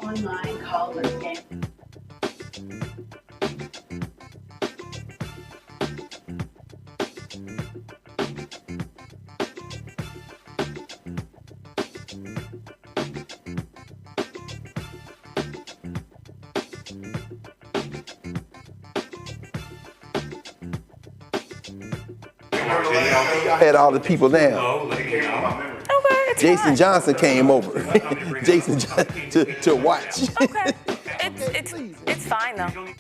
online caller game. Had all the people down. Jason Johnson came over. Jason to watch. Okay. It's fine though.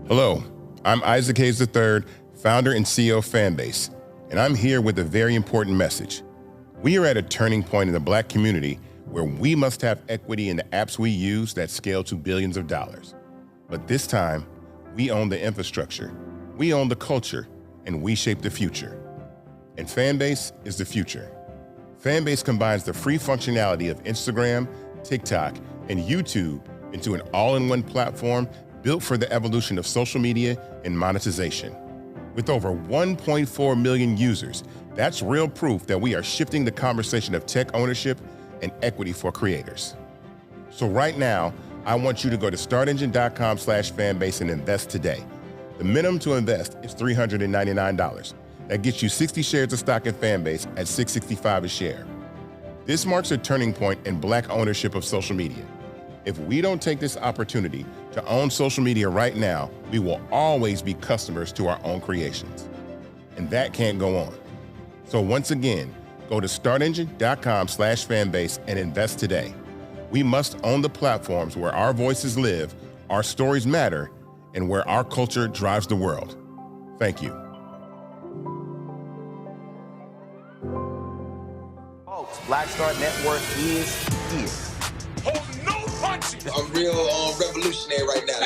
Hello, I'm Isaac Hayes III, founder and CEO of Fanbase, and I'm here with a very important message. We are at a turning point in the Black community where we must have equity in the apps we use that scale to billions of dollars. But this time, we own the infrastructure, we own the culture, and we shape the future. And Fanbase is the future. Fanbase combines the free functionality of Instagram, TikTok, and YouTube into an all-in-one platform built for the evolution of social media and monetization. With over 1.4 million users, That's real proof that we are shifting the conversation of tech ownership and equity for creators. So right now, I want you to go to startengine.com/fanbase and invest today. The minimum to invest is $399. That gets you 60 shares of stock in Fanbase at $665 a share. This marks a turning point in Black ownership of social media. If we don't take this opportunity to own social media right now, we will always be customers to our own creations. And that can't go on. So once again, go to startengine.com/fanbase and invest today. We must own the platforms where our voices live, our stories matter, and where our culture drives the world. Thank you. Folks, Black Star Network is here. Hold no punches. I'm real revolutionary right now.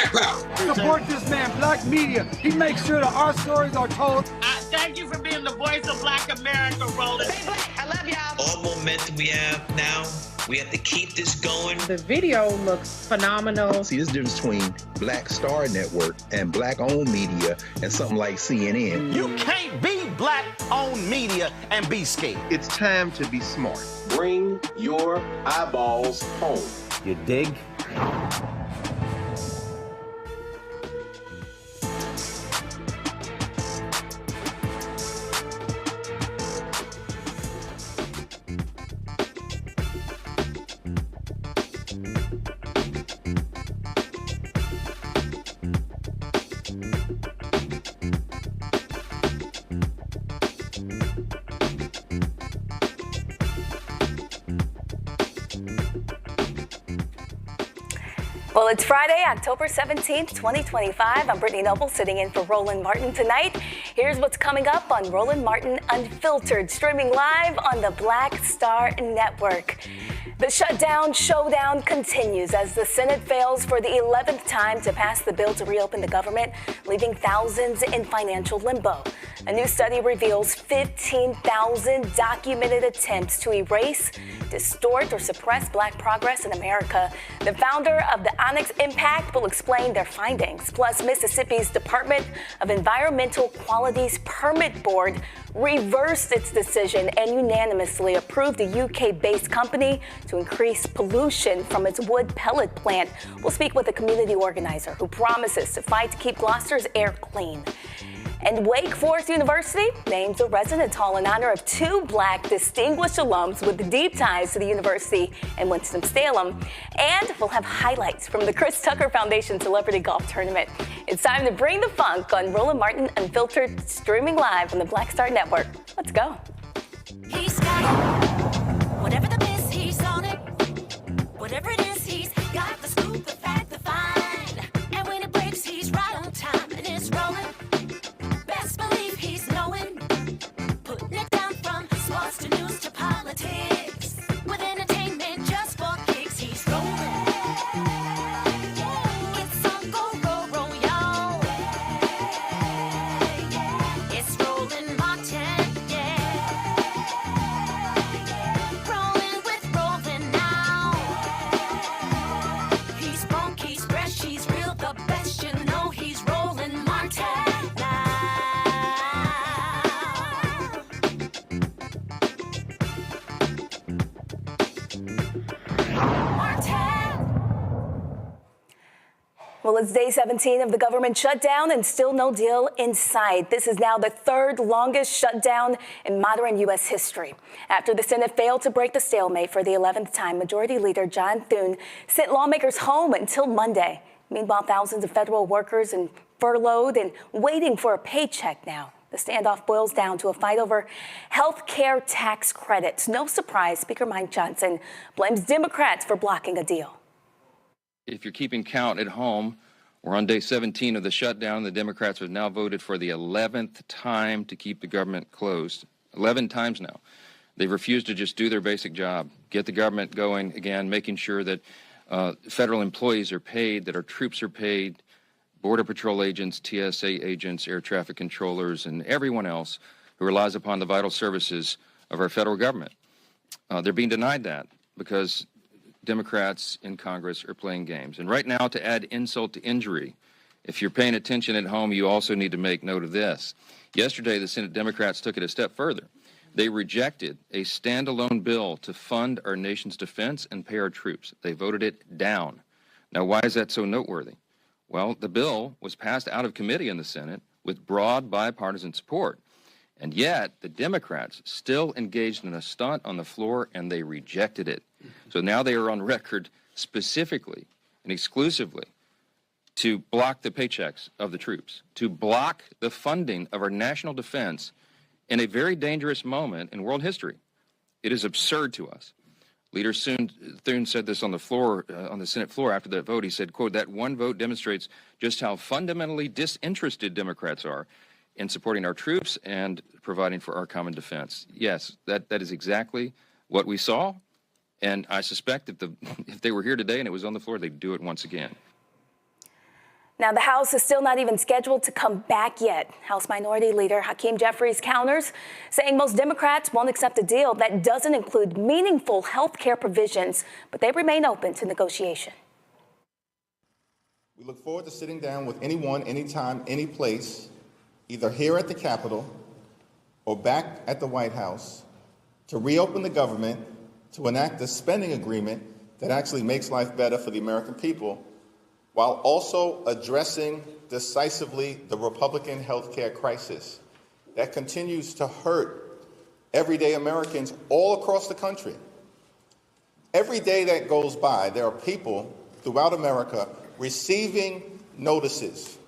Support this man, Black Media. He makes sure that our stories are told. Thank you for being the voice of Black America, Roland. Stay black. I love y'all. All momentum we have now, we have to keep this going. The video looks phenomenal. See, this difference between Black Star Network and Black-owned media and something like CNN. You can't be Black-owned media and be scared. It's time to be smart. Bring your eyeballs home. You dig? Well, it's Friday, October 17th, 2025. I'm Brittany Noble, sitting in for Roland Martin tonight. Here's what's coming up on Roland Martin Unfiltered, streaming live on the Black Star Network. The Shutdown Showdown continues as the Senate fails for the 11th time to pass the bill to reopen the government, leaving thousands in financial limbo. A new study reveals 15,000 documented attempts to erase, distort, or suppress Black progress in America. The founder of the Onyx Impact will explain their findings. Plus, Mississippi's Department of Environmental Quality's Permit Board reversed its decision and unanimously approved a UK-based company to increase pollution from its wood pellet plant. We'll speak with a community organizer who promises to fight to keep Gloster's air clean. And Wake Forest University names a residence hall in honor of two Black distinguished alums with deep ties to the University and Winston-Salem. And we'll have highlights from the Chris Tucker Foundation Celebrity Golf Tournament. It's time to bring the funk on Roland Martin Unfiltered, streaming live on the Black Star Network. Let's go. He's got it. Whatever the miss, he's on it. Whatever it is, he's got the scoop, the fact, the find. And when it breaks, he's right on time and it's rolling. Best believe he's knowing, putting it down from sports to news to politics. With entertainment just for kicks, he's rolling. It's on go, roll, y'all. It's Roland Martin, yeah. Rolling with Roland now. He's funk, he's fresh, he's real, the best, you know he's Roland Martin. Well, it's day 17 of the government shutdown and still no deal in sight. This is now the third longest shutdown in modern U.S. history. After the Senate failed to break the stalemate for the 11th time, Majority Leader John Thune sent lawmakers home until Monday. Meanwhile, thousands of federal workers are furloughed and waiting for a paycheck now. The standoff boils down to a fight over health care tax credits. No surprise, Speaker Mike Johnson blames Democrats for blocking a deal. If you're keeping count at home, we're on day 17 of the shutdown. The Democrats have now voted for the 11th time to keep the government closed. 11 times now. They've refused to just do their basic job, get the government going again, making sure that federal employees are paid, that our troops are paid, Border Patrol agents, TSA agents, air traffic controllers, and everyone else who relies upon the vital services of our federal government. They're being denied that because Democrats in Congress are playing games. And right now, to add insult to injury, if you're paying attention at home, you also need to make note of this. Yesterday, the Senate Democrats took it a step further. They rejected a standalone bill to fund our nation's defense and pay our troops. They voted it down. Now, why is that so noteworthy? Well, the bill was passed out of committee in the Senate with broad bipartisan support. And yet, the Democrats still engaged in a stunt on the floor, and they rejected it. So now they are on record specifically and exclusively to block the paychecks of the troops, to block the funding of our national defense in a very dangerous moment in world history. It is absurd to us. Leader Thune said this on the floor, on the Senate floor after that vote. He said, quote, "That one vote demonstrates just how fundamentally disinterested Democrats are in supporting our troops and providing for our common defense." Yes, that is exactly what we saw. And I suspect if they were here today and it was on the floor, they'd do it once again. Now, the House is still not even scheduled to come back yet. House Minority Leader Hakeem Jeffries counters, saying most Democrats won't accept a deal that doesn't include meaningful health care provisions, but they remain open to negotiation. We look forward to sitting down with anyone, anytime, any place, either here at the Capitol or back at the White House, to reopen the government, to enact a spending agreement that actually makes life better for the American people, while also addressing decisively the Republican health care crisis that continues to hurt everyday Americans all across the country. Every day that goes by, there are people throughout America receiving notices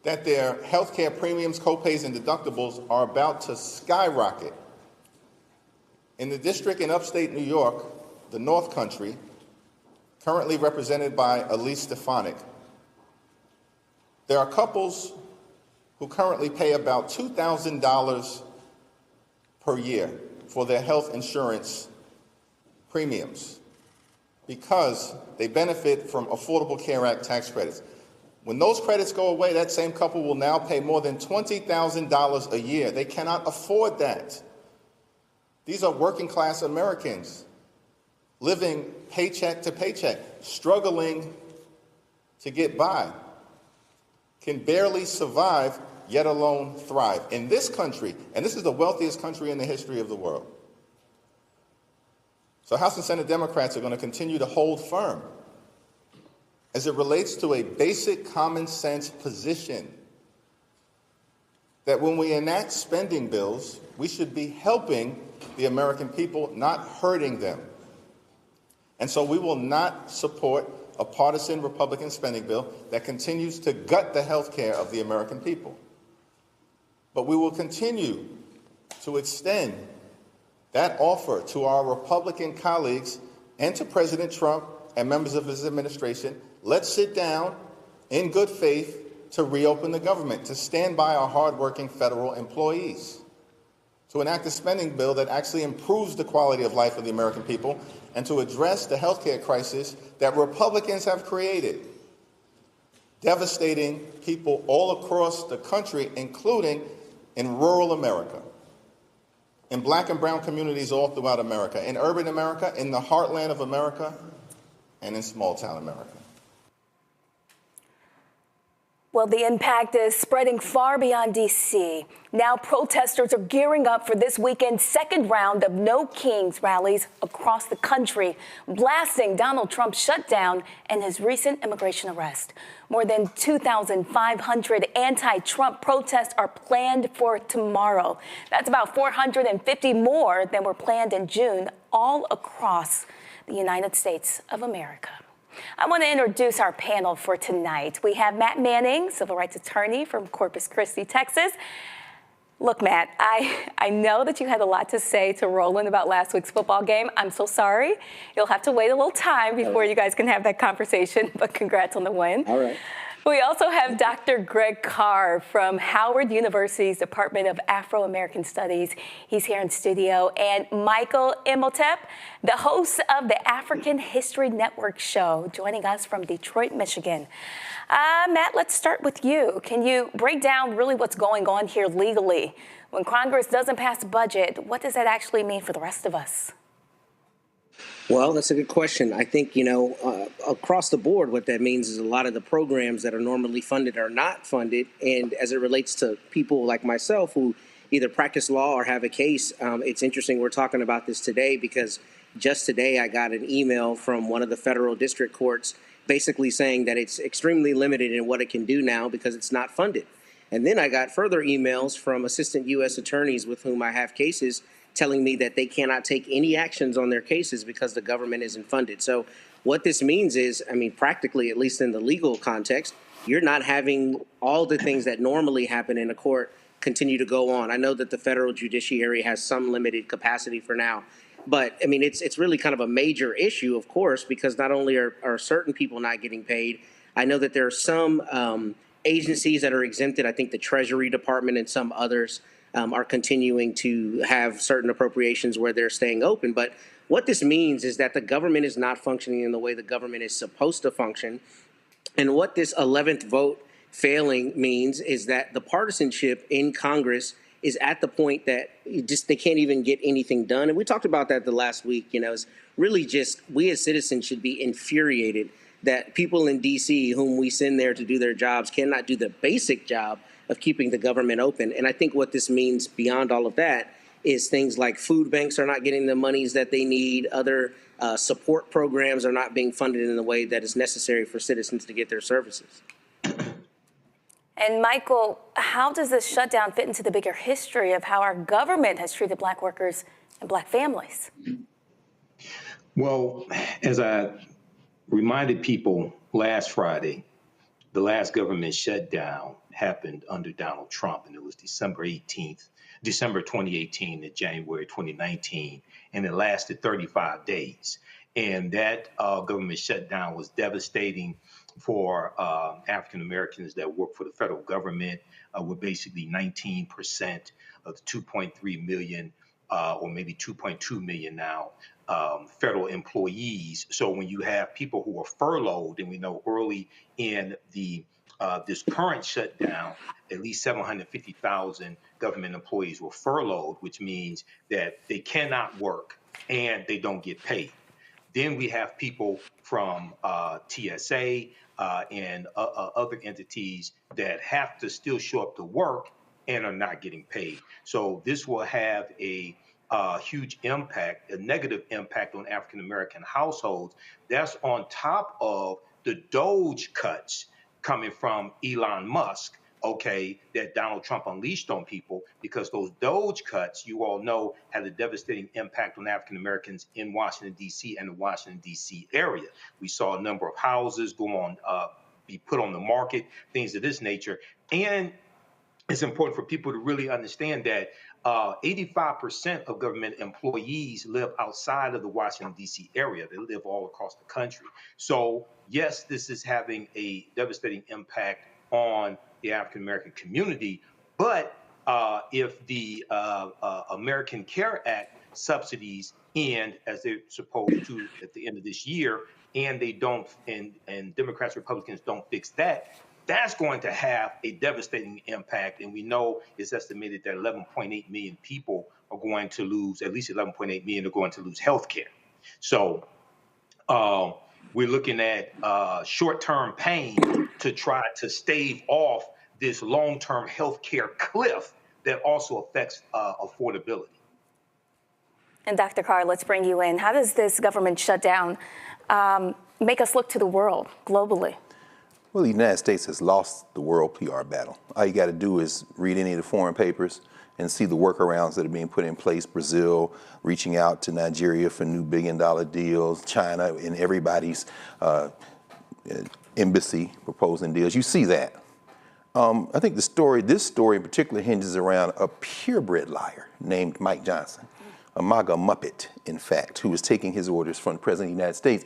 that their health care premiums, copays, and deductibles are about to skyrocket. In the district in upstate New York, the North Country, currently represented by Elise Stefanik, there are couples who currently pay about $2,000 per year for their health insurance premiums because they benefit from Affordable Care Act tax credits. When those credits go away, that same couple will now pay more than $20,000 a year. They cannot afford that. These are working class Americans living paycheck to paycheck, struggling to get by, can barely survive, yet alone thrive. In this country, and this is the wealthiest country in the history of the world. So House and Senate Democrats are going to continue to hold firm as it relates to a basic common sense position that when we enact spending bills, we should be helping the American people, not hurting them. And so we will not support a partisan Republican spending bill that continues to gut the health care of the American people. But we will continue to extend that offer to our Republican colleagues and to President Trump and members of his administration. Let's sit down in good faith to reopen the government, to stand by our hardworking federal employees, to enact a spending bill that actually improves the quality of life of the American people, and to address the health care crisis that Republicans have created, devastating people all across the country, including in rural America, in black and brown communities all throughout America, in urban America, in the heartland of America, and in small town America. Well, the impact is spreading far beyond D.C. Now protesters are gearing up for this weekend's second round of No Kings rallies across the country, blasting Donald Trump's shutdown and his recent immigration arrest. More than 2,500 anti-Trump protests are planned for tomorrow. That's about 450 more than were planned in June, all across the United States of America. I want to introduce our panel for tonight. We have Matt Manning, civil rights attorney from Corpus Christi, Texas. Look, Matt, I know that you had a lot to say to Roland about last week's football game. I'm so sorry. You'll have to wait a little time before you guys can have that conversation, but congrats on the win. All right. We also have Dr. Greg Carr from Howard University's Department of Afro-American Studies. He's here in studio. And Michael Imhotep, the host of the African History Network show, joining us from Detroit, Michigan. Matt, let's start with you. Can you break down really what's going on here legally? When Congress doesn't pass a budget, what does that actually mean for the rest of us? Well, that's a good question. I think, across the board, what that means is a lot of the programs that are normally funded are not funded. And as it relates to people like myself who either practice law or have a case. It's interesting we're talking about this today because just today I got an email from one of the federal district courts basically saying that it's extremely limited in what it can do now because it's not funded. And then I got further emails from assistant U.S. attorneys with whom I have cases telling me that they cannot take any actions on their cases because the government isn't funded. So what this means is, I mean, practically, at least in the legal context, you're not having all the things that normally happen in a court continue to go on. I know that the federal judiciary has some limited capacity for now, but I mean, it's really kind of a major issue, of course, because not only are certain people not getting paid, I know that there are some agencies that are exempted. I think the Treasury Department and some others are continuing to have certain appropriations where they're staying open. But what this means is that the government is not functioning in the way the government is supposed to function. And what this 11th vote failing means is that the partisanship in Congress is at the point that they can't even get anything done. And we talked about that the last week. You know, it's really just we as citizens should be infuriated that people in D.C. whom we send there to do their jobs cannot do the basic job of keeping the government open. And I think what this means beyond all of that is things like food banks are not getting the monies that they need. Other support programs are not being funded in the way that is necessary for citizens to get their services. And Michael, how does this shutdown fit into the bigger history of how our government has treated Black workers and Black families? Well, as I reminded people last Friday, the last government shutdown happened under Donald Trump, and it was December 2018 to January 2019, and it lasted 35 days. And that government shutdown was devastating for African Americans that work for the federal government, with basically 19% of the 2.3 million, or maybe 2.2 million now, federal employees. So when you have people who are furloughed, and we know early in the this current shutdown, at least 750,000 government employees were furloughed, which means that they cannot work and they don't get paid. Then we have people from TSA and other entities that have to still show up to work and are not getting paid. So this will have a huge impact, a negative impact on African American households. That's on top of the DOGE cuts coming from Elon Musk, okay, that Donald Trump unleashed on people, because those DOGE cuts, you all know, had a devastating impact on African Americans in Washington, D.C. and the Washington, D.C. area. We saw a number of houses go on, be put on the market, things of this nature. And it's important for people to really understand that 85% of government employees live outside of the Washington, D.C. area. They live all across the country. So, yes, this is having a devastating impact on the African American community. But if the American Care Act subsidies end, as they're supposed to at the end of this year, and they don't, and Democrats, Republicans don't fix that, that's going to have a devastating impact. And we know it's estimated that 11.8 million people are going to lose, at least 11.8 million are going to lose health care. So we're looking at short-term pain to try to stave off this long-term health care cliff that also affects affordability. And Dr. Carr, let's bring you in. How does this government shutdown make us look to the world globally? Well, the United States has lost the world PR battle. All you got to do is read any of the foreign papers and see the workarounds that are being put in place. Brazil reaching out to Nigeria for new billion-dollar deals, China and everybody's embassy proposing deals. You see that. I think this story in particular hinges around a purebred liar named Mike Johnson, a MAGA Muppet, in fact, who was taking his orders from the President of the United States.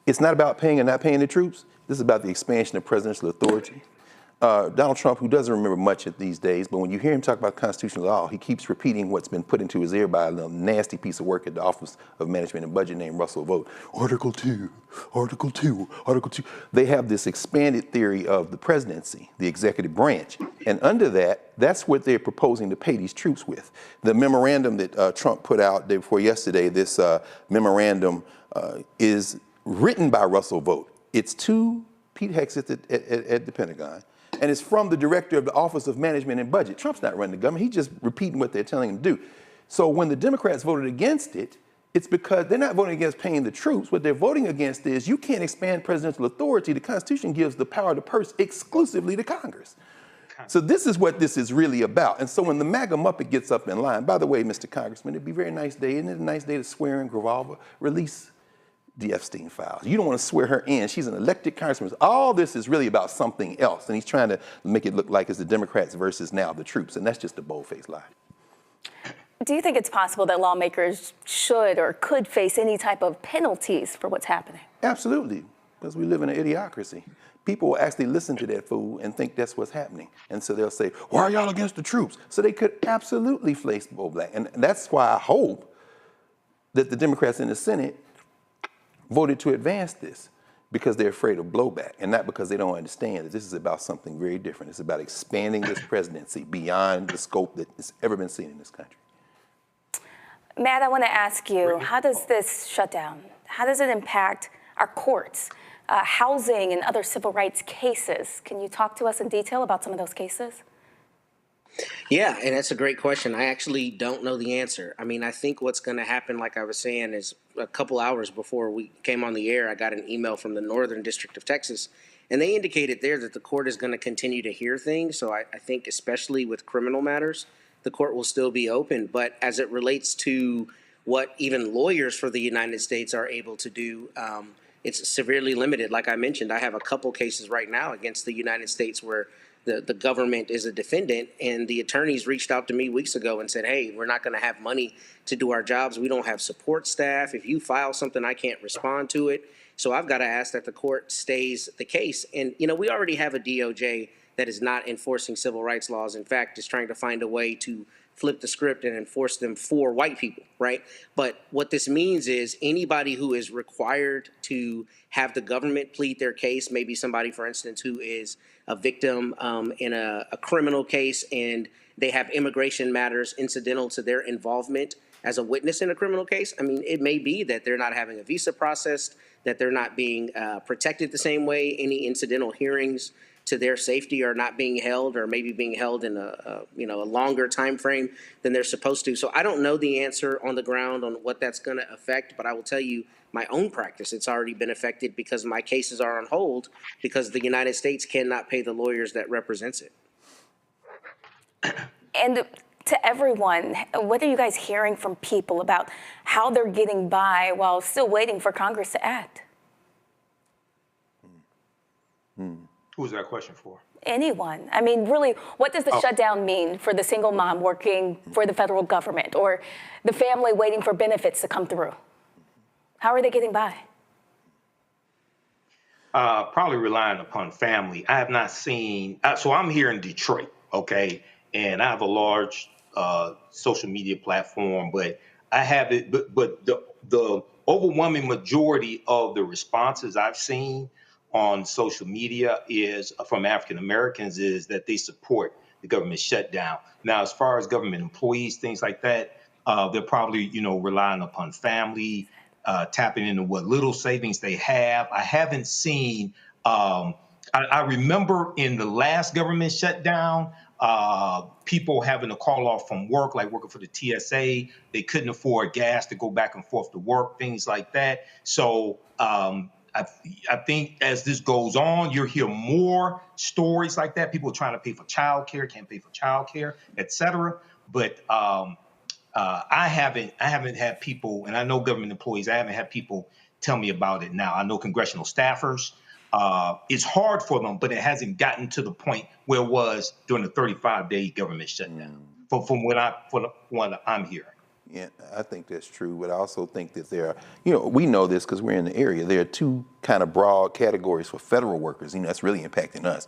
It's not about paying or not paying the troops. This is about the expansion of presidential authority. Donald Trump, who doesn't remember much at these days, but when you hear him talk about constitutional law, he keeps repeating what's been put into his ear by a little nasty piece of work at the Office of Management and Budget named Russell Vogt. Article 2, Article 2, Article 2. They have this expanded theory of the presidency, the executive branch. And under that, that's what they're proposing to pay these troops with. The memorandum that Trump put out day before yesterday, this memorandum is written by Russell Vogt. It's to Pete Hegseth at the Pentagon. And it's from the director of the Office of Management and Budget. Trump's not running the government. He's just repeating what they're telling him to do. So when the Democrats voted against it, it's because they're not voting against paying the troops. What they're voting against is you can't expand presidential authority. The Constitution gives the power to purse exclusively to Congress. So this is what this is really about. And so when the MAGA Muppet gets up in line, by the way, Mr. Congressman, it'd be a very nice day. Isn't it a nice day to swear in Gravalva? Release the Epstein files. You don't want to swear her in. She's an elected congressman. All this is really about something else. And he's trying to make it look like it's the Democrats versus now the troops. And that's just a bold-faced lie. Do you think it's possible that lawmakers should or could face any type of penalties for what's happening? Absolutely, because we live in an idiocracy. People will actually listen to that fool and think that's what's happening. And so they'll say, why are y'all against the troops? So they could absolutely face blowback. And that's why I hope that the Democrats in the Senate voted to advance this, because they're afraid of blowback and not because they don't understand that this is about something very different. It's about expanding this presidency beyond the scope that has ever been seen in this country. Matt, I want to ask you, how does this shutdown, how does it impact our courts, housing and other civil rights cases? Can you talk to us in detail about some of those cases? Yeah, and that's a great question. I actually don't know the answer. I mean, I think what's going to happen, like I was saying, is a couple hours before we came on the air, I got an email from the Northern District of Texas, and they indicated there that the court is going to continue to hear things. So I think especially with criminal matters, the court will still be open. But as it relates to what even lawyers for the United States are able to do, it's severely limited. Like I mentioned, I have a couple cases right now against the United States where the government is a defendant, and the attorneys reached out to me weeks ago and said, hey, we're not going to have money to do our jobs. We don't have support staff. If you file something, I can't respond to it. So I've got to ask that the court stays the case. And, you know, we already have a DOJ that is not enforcing civil rights laws. In fact, is trying to find a way to flip the script and enforce them for white people, right? But what this means is anybody who is required to have the government plead their case, maybe somebody, for instance, who is a victim in a criminal case and they have immigration matters incidental to their involvement as a witness in a criminal case. I mean, it may be that they're not having a visa processed, that they're not being protected the same way. Any incidental hearings to their safety are not being held, or maybe being held in a longer time frame than they're supposed to. So I don't know the answer on the ground on what that's going to affect, but I will tell you my own practice, it's already been affected because my cases are on hold because the United States cannot pay the lawyers that represents it. And to everyone, what are you guys hearing from people about how they're getting by while still waiting for Congress to act? Who's that question for? Anyone. I mean, really, what does the shutdown mean for the single mom working for the federal government or the family waiting for benefits to come through? How are they getting by? Probably relying upon family. I have not seen, so I'm here in Detroit, okay, and I have a large social media platform, but I have it, but the overwhelming majority of the responses I've seen on social media is from African Americans is that they support the government shutdown. Now, as far as government employees, things like that, they're probably, relying upon family, tapping into what little savings they have. I haven't seen, I remember in the last government shutdown, people having to call off from work, like working for the TSA. They couldn't afford gas to go back and forth to work, things like that. So I think as this goes on, you'll hear more stories like that. People trying to pay for childcare, can't pay for childcare, et cetera. But I haven't had people, and I know government employees, I haven't had people tell me about it now. I know congressional staffers. It's hard for them, but it hasn't gotten to the point where it was during the 35-day government shutdown, from what I'm hearing. Yeah, I think that's true, but I also think that there are, we know this because we're in the area, there are two kind of broad categories for federal workers, that's really impacting us.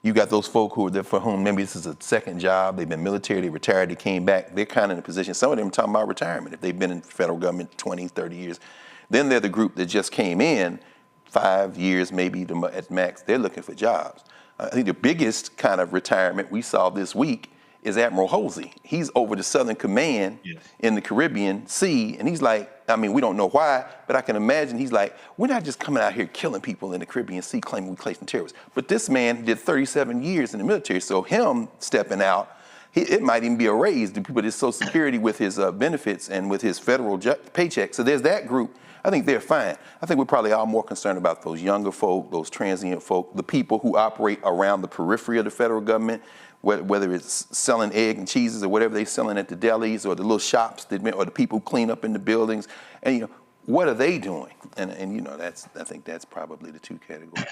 You got those folk who are there for whom maybe this is a second job, they've been military, they retired, they came back, they're kind of in a position, some of them are talking about retirement, if they've been in federal government 20, 30 years. Then they're the group that just came in 5 years, maybe at max, they're looking for jobs. I think the biggest kind of retirement we saw this week is Admiral Halsey. He's over the Southern Command in the Caribbean Sea, and he's like, I mean, we don't know why, but I can imagine he's like, we're not just coming out here killing people in the Caribbean Sea claiming we chasing terrorists. But this man did 37 years in the military, so him stepping out, it might even be a raise to people with Social Security with his benefits and with his federal paycheck. So there's that group. I think they're fine. I think we're probably all more concerned about those younger folk, those transient folk, the people who operate around the periphery of the federal government, whether it's selling egg and cheeses or whatever they're selling at the delis or the little shops or the people who clean up in the buildings. And, you know, what are they doing? And you know, I think that's probably the two categories.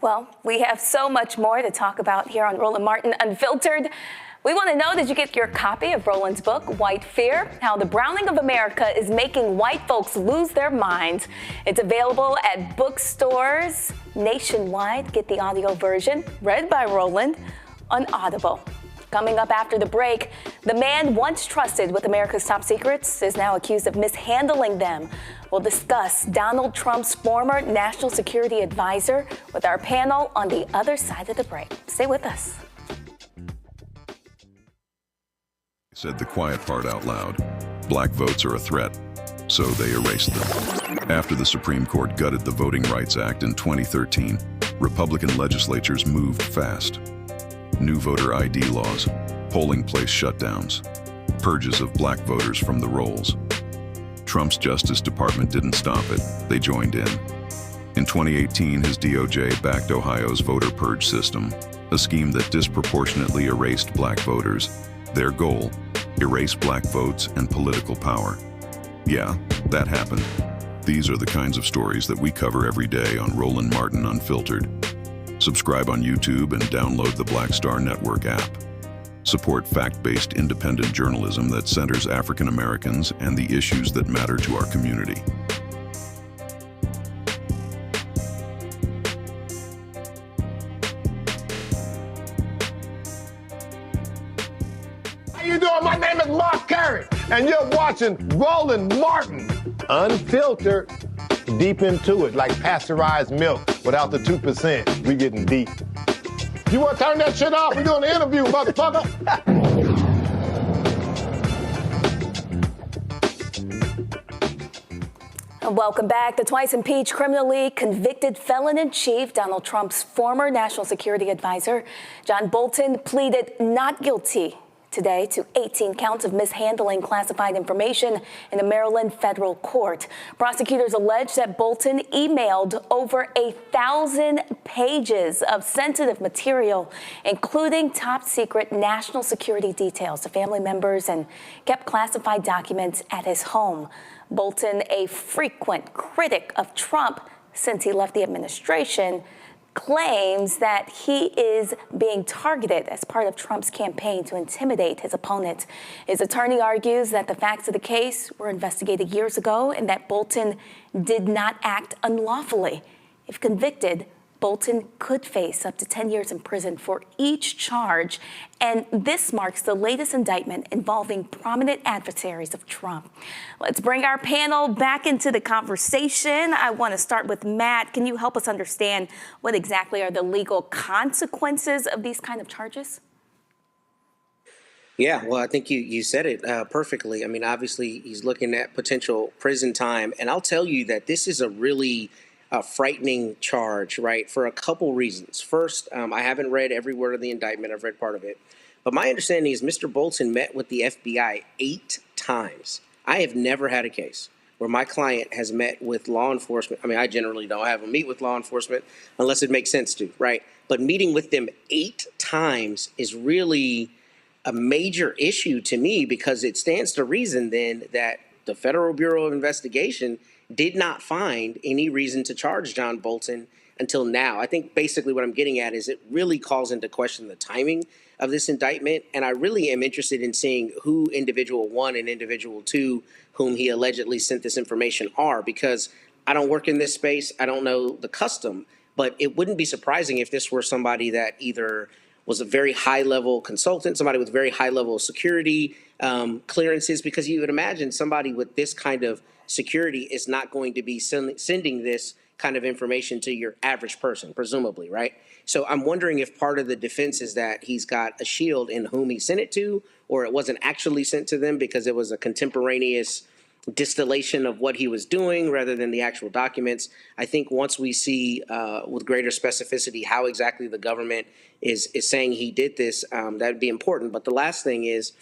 Well, we have so much more to talk about here on Roland Martin Unfiltered. We want to know, did you get your copy of Roland's book, White Fear? How the Browning of America is making white folks lose their minds. It's available at bookstores nationwide. Get the audio version, read by Roland, on Audible. Coming up after the break, the man once trusted with America's top secrets is now accused of mishandling them. We'll discuss Donald Trump's former national security advisor with our panel on the other side of the break. Stay with us. Said the quiet part out loud. Black votes are a threat, so they erased them. After the Supreme Court gutted the Voting Rights Act in 2013, Republican legislatures moved fast. New voter ID laws, polling place shutdowns, purges of black voters from the rolls. Trump's Justice Department didn't stop it, they joined in. In 2018, his DOJ backed Ohio's voter purge system, a scheme that disproportionately erased black voters. Their goal, erase black votes and political power. Yeah, that happened. These are the kinds of stories that we cover every day on Roland Martin Unfiltered. Subscribe on YouTube and download the Black Star Network app. Support fact-based independent journalism that centers African Americans and the issues that matter to our community. How you doing? My name is Mark Carey, and you're watching Roland Martin Unfiltered. Deep into it, like pasteurized milk without the 2%. We getting deep. You want to turn that shit off? We doing an interview, motherfucker. Welcome back. The twice impeached, criminally convicted felon-in-chief, Donald Trump's former national security advisor, John Bolton, pleaded not guilty today to 18 counts of mishandling classified information in a Maryland federal court. Prosecutors allege that Bolton emailed over 1,000 pages of sensitive material, including top secret national security details to family members, and kept classified documents at his home. Bolton, a frequent critic of Trump since he left the administration, claims that he is being targeted as part of Trump's campaign to intimidate his opponent. His attorney argues that the facts of the case were investigated years ago and that Bolton did not act unlawfully. If convicted, Bolton could face up to 10 years in prison for each charge, and this marks the latest indictment involving prominent adversaries of Trump. Let's bring our panel back into the conversation. I want to start with Matt. Can you help us understand what exactly are the legal consequences of these kind of charges? Yeah, well, I think you said it perfectly. I mean, obviously, he's looking at potential prison time, and I'll tell you that this is a really frightening charge, right, for a couple reasons. First, I haven't read every word of the indictment. I've read part of it. But my understanding is Mr. Bolton met with the FBI 8 times. I have never had a case where my client has met with law enforcement. I mean, I generally don't have them meet with law enforcement unless it makes sense to, right? But meeting with them 8 times is really a major issue to me, because it stands to reason then that the Federal Bureau of Investigation did not find any reason to charge John Bolton until now. I think basically what I'm getting at is it really calls into question the timing of this indictment. And I really am interested in seeing who individual 1 and individual 2, whom he allegedly sent this information, are, because I don't work in this space. I don't know the custom, but it wouldn't be surprising if this were somebody that either was a very high level consultant, somebody with very high level security clearances, because you would imagine somebody with this kind of security is not going to be sending this kind of information to your average person, presumably, right? So I'm wondering if part of the defense is that he's got a shield in whom he sent it to, or it wasn't actually sent to them because it was a contemporaneous distillation of what he was doing rather than the actual documents. I think once we see with greater specificity how exactly the government is saying he did this, that would be important. But the last thing is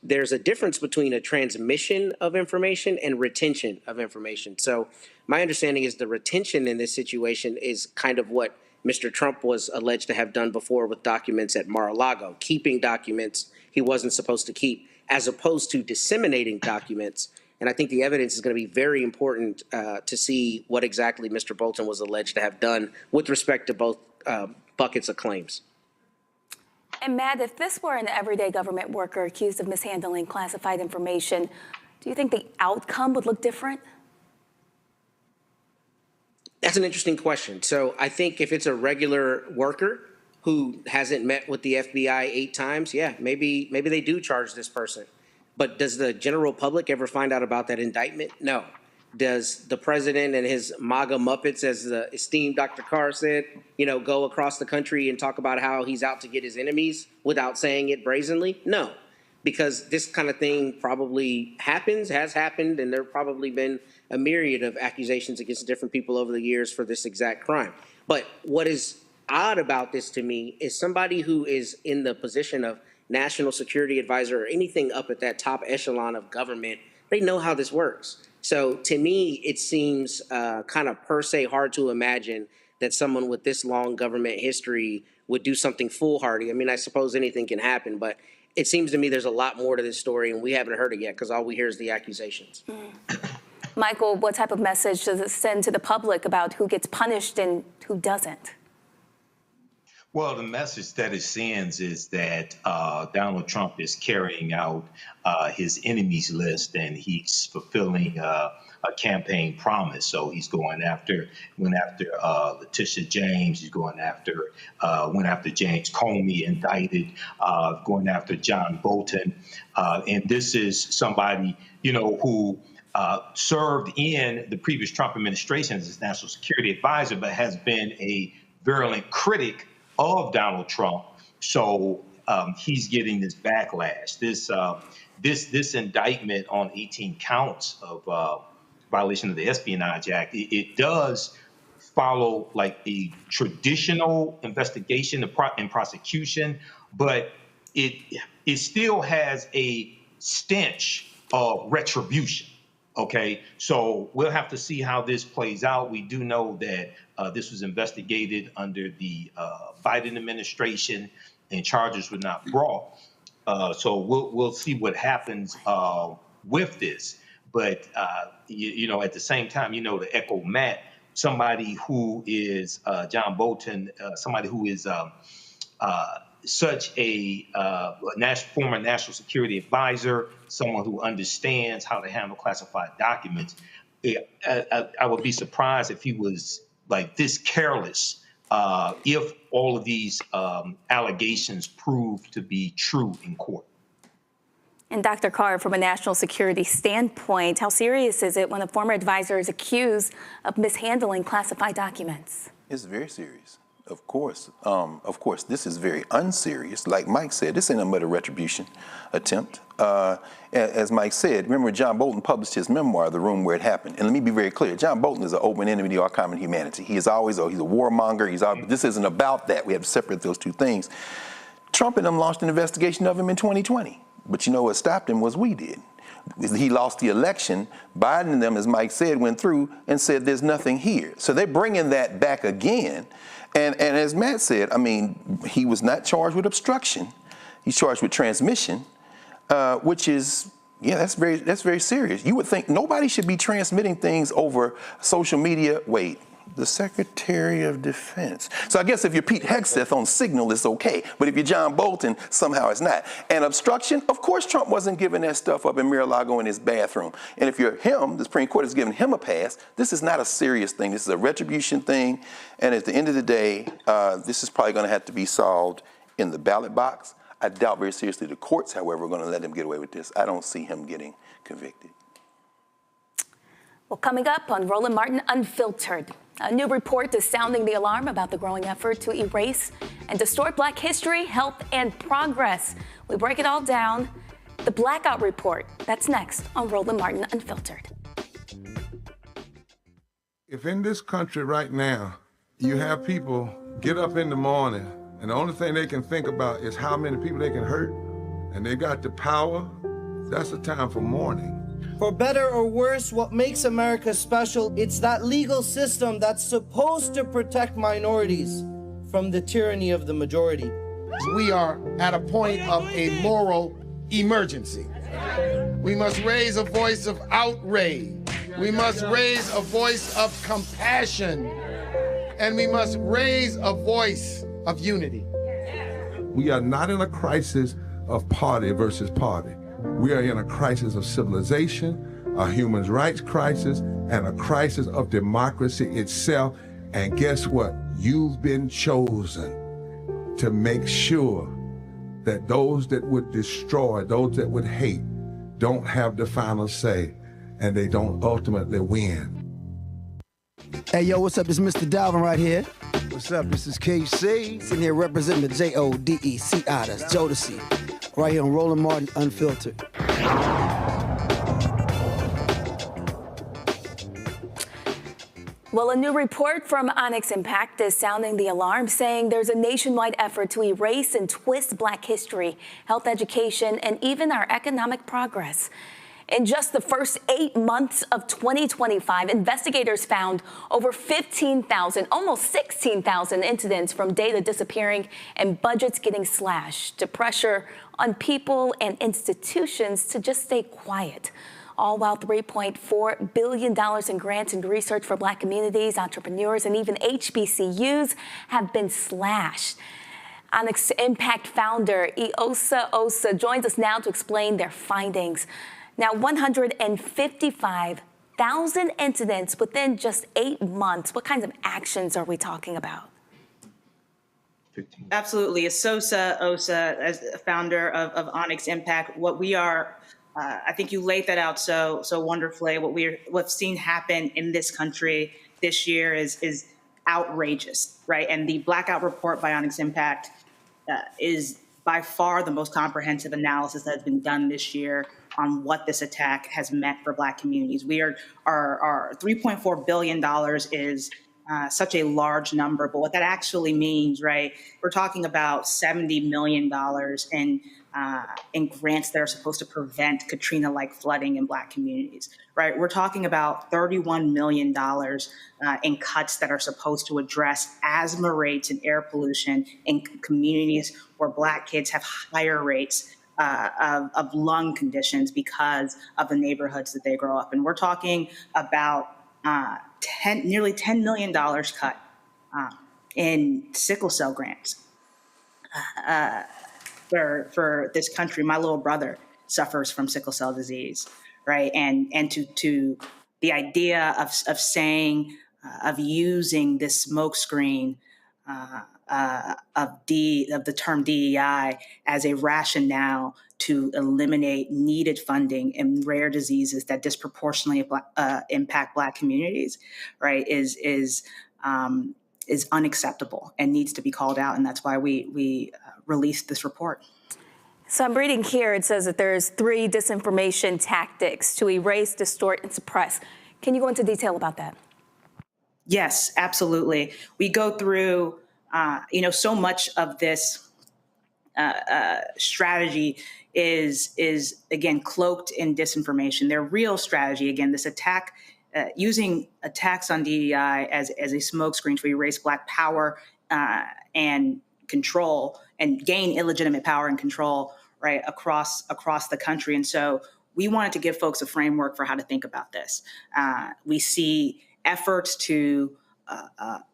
there's a difference between a transmission of information and retention of information. So my understanding is the retention in this situation is kind of what Mr. Trump was alleged to have done before with documents at Mar-a-Lago, keeping documents he wasn't supposed to keep, as opposed to disseminating documents. And I think the evidence is going to be very important to see what exactly Mr. Bolton was alleged to have done with respect to both buckets of claims. And Matt, if this were an everyday government worker accused of mishandling classified information, do you think the outcome would look different? That's an interesting question. So I think if it's a regular worker who hasn't met with the FBI 8 times, yeah, maybe they do charge this person. But does the general public ever find out about that indictment? No. Does the president and his MAGA Muppets, as the esteemed Dr. Carr said, go across the country and talk about how he's out to get his enemies without saying it brazenly? No, because this kind of thing probably has happened, and there have probably been a myriad of accusations against different people over the years for this exact crime. But what is odd about this to me is somebody who is in the position of national security advisor or anything up at that top echelon of government, they know how this works. So to me, it seems kind of per se hard to imagine that someone with this long government history would do something foolhardy. I mean, I suppose anything can happen, but it seems to me there's a lot more to this story, and we haven't heard it yet because all we hear is the accusations. Michael, what type of message does it send to the public about who gets punished and who doesn't? Well, the message that it sends is that Donald Trump is carrying out his enemies list, and he's fulfilling a campaign promise. So he's went after Letitia James. He's went after James Comey, indicted, going after John Bolton. And this is somebody, who served in the previous Trump administration as his national security advisor, but has been a virulent critic of Donald Trump. So he's getting this backlash. This indictment on 18 counts of violation of the Espionage Act, it does follow like a traditional investigation and prosecution, but it still has a stench of retribution. Okay, so we'll have to see how this plays out. We do know that this was investigated under the Biden administration, and charges were not brought. So we'll see what happens with this. But at the same time, to echo Matt, somebody who is John Bolton, somebody who is such a former national security advisor, someone who understands how to handle classified documents. I would be surprised if he was like this careless if all of these allegations prove to be true in court. And Dr. Carr, from a national security standpoint, how serious is it when a former advisor is accused of mishandling classified documents? It's very serious. Of course, this is very unserious. Like Mike said, this ain't a murder retribution attempt. As Mike said, remember John Bolton published his memoir, The Room Where It Happened. And let me be very clear, John Bolton is an open enemy to our common humanity. He's a warmonger. This isn't about that. We have to separate those two things. Trump and them launched an investigation of him in 2020. But you know what stopped him was we did. He lost the election. Biden and them, as Mike said, went through and said there's nothing here. So they're bringing that back again. And as Matt said, I mean, he was not charged with obstruction. He's charged with transmission, which is, that's very serious. You would think nobody should be transmitting things over social media. Wait, the Secretary of Defense. So I guess if you're Pete Hegseth on Signal, it's okay. But if you're John Bolton, somehow it's not. And obstruction, of course Trump wasn't giving that stuff up in Mar-a-Lago in his bathroom. And if you're him, the Supreme Court has given him a pass. This is not a serious thing. This is a retribution thing. And at the end of the day, this is probably going to have to be solved in the ballot box. I doubt very seriously the courts, however, are going to let him get away with this. I don't see him getting convicted. Well, coming up on Roland Martin Unfiltered, a new report is sounding the alarm about the growing effort to erase and distort Black history, health, and progress. We break it all down. The Blackout Report. That's next on Roland Martin Unfiltered. If in this country right now, you have people get up in the morning and the only thing they can think about is how many people they can hurt, and they got the power, that's a time for mourning. For better or worse, what makes America special, it's that legal system that's supposed to protect minorities from the tyranny of the majority. We are at a point of a moral emergency. We must raise a voice of outrage. We must raise a voice of compassion. And we must raise a voice of unity. We are not in a crisis of party versus party. We are in a crisis of civilization, a human rights crisis, and a crisis of democracy itself. And guess what? You've been chosen to make sure that those that would destroy, those that would hate, don't have the final say, and they don't ultimately win. Hey, yo, what's up? This is Mr. Dalvin right here. What's up? This is KC. Sitting here representing the Jodeci, that's Jodeci, right here on Roland Martin Unfiltered. Well, a new report from Onyx Impact is sounding the alarm, saying there's a nationwide effort to erase and twist Black history, health education, and even our economic progress. In just the first 8 months of 2025, investigators found over 15,000, almost 16,000 incidents from data disappearing and budgets getting slashed to pressure on people and institutions to just stay quiet. All while $3.4 billion in grants and research for Black communities, entrepreneurs, and even HBCUs have been slashed. Onyx Impact founder Iosa Osa joins us now to explain their findings. Now, 155,000 incidents within just 8 months. What kinds of actions are we talking about? Absolutely. Iosa Osa, as the founder of Onyx Impact, what we are, I think you laid that out so wonderfully. What's seen happen in this country this year is outrageous, right? And the Blackout Report by Onyx Impact is by far the most comprehensive analysis that has been done this year on what this attack has meant for Black communities. Our $3.4 billion is such a large number, but what that actually means, right? We're talking about $70 million in grants that are supposed to prevent Katrina-like flooding in Black communities, right? We're talking about $31 million in cuts that are supposed to address asthma rates and air pollution in communities where Black kids have higher rates of lung conditions because of the neighborhoods that they grow up in. We're talking about nearly $10 million cut in sickle cell grants for this country. My little brother suffers from sickle cell disease, right? And to the idea of saying, of using this smokescreen of the term DEI as a rationale to eliminate needed funding in rare diseases that disproportionately impact Black communities, right, is unacceptable and needs to be called out, and that's why we released this report. So I'm reading here, it says that there's 3 disinformation tactics to erase, distort, and suppress. Can you go into detail about that? Yes, absolutely. We go through so much of this strategy is again cloaked in disinformation. Their real strategy, again, this attack, using attacks on DEI as a smokescreen to erase Black power and control and gain illegitimate power and control, right, across the country. And so we wanted to give folks a framework for how to think about this. We see efforts to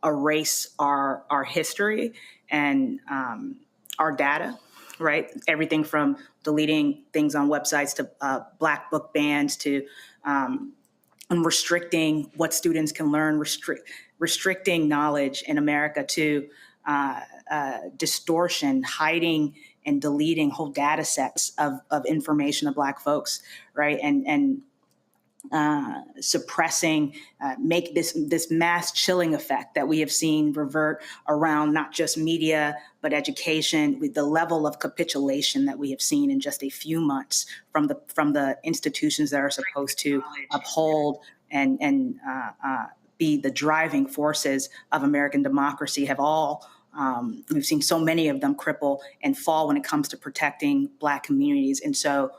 erase our history and our data, right? Everything from deleting things on websites to Black book bans to restricting what students can learn, restricting knowledge in America to distortion, hiding and deleting whole data sets of information of Black folks, right? And suppressing, make this mass chilling effect that we have seen revert around not just media, but education, with the level of capitulation that we have seen in just a few months from the institutions that are supposed to uphold and the driving forces of American democracy have all, we've seen so many of them cripple and fall when it comes to protecting Black communities. And so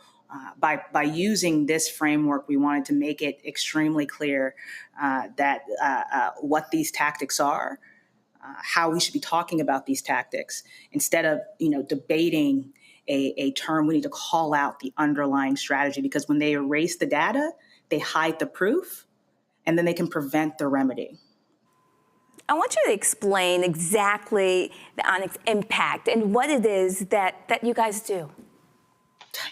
by using this framework, we wanted to make it extremely clear that what these tactics are, how we should be talking about these tactics. Instead of debating a term, we need to call out the underlying strategy, because when they erase the data, they hide the proof, and then they can prevent the remedy. I want you to explain exactly the Onyx Impact and what it is that you guys do.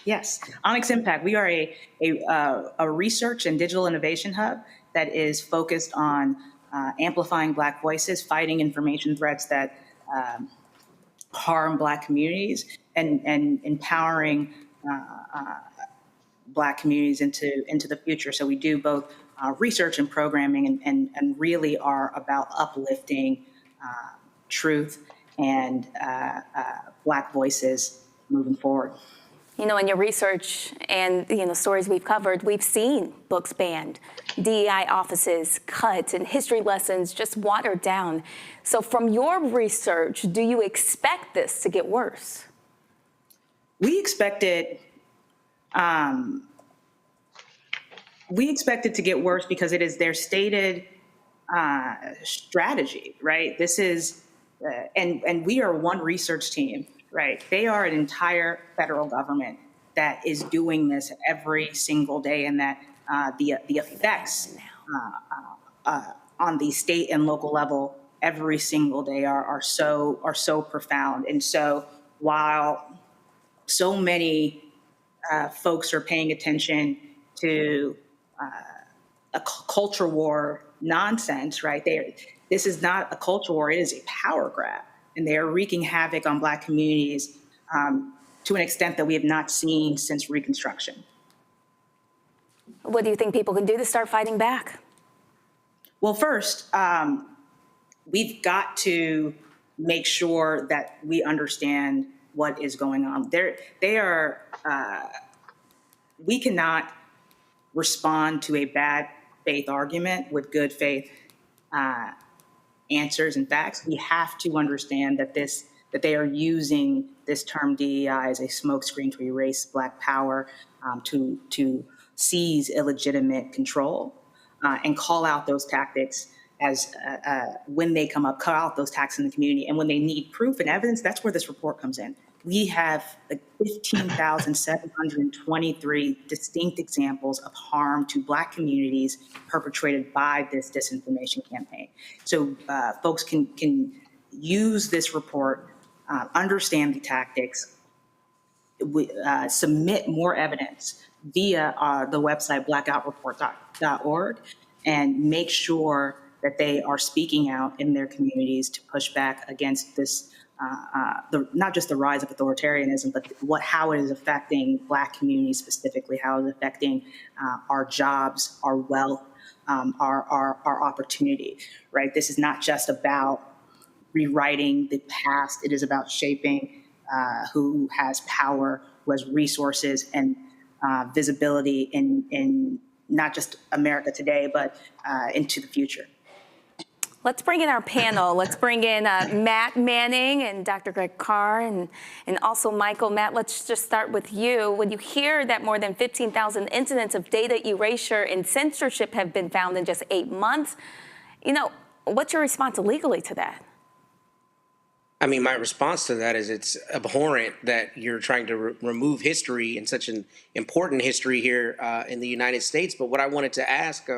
Yes, Onyx Impact. We are a research and digital innovation hub that is focused on amplifying Black voices, fighting information threats that harm Black communities, and empowering Black communities into the future. So we do both research and programming, and really are about uplifting truth and Black voices moving forward. In your research and stories we've covered, we've seen books banned, DEI offices cut, and history lessons just watered down. So from your research, do you expect this to get worse? We expect it to get worse because it is their stated strategy, right? This is, and we are one research team, right? They are an entire federal government that is doing this every single day, and that the effects on the state and local level every single day are so profound. And so while so many folks are paying attention to a culture war nonsense, right? This is not a culture war, it is a power grab. And they are wreaking havoc on Black communities to an extent that we have not seen since Reconstruction. What do you think people can do to start fighting back? Well, first, we've got to make sure that we understand what is going on. We cannot respond to a bad faith argument with good faith answers and facts. We have to understand that they are using this term DEI as a smokescreen to erase Black power, to seize illegitimate control, and call out those tactics as when they come up, call out those tactics in the community. And when they need proof and evidence, that's where this report comes in. We have 15,723 distinct examples of harm to Black communities perpetrated by this disinformation campaign. So folks can use this report, understand the tactics, submit more evidence via the website blackoutreport.org, and make sure that they are speaking out in their communities to push back against this, not just the rise of authoritarianism, but how it is affecting Black communities specifically, how it is affecting our jobs, our wealth, our opportunity, right? This is not just about rewriting the past. It is about shaping who has power, who has resources and visibility in not just America today, but into the future. Let's bring in our panel. Let's bring in Matt Manning and Dr. Greg Carr and also Michael. Matt, let's just start with you. When you hear that more than 15,000 incidents of data erasure and censorship have been found in just 8 months, what's your response legally to that? I mean, my response to that is it's abhorrent that you're trying to remove history and such an important history here in the United States. But what I wanted to ask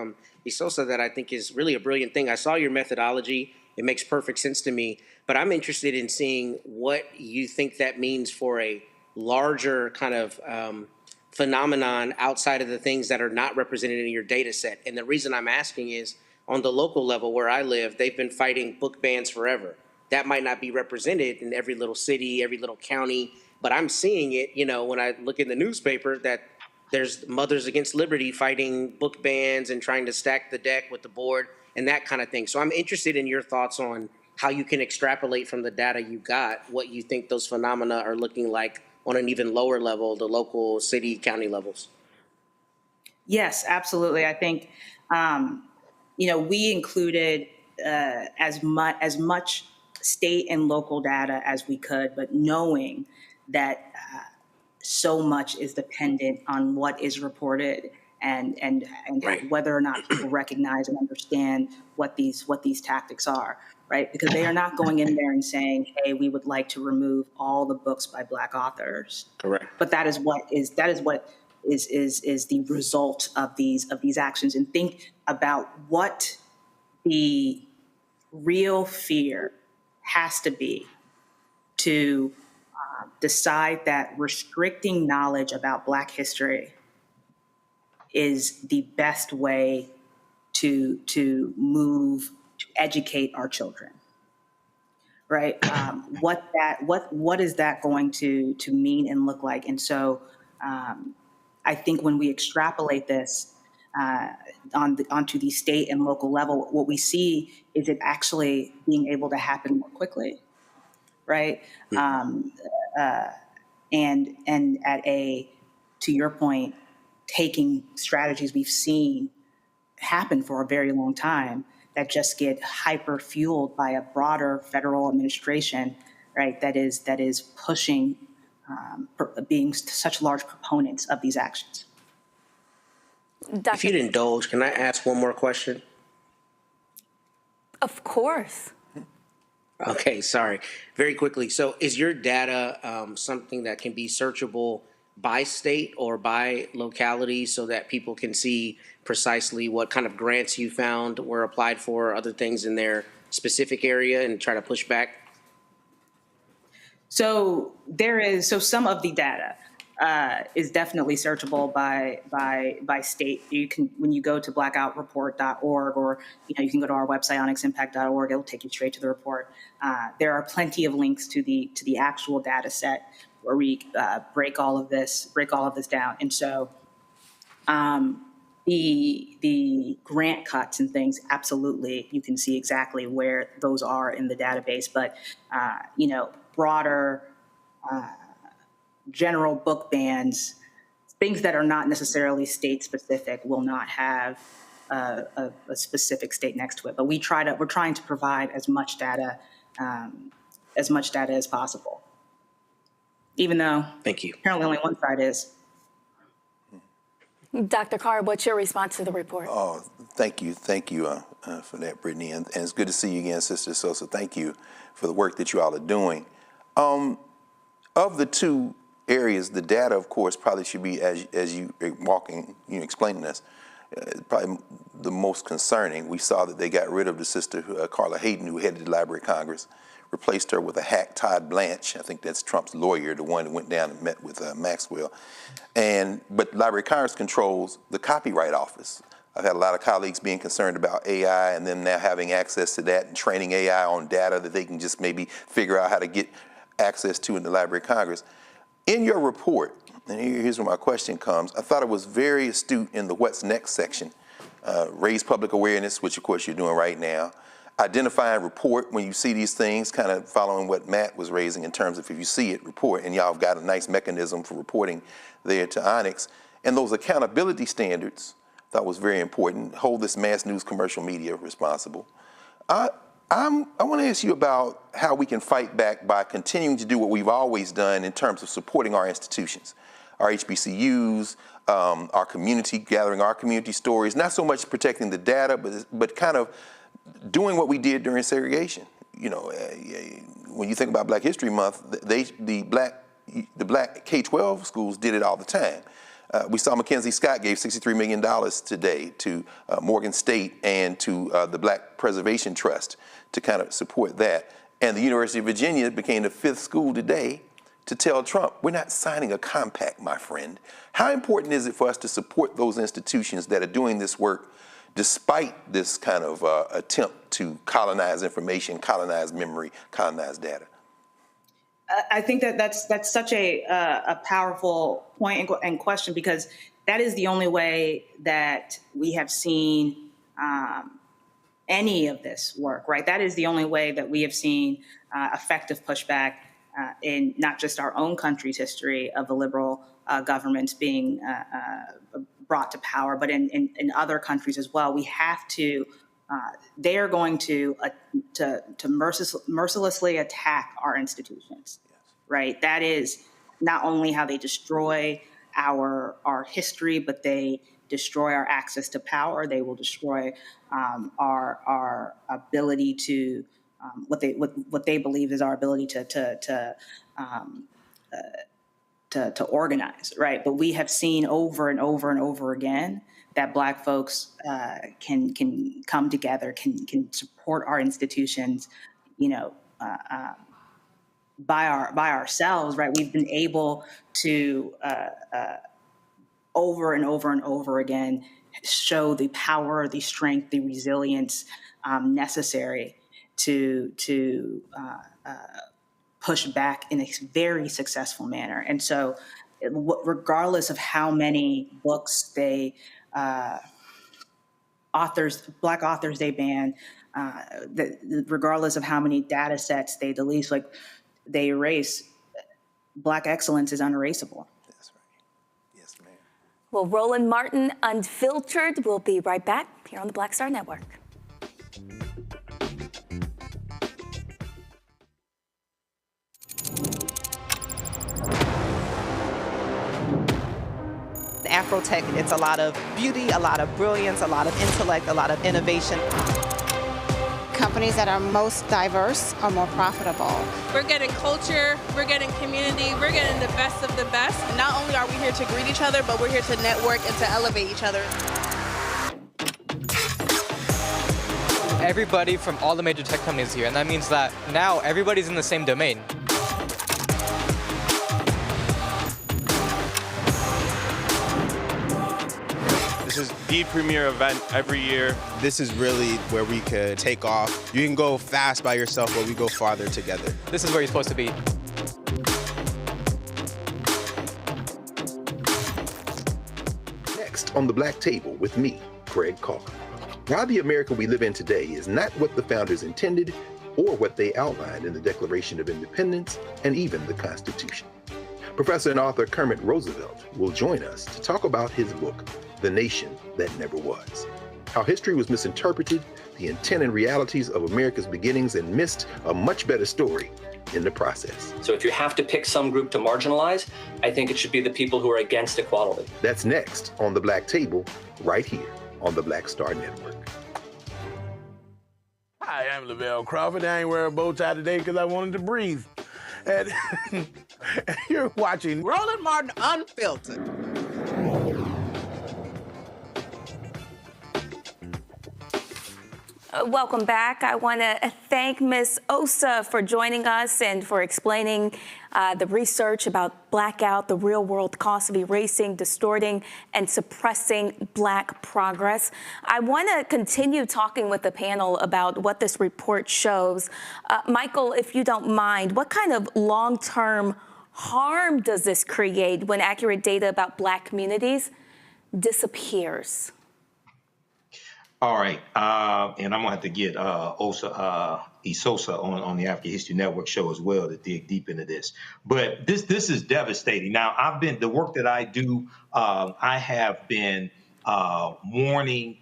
Isosa that I think is really a brilliant thing. I saw your methodology. It makes perfect sense to me. But I'm interested in seeing what you think that means for a larger kind of phenomenon outside of the things that are not represented in your data set. And the reason I'm asking is on the local level where I live, they've been fighting book bans forever. That might not be represented in every little city, every little county, but I'm seeing it, when I look in the newspaper that there's Mothers Against Liberty fighting book bans and trying to stack the deck with the board and that kind of thing. So I'm interested in your thoughts on how you can extrapolate from the data you got, what you think those phenomena are looking like on an even lower level, the local city, county levels. Yes, absolutely. I think we included as much state and local data as we could, but knowing that so much is dependent on what is reported and whether or not people recognize and understand what these tactics are, right? Because they are not going in there and saying, "Hey, we would like to remove all the books by Black authors." Correct. But that is what is the result of these actions. And think about what the real fear has to be to decide that restricting knowledge about Black history is the best way to educate our children, right? What is that going to mean and look like? And so I think when we extrapolate this onto the state and local level, what we see is it actually being able to happen more quickly, right? And to your point, taking strategies we've seen happen for a very long time that just get hyper fueled by a broader federal administration, right? That is pushing, being such large proponents of these actions. If you'd indulge, can I ask one more question? Of course. Okay, sorry. Very quickly. So is your data something that can be searchable by state or by locality so that people can see precisely what kind of grants you found were applied for, other things in their specific area, and try to push back? So some of the data is definitely searchable by state. You can, when you go to blackoutreport.org, or you can go to our website onyximpact.org, it'll take you straight to the report. There are plenty of links to the actual data set where we break all of this down. And so the grant cuts and things, absolutely, you can see exactly where those are in the database. But broader general book bans, things that are not necessarily state specific, will not have a specific state next to it. But we're trying to provide as much data as possible, even though thank you, apparently only one side is. Dr. Carr, what's your response to the report? Oh, thank you for that, Brittany, and it's good to see you again, Sister Sosa. Thank you for the work that you all are doing. Of the two areas, the data, of course, probably should be, as you walking, explaining this, probably the most concerning. We saw that they got rid of the sister, Carla Hayden, who headed the Library of Congress, replaced her with a hack, Todd Blanche. I think that's Trump's lawyer, the one that went down and met with Maxwell. But Library of Congress controls the Copyright Office. I've had a lot of colleagues being concerned about AI and them now having access to that and training AI on data that they can just maybe figure out how to get access to in the Library of Congress. In your report, and here's where my question comes, I thought it was very astute in the what's next section. Raise public awareness, which of course you're doing right now. Identify and report when you see these things, kind of following what Matt was raising in terms of if you see it, report. And y'all have got a nice mechanism for reporting there to Onyx. And those accountability standards, I thought was very important. Hold this mass news commercial media responsible. I want to ask you about how we can fight back by continuing to do what we've always done in terms of supporting our institutions, our HBCUs, our community, gathering our community stories, not so much protecting the data, but kind of doing what we did during segregation. When you think about Black History Month, the black K-12 schools did it all the time. We saw Mackenzie Scott gave $63 million today to Morgan State and to the Black Preservation Trust to kind of support that. And the University of Virginia became the 5th school today to tell Trump, we're not signing a compact, my friend. How important is it for us to support those institutions that are doing this work despite this kind of attempt to colonize information, colonize memory, colonize data? I think that's such a powerful point and question, because that is the only way that we have seen any of this work, right? That is the only way that we have seen effective pushback in not just our own country's history of the liberal governments being brought to power, but in other countries as well. We have to they are going to mercilessly attack our institutions, right? That is not only how they destroy our history, but they destroy our access to power. They will destroy our ability to what they believe is our ability to organize, right? But we have seen over and over and over again that Black folks can come together, can support our institutions, by ourselves, right? We've been able to over and over and over again show the power, the strength, the resilience necessary to push back in a very successful manner. And so, regardless of how many books Black authors they ban, regardless of how many data sets they delete, they erase, Black excellence is unerasable. Well, Roland Martin Unfiltered will be right back here on the Black Star Network. Afrotech, it's a lot of beauty, a lot of brilliance, a lot of intellect, a lot of innovation. Companies that are most diverse are more profitable. We're getting culture, we're getting community, we're getting the best of the best. And not only are we here to greet each other, but we're here to network and to elevate each other. Everybody from all the major tech companies here, and that means that now everybody's in the same domain. This is the premier event every year. This is really where we could take off. You can go fast by yourself, but we go farther together. This is where you're supposed to be. Next on the Black Table with me, Greg Carr. Why the America we live in today is not what the founders intended or what they outlined in the Declaration of Independence and even the Constitution. Professor and author Kermit Roosevelt will join us to talk about his book, The Nation That Never Was. How history was misinterpreted, the intent and realities of America's beginnings, and missed a much better story in the process. So if you have to pick some group to marginalize, I think it should be the people who are against equality. That's next on the Black Table, right here on the Black Star Network. Hi, I'm Lavelle Crawford. I ain't wearing a bow tie today because I wanted to breathe. And you're watching Roland Martin Unfiltered. Welcome back. I want to thank Ms. Osa for joining us and for explaining the research about blackout, the real-world cost of erasing, distorting, and suppressing Black progress. I want to continue talking with the panel about what this report shows. Michael, if you don't mind, what kind of long-term harm does this create when accurate data about Black communities disappears? All right, and I'm gonna have to get Isosa on the African History Network show as well to dig deep into this. But this is devastating. Now, the work that I do, I have been warning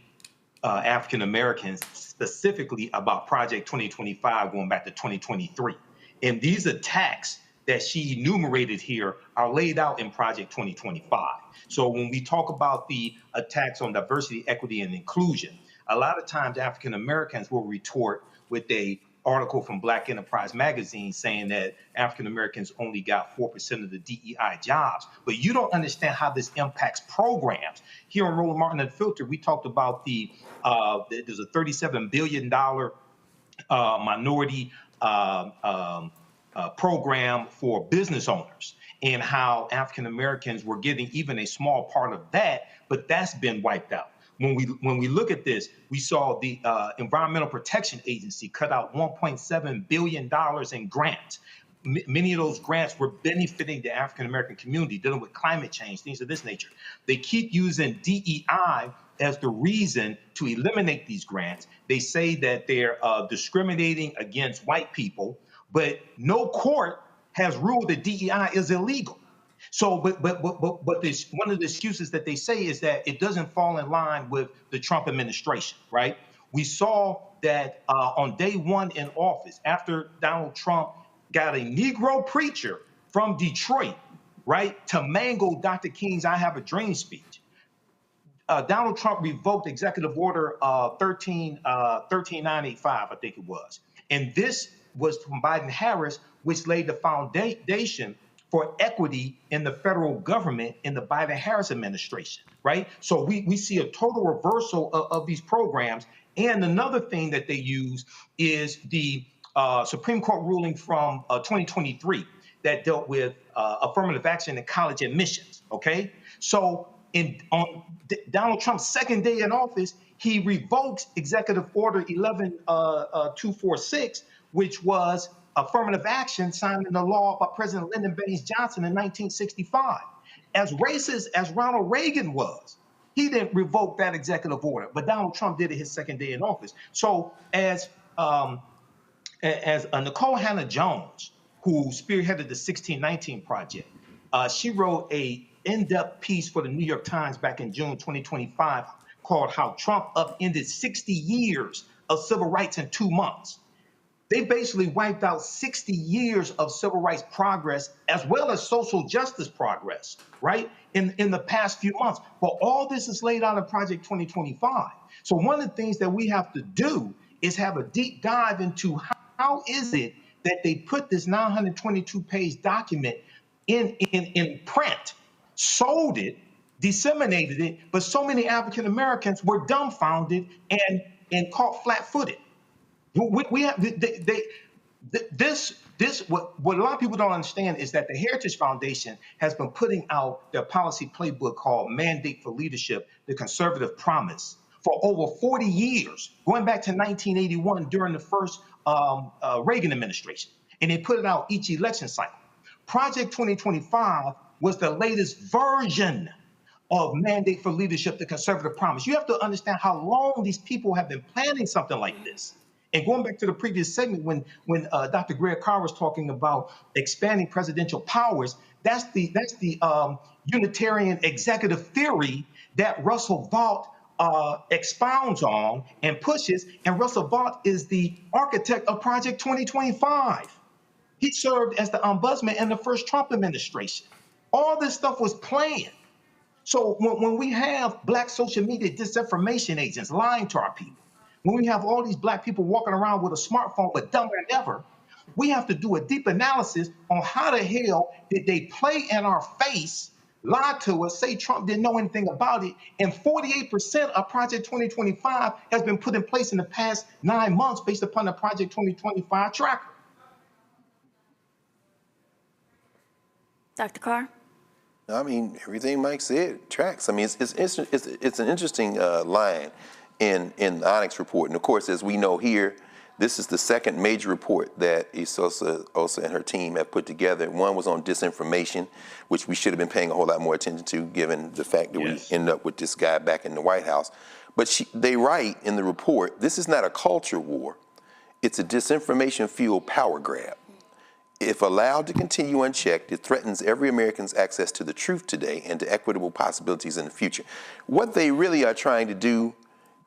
African Americans specifically about Project 2025 going back to 2023, and these attacks that she enumerated here are laid out in Project 2025. So when we talk about the attacks on diversity, equity, and inclusion, a lot of times African Americans will retort with an article from Black Enterprise magazine saying that African Americans only got 4% of the DEI jobs. But you don't understand how this impacts programs. Here on Roland Martin Unfiltered, we talked about there's a $37 billion minority program for business owners, and how African Americans were getting even a small part of that, but that's been wiped out. When we look at this, we saw the Environmental Protection Agency cut out $1.7 billion in grants. Many of those grants were benefiting the African American community, dealing with climate change, things of this nature. They keep using DEI as the reason to eliminate these grants. They say that they're discriminating against white people, but no court has ruled that DEI is illegal. So, but this, one of the excuses that they say is that it doesn't fall in line with the Trump administration, right? We saw that on day one in office, after Donald Trump got a Negro preacher from Detroit, right, to mangle Dr. King's I Have a Dream speech. Donald Trump revoked Executive Order 13985, I think it was. And this was from Biden-Harris, which laid the foundation for equity in the federal government in the Biden-Harris administration, right? So we see a total reversal of these programs. And another thing that they use is the Supreme Court ruling from 2023 that dealt with affirmative action in college admissions, okay? So on Donald Trump's second day in office, he revokes Executive Order 11246, which was affirmative action signed into law by President Lyndon Baines Johnson in 1965. As racist as Ronald Reagan was, he didn't revoke that executive order, but Donald Trump did it his second day in office. So as Nicole Hannah-Jones, who spearheaded the 1619 Project, she wrote a in-depth piece for the New York Times back in June 2025 called How Trump Upended 60 Years of Civil Rights in 2 months. They basically wiped out 60 years of civil rights progress as well as social justice progress, right, in the past few months. But all this is laid out in Project 2025. So one of the things that we have to do is have a deep dive into how is it that they put this 922-page document in print, sold it, disseminated it, but so many African Americans were dumbfounded and caught flat-footed. We have what a lot of people don't understand is that the Heritage Foundation has been putting out their policy playbook called Mandate for Leadership, the Conservative Promise, for over 40 years, going back to 1981 during the first Reagan administration. And they put it out each election cycle. Project 2025 was the latest version of Mandate for Leadership, the Conservative Promise. You have to understand how long these people have been planning something like this. And going back to the previous segment, when Dr. Greg Carr was talking about expanding presidential powers, that's the Unitarian executive theory that Russell Vought expounds on and pushes. And Russell Vought is the architect of Project 2025. He served as the ombudsman in the first Trump administration. All this stuff was planned. So when we have Black social media disinformation agents lying to our people, when we have all these Black people walking around with a smartphone but dumber than ever, we have to do a deep analysis on how the hell did they play in our face, lie to us, say Trump didn't know anything about it, and 48% of Project 2025 has been put in place in the past 9 months based upon the Project 2025 tracker. Dr. Carr? I mean, everything Mike said tracks. I mean, it's an interesting line in the Onyx report. And of course, as we know here, this is the second major report that Osa and her team have put together. One was on disinformation, which we should have been paying a whole lot more attention to, given the fact that we ended up with this guy back in the White House. But they write in the report, this is not a culture war. It's a disinformation-fueled power grab. If allowed to continue unchecked, it threatens every American's access to the truth today and to equitable possibilities in the future. What they really are trying to do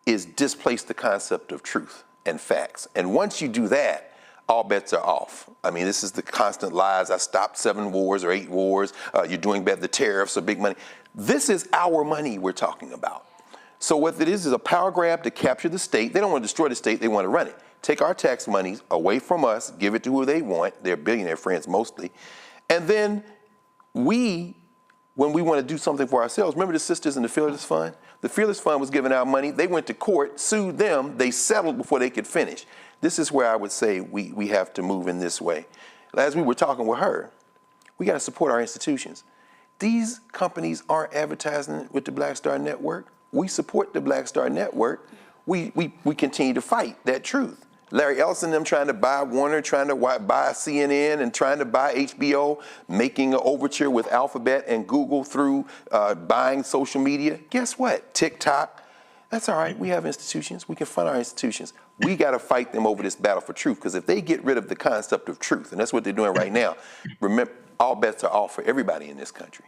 is displace the concept of truth and facts. And once you do that, all bets are off. I mean, this is the constant lies. I stopped 7 wars or 8 wars. You're doing better. The tariffs are big money. This is our money we're talking about. So what it is a power grab to capture the state. They don't want to destroy the state. They want to run it. Take our tax monies away from us, give it to who they want, their billionaire friends mostly. And then when we want to do something for ourselves, remember the sisters in the Fearless Fund? The Fearless Fund was giving out money. They went to court, sued them. They settled before they could finish. This is where I would say we have to move in this way. As we were talking with her, we got to support our institutions. These companies aren't advertising with the Black Star Network. We support the Black Star Network. We continue to fight that truth. Larry Ellison and them trying to buy Warner, trying to buy CNN, and trying to buy HBO, making an overture with Alphabet and Google through buying social media. Guess what? TikTok. That's all right. We have institutions. We can fund our institutions. We got to fight them over this battle for truth, because if they get rid of the concept of truth, and that's what they're doing right now, remember, all bets are off for everybody in this country.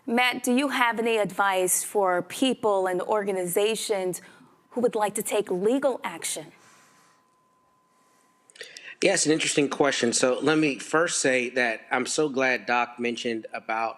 Matt, do you have any advice for people and organizations who would like to take legal action? Yes, an interesting question. So let me first say that I'm so glad Doc mentioned about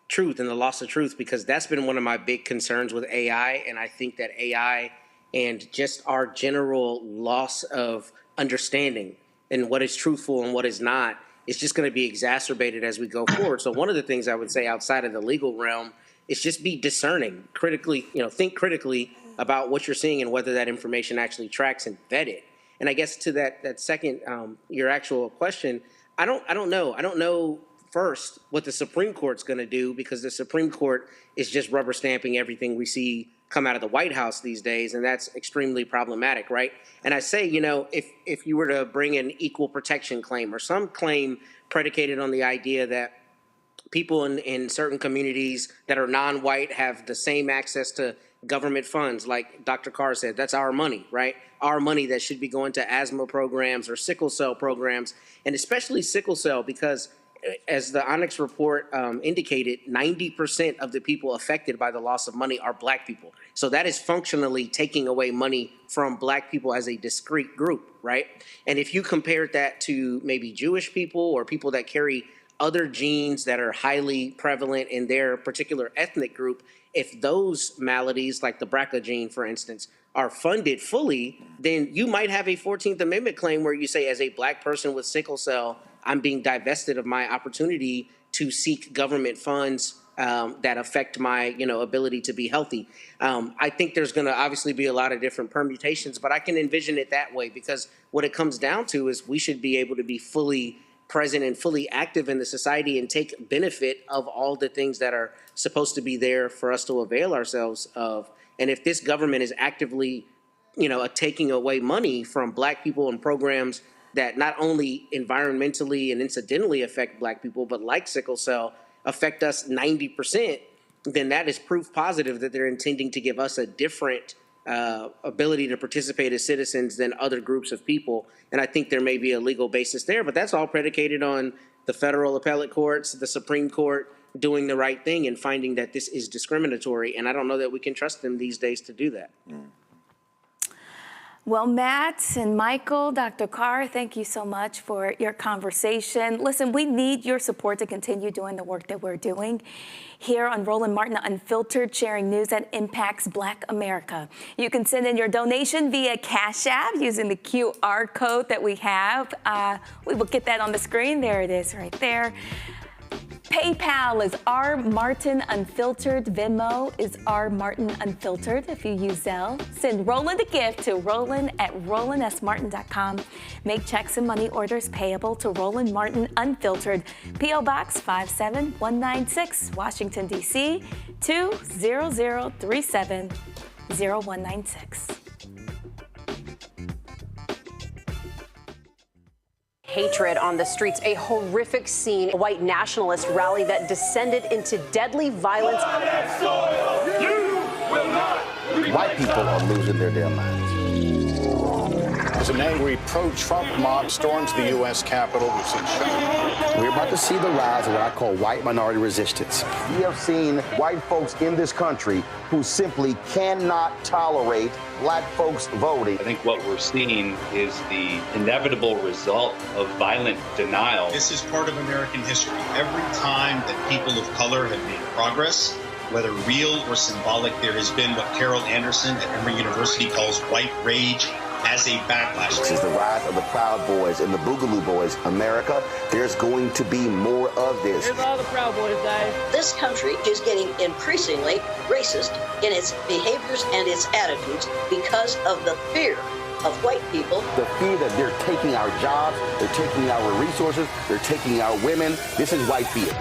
truth and the loss of truth, because that's been one of my big concerns with AI. And I think that AI and just our general loss of understanding and what is truthful and what is not is just going to be exacerbated as we go forward. So one of the things I would say outside of the legal realm is just be discerning, critically, think critically about what you're seeing and whether that information actually tracks, and vet it. And I guess to that second, your actual question, I don't know. I don't know first what the Supreme Court's going to do, because the Supreme Court is just rubber stamping everything we see come out of the White House these days, and that's extremely problematic, right? And I say, if you were to bring an equal protection claim or some claim predicated on the idea that people in certain communities that are non-white have the same access to government funds, like Dr. Carr said, that's our money, right? Our money that should be going to asthma programs or sickle cell programs, and especially sickle cell, because as the Onyx report indicated, 90% of the people affected by the loss of money are Black people. So that is functionally taking away money from Black people as a discrete group, right? And if you compared that to maybe Jewish people or people that carry other genes that are highly prevalent in their particular ethnic group, if those maladies, like the BRCA gene, for instance, are funded fully, then you might have a 14th Amendment claim where you say, as a Black person with sickle cell, I'm being divested of my opportunity to seek government funds that affect my, ability to be healthy. I think there's going to obviously be a lot of different permutations, but I can envision it that way, because what it comes down to is we should be able to be fully present and fully active in the society and take benefit of all the things that are supposed to be there for us to avail ourselves of. And if this government is actively, taking away money from Black people and programs that not only environmentally and incidentally affect Black people, but like sickle cell, affect us 90%, then that is proof positive that they're intending to give us a different ability to participate as citizens than other groups of people. And I think there may be a legal basis there, but that's all predicated on the federal appellate courts, the Supreme Court doing the right thing and finding that this is discriminatory. And I don't know that we can trust them these days to do that. Well, Matt and Michael, Dr. Carr, thank you so much for your conversation. Listen, we need your support to continue doing the work that we're doing here on Roland Martin Unfiltered, sharing news that impacts Black America. You can send in your donation via Cash App using the QR code that we have. We will get that on the screen. There it is right there. PayPal is R Martin Unfiltered. Venmo is R Martin Unfiltered. If you use Zelle, send Roland a gift to roland@rolandsmartin.com. Make checks and money orders payable to Roland Martin Unfiltered, P.O. Box 57196, Washington, D.C. 20037 0196. Hatred on the streets, a horrific scene, a white nationalist rally that descended into deadly violence. White people are losing their damn minds. As an angry pro-Trump mob storms the U.S. Capitol, we've seen shooting. We're about to see the rise of what I call white minority resistance. We have seen white folks in this country who simply cannot tolerate Black folks voting. I think what we're seeing is the inevitable result of violent denial. This is part of American history. Every time that people of color have made progress, whether real or symbolic, there has been what Carol Anderson at Emory University calls white rage as a backlash. This is the rise of the Proud Boys and the Boogaloo Boys. America, there's going to be more of this. Here's all the Proud Boys, Dave. This country is getting increasingly racist in its behaviors and its attitudes because of the fear of white people. The fear that they're taking our jobs, they're taking our resources, they're taking our women. This is white fear.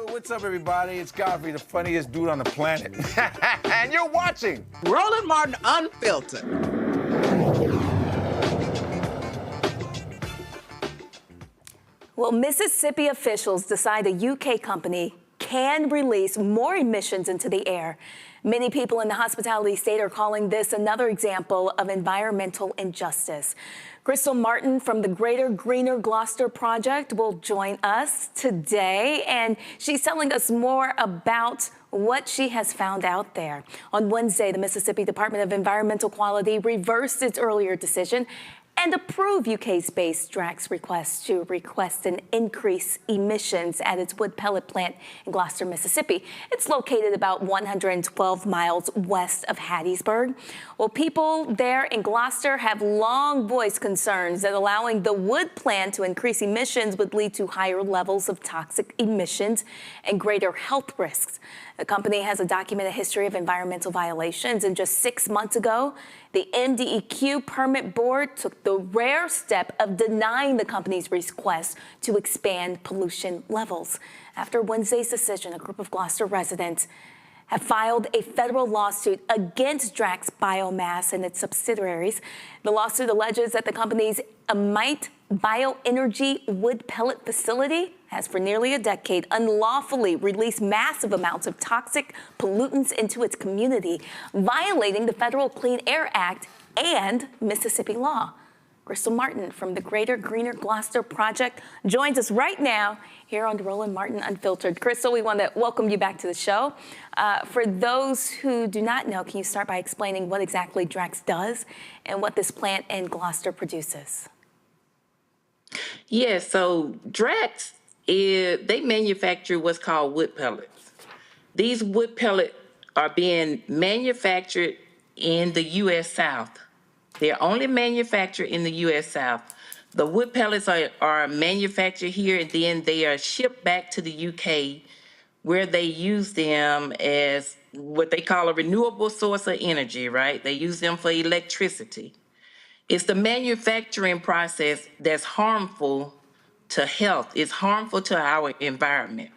What's up, everybody? It's Godfrey, the funniest dude on the planet. And you're watching Roland Martin Unfiltered. Well, Mississippi officials decide a UK company can release more emissions into the air Many people in the hospitality state are calling this another example of environmental injustice. Crystal Martin from the Greater Greener Gloster Project will join us today, and she's telling us more about what she has found out there. On Wednesday, the Mississippi Department of Environmental Quality reversed its earlier decision and approve UK's-based Drax request to request an increase emissions at its wood pellet plant in Gloster, Mississippi. It's located about 112 miles west of Hattiesburg. Well, people there in Gloster have long voiced concerns that allowing the wood plant to increase emissions would lead to higher levels of toxic emissions and greater health risks. The company has a documented history of environmental violations, and just 6 months ago, the MDEQ permit board took the rare step of denying the company's request to expand pollution levels. After Wednesday's decision, a group of Gloster residents have filed a federal lawsuit against Drax Biomass and its subsidiaries. The lawsuit alleges that the company's Amite Bioenergy wood pellet facility has for nearly a decade unlawfully released massive amounts of toxic pollutants into its community, violating the Federal Clean Air Act and Mississippi law. Crystal Martin from the Greater Greener Gloster Project joins us right now here on Roland Martin Unfiltered. Crystal, we want to welcome you back to the show. For those who do not know, can you start by explaining what exactly Drax does and what this plant in Gloster produces? Yes, so Drax they manufacture what's called wood pellets. These wood pellets are being manufactured in the U.S. South. They're only manufactured in the U.S. South. The wood pellets are manufactured here, and then they are shipped back to the U.K., where they use them as what they call a renewable source of energy, right? They use them for electricity. It's the manufacturing process that's harmful to health. It's harmful to our environment.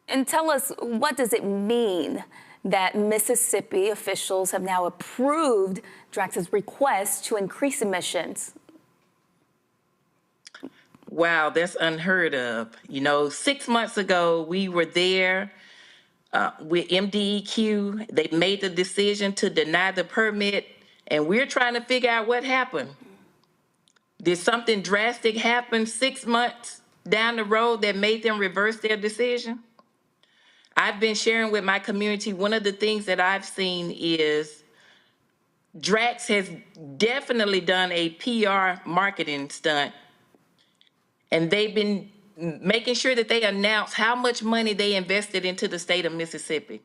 And tell us, what does it mean that Mississippi officials have now approved Drax's request to increase emissions? Wow, that's unheard of. You know, 6 months ago, we were there with MDEQ. They made the decision to deny the permit, and we're trying to figure out what happened. Did something drastic happen 6 months down the road that made them reverse their decision? I've been sharing with my community, one of the things that I've seen is Drax has definitely done a PR marketing stunt, and they've been making sure that they announce how much money they invested into the state of Mississippi.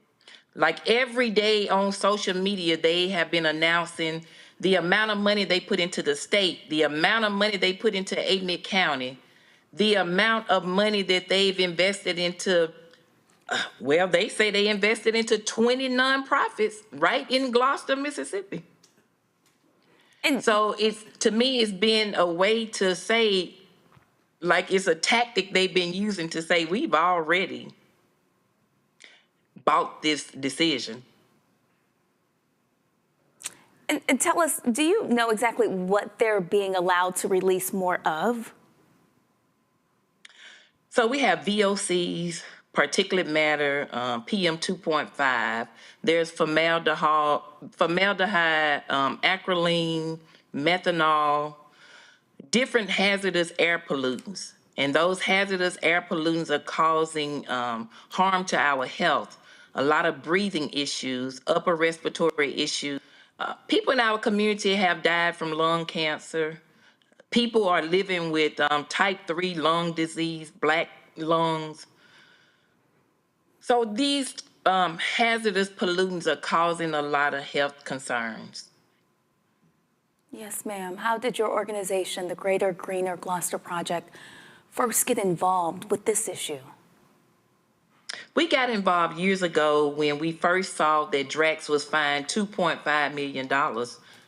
Like every day on social media, they have been announcing the amount of money they put into the state, the amount of money they put into Amite County, the amount of money that they've invested into, well, they say they invested into 20 nonprofits right in Gloster, Mississippi. And so to me, it's been a way to say, like it's a tactic they've been using to say, we've already bought this decision. And tell us, do you know exactly what they're being allowed to release more of? So we have VOCs, particulate matter, PM 2.5. There's formaldehyde, acrolein, methanol, different hazardous air pollutants. And those hazardous air pollutants are causing harm to our health. A lot of breathing issues, upper respiratory issues. People in our community have died from lung cancer. People are living with type 3 lung disease, black lungs. So these hazardous pollutants are causing a lot of health concerns. Yes, ma'am. How did your organization, the Greater Greener Gloster Project, first get involved with this issue? We got involved years ago when we first saw that Drax was fined $2.5 million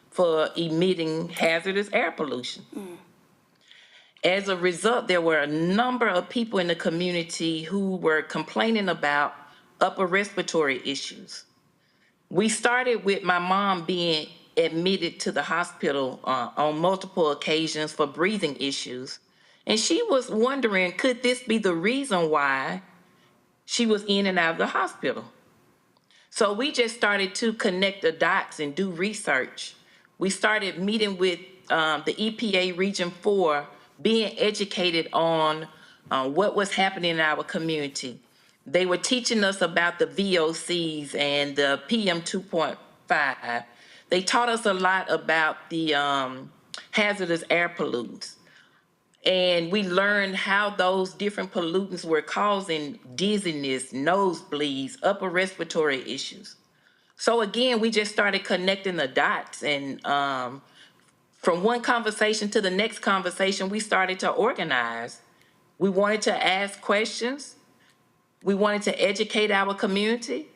for emitting hazardous air pollution. As a result, there were a number of people in the community who were complaining about upper respiratory issues. We started with my mom being admitted to the hospital on multiple occasions for breathing issues. And she was wondering, could this be the reason why she was in and out of the hospital? So we just started to connect the dots and do research. We started meeting with the EPA Region 4, being educated on what was happening in our community. They were teaching us about the VOCs and the PM 2.5. They taught us a lot about the hazardous air pollutants. And we learned how those different pollutants were causing dizziness, nosebleeds, upper respiratory issues. So again, we just started connecting the dots, and from one conversation to the next conversation, we started to organize. We wanted to ask questions. We wanted to educate our community.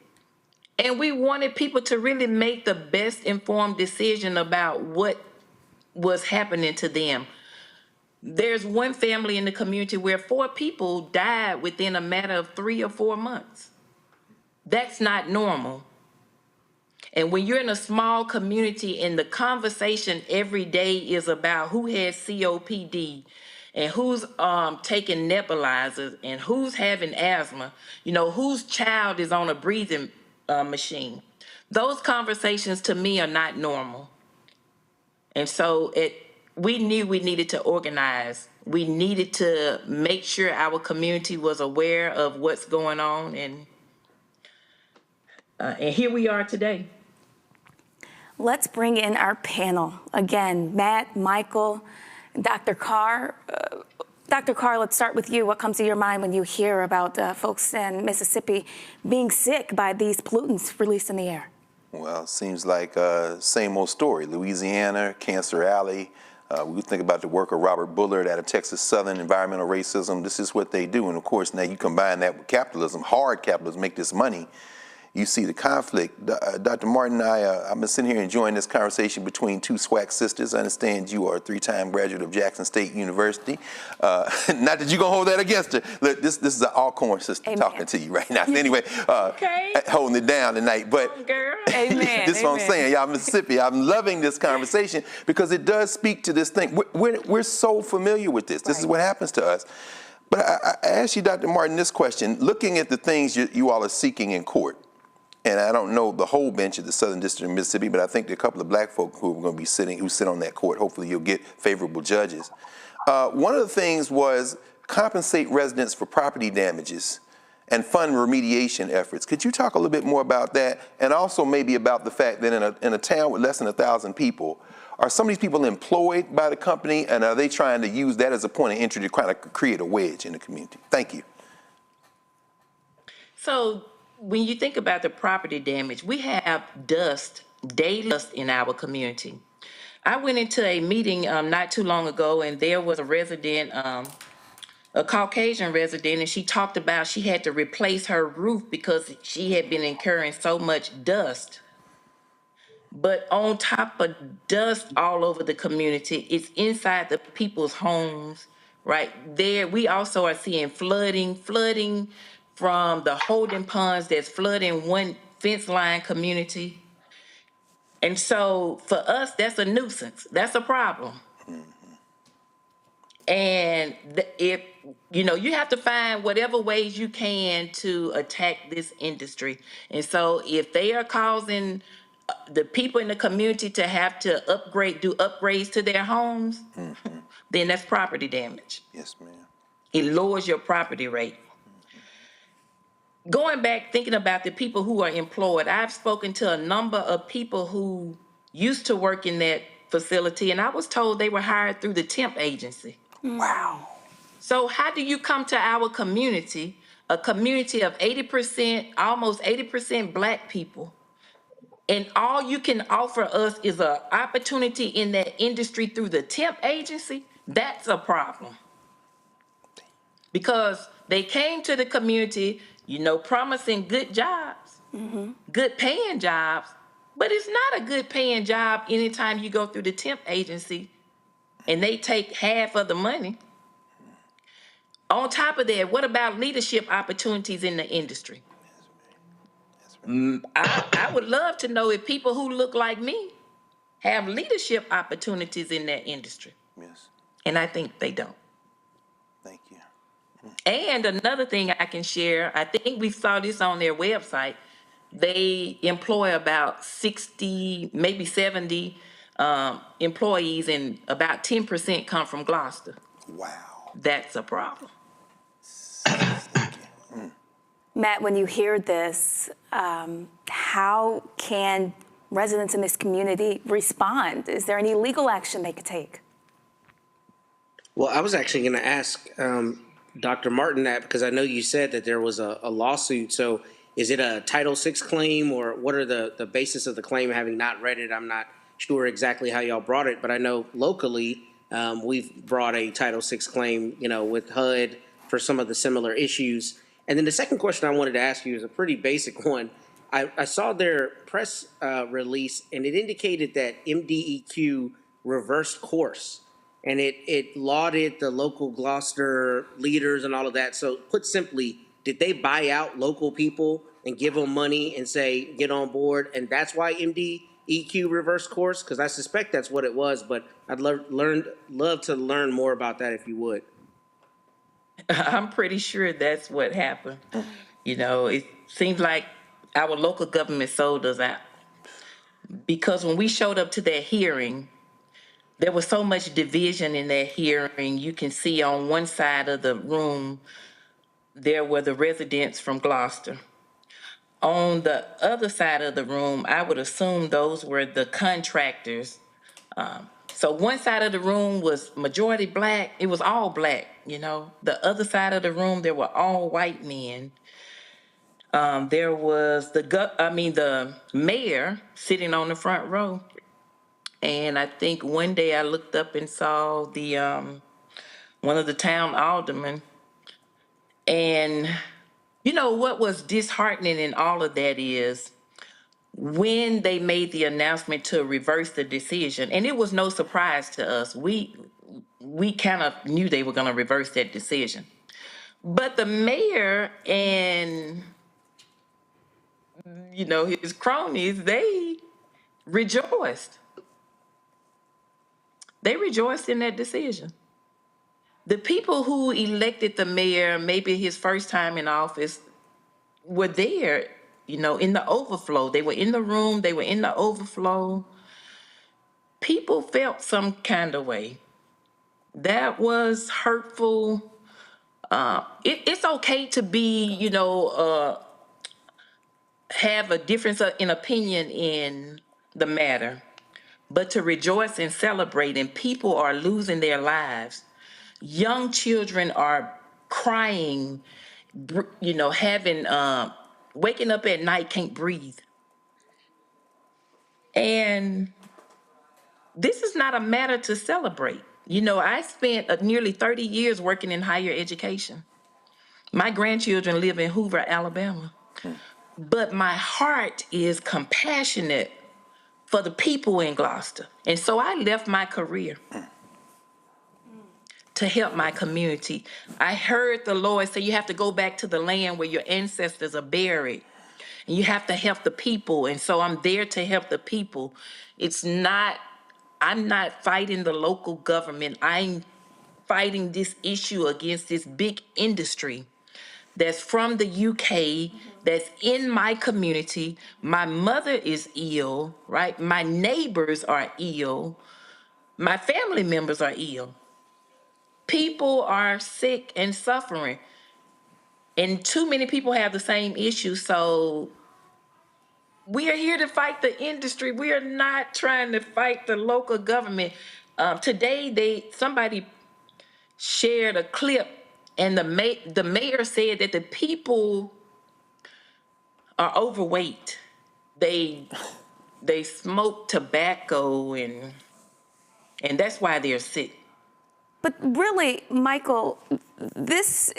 And we wanted people to really make the best informed decision about what was happening to them. There's one family in the community where 4 people died within a matter of 3 or 4 months. That's not normal. And when you're in a small community and the conversation every day is about who has COPD and who's taking nebulizers and who's having asthma, whose child is on a breathing machine, those conversations to me are not normal. And so we knew we needed to organize. We needed to make sure our community was aware of what's going on, and here we are today. Let's bring in our panel. Again, Matt, Michael, Dr. Carr. Dr. Carr, let's start with you. What comes to your mind when you hear about folks in Mississippi being sick by these pollutants released in the air? Well, it seems like same old story. Louisiana, Cancer Alley. We think about the work of Robert Bullard out of Texas Southern, environmental racism. This is what they do. And of course, now you combine that with capitalism, hard capitalism, make this money. You see the conflict. Dr. Martin and I've been sitting here enjoying this conversation between 2 SWAC sisters. I understand you are a 3-time graduate of Jackson State University. Not that you're going to hold that against her. Look, this is an Alcorn sister. Amen. Talking to you right now. Anyway, holding it down tonight. But Amen. This is what I'm saying. Y'all Mississippi, I'm loving this conversation because it does speak to this thing. We're so familiar with this. This is what happens to us. But I ask you, Dr. Martin, this question. Looking at the things you all are seeking in court, and I don't know the whole bench of the Southern District of Mississippi, but I think there are a couple of black folk who are going to be who sit on that court. Hopefully you'll get favorable judges. One of the things was compensate residents for property damages and fund remediation efforts. Could you talk a little bit more about that? And also maybe about the fact that in a town with less than 1,000 people, are some of these people employed by the company, and are they trying to use that as a point of entry to kind of create a wedge in the community? Thank you. So, when you think about the property damage, we have daily dust in our community. I went into a meeting not too long ago, and there was a resident, a Caucasian resident, and she talked about she had to replace her roof because she had been incurring so much dust. But on top of dust all over the community, it's inside the people's homes. Right there, we also are seeing flooding from the holding ponds that's flooding one fence line community. And so for us, that's a nuisance. That's a problem. And if you have to find whatever ways you can to attack this industry. And so if they are causing the people in the community to have to do upgrades to their homes, then that's property damage. Yes, ma'am. It lowers your property rate. Going back, thinking about the people who are employed, I've spoken to a number of people who used to work in that facility, and I was told they were hired through the temp agency. Wow. So how do you come to our community, a community of 80%, almost 80% black people, and all you can offer us is an opportunity in that industry through the temp agency? That's a problem. Because they came to the community, promising good jobs, good paying jobs, but it's not a good paying job anytime you go through the temp agency and they take half of the money. On top of that, what about leadership opportunities in the industry? I would love to know if people who look like me have leadership opportunities in that industry. Yes. And I think they don't. Thank you. And another thing I can share, I think we saw this on their website, They employ about 60, maybe 70 employees, and about 10% come from Gloster. Wow. That's a problem. Matt, when you hear this, how can residents in this community respond? Is there any legal action they could take? Well, I was actually going to ask Dr. Martin that, because I know you said that there was a lawsuit. So is it a Title VI claim, or what are the basis of the claim? Having not read it, I'm not sure exactly how y'all brought it, but I know locally we've brought a Title VI claim, with HUD for some of the similar issues. And then the second question I wanted to ask you is a pretty basic one. I saw their press release, and it indicated that MDEQ reversed course, and it lauded the local Gloster leaders and all of that. So put simply, did they buy out local people and give them money and say, get on board, and that's why MDEQ reversed course? Because I suspect that's what it was, but I'd love to learn more about that if you would. I'm pretty sure that's what happened. It seems like our local government sold us out. Because when we showed up to that hearing, there was so much division in that hearing. You can see on one side of the room, there were the residents from Gloster. On the other side of the room, I would assume those were the contractors. So one side of the room was majority black. It was all black, The other side of the room, there were all white men. There was the mayor sitting on the front row. And I think one day I looked up and saw the one of the town aldermen. And what was disheartening in all of that is when they made the announcement to reverse the decision, and it was no surprise to us. We kind of knew they were going to reverse that decision. But the mayor and his cronies, they rejoiced. They rejoiced in that decision. The people who elected the mayor, maybe his first time in office, were there, in the overflow. They were in the room, they were in the overflow. People felt some kind of way. That was hurtful. It's okay to be, have a difference in opinion in the matter, but to rejoice and celebrate, and people are losing their lives. Young children are crying, having, waking up at night, can't breathe. And this is not a matter to celebrate. I spent nearly 30 years working in higher education. My grandchildren live in Hoover, Alabama. But my heart is compassionate for the people in Gloster. And so I left my career to help my community. I heard the Lord say you have to go back to the land where your ancestors are buried. And you have to help the people. And so I'm there to help the people. I'm not fighting the local government. I'm fighting this issue against this big industry that's from the UK, that's in my community. My mother is ill, right? My neighbors are ill. My family members are ill. People are sick and suffering. And too many people have the same issue. So we are here to fight the industry. We are not trying to fight the local government. Today, somebody shared a clip, and the mayor said that the people are overweight. They smoke tobacco, and that's why they're sick. But really, Michael, this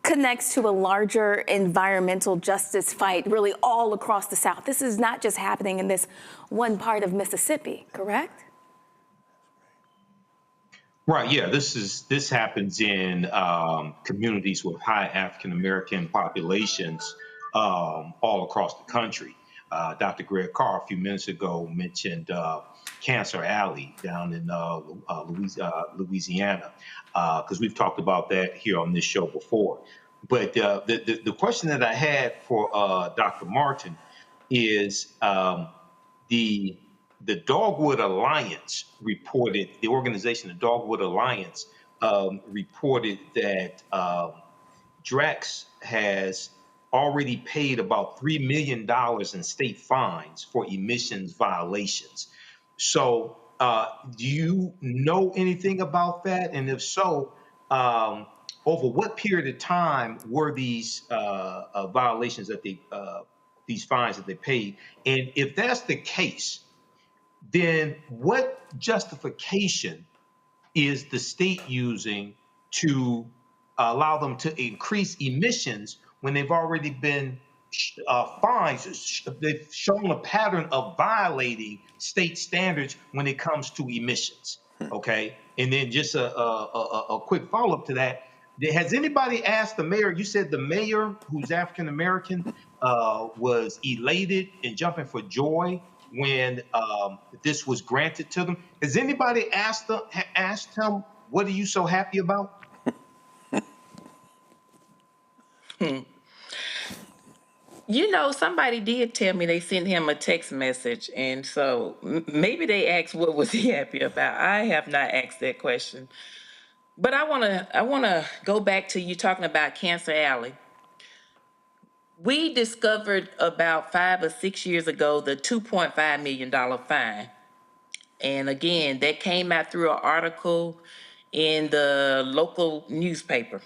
connects to a larger environmental justice fight really all across the South. This is not just happening in this one part of Mississippi, correct? Right. Yeah. This happens in communities with high African American populations all across the country. Dr. Greg Carr a few minutes ago mentioned Cancer Alley down in Louisiana, because we've talked about that here on this show before. But the question that I had for Dr. Martin is the Dogwood Alliance reported, the organization, the Dogwood Alliance, reported that Drax has already paid about $3 million in state fines for emissions violations. So do you know anything about that? And if so, over what period of time were these violations that these fines that they paid? And if that's the case, then what justification is the state using to allow them to increase emissions when they've already been fines? They've shown a pattern of violating state standards when it comes to emissions. Okay, and then just a quick follow-up to that. Has anybody asked the mayor? You said the mayor, who's African American, was elated and jumping for joy when this was granted to them. Has anybody asked him, what are you so happy about? You know, somebody did tell me they sent him a text message, and so maybe they asked what was he happy about. I have not asked that question. But I wanna go back to you talking about Cancer Alley. We discovered about 5 or 6 years ago the $2.5 million fine. And again, that came out through an article in the local newspaper.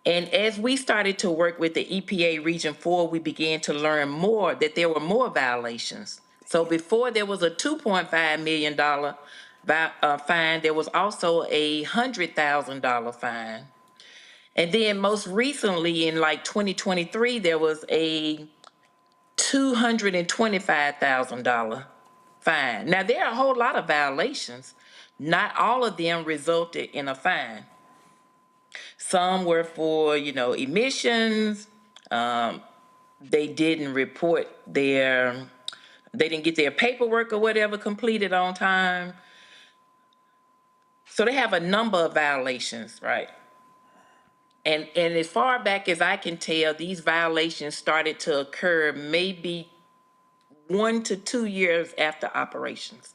And as we started to work with the EPA Region 4, we began to learn more that there were more violations. So before there was a $2.5 million fine, there was also a $100,000 fine. And then most recently in like 2023, there was a $225,000 fine. Now, there are a whole lot of violations. Not all of them resulted in a fine. Some were for, emissions. They didn't report they didn't get their paperwork or whatever completed on time. So they have a number of violations, right? And as far back as I can tell, these violations started to occur maybe 1 to 2 years after operations.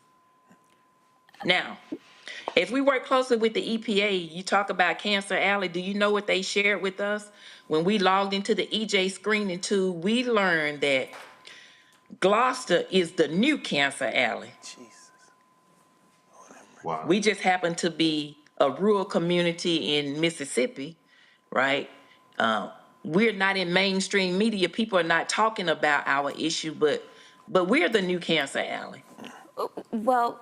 Now, as we work closely with the EPA, you talk about Cancer Alley. Do you know what they shared with us? When we logged into the EJ screening tool, we learned that Gloster is the new Cancer Alley. Jesus. Wow. We just happen to be a rural community in Mississippi, right? We're not in mainstream media. People are not talking about our issue, but we're the new Cancer Alley. Well,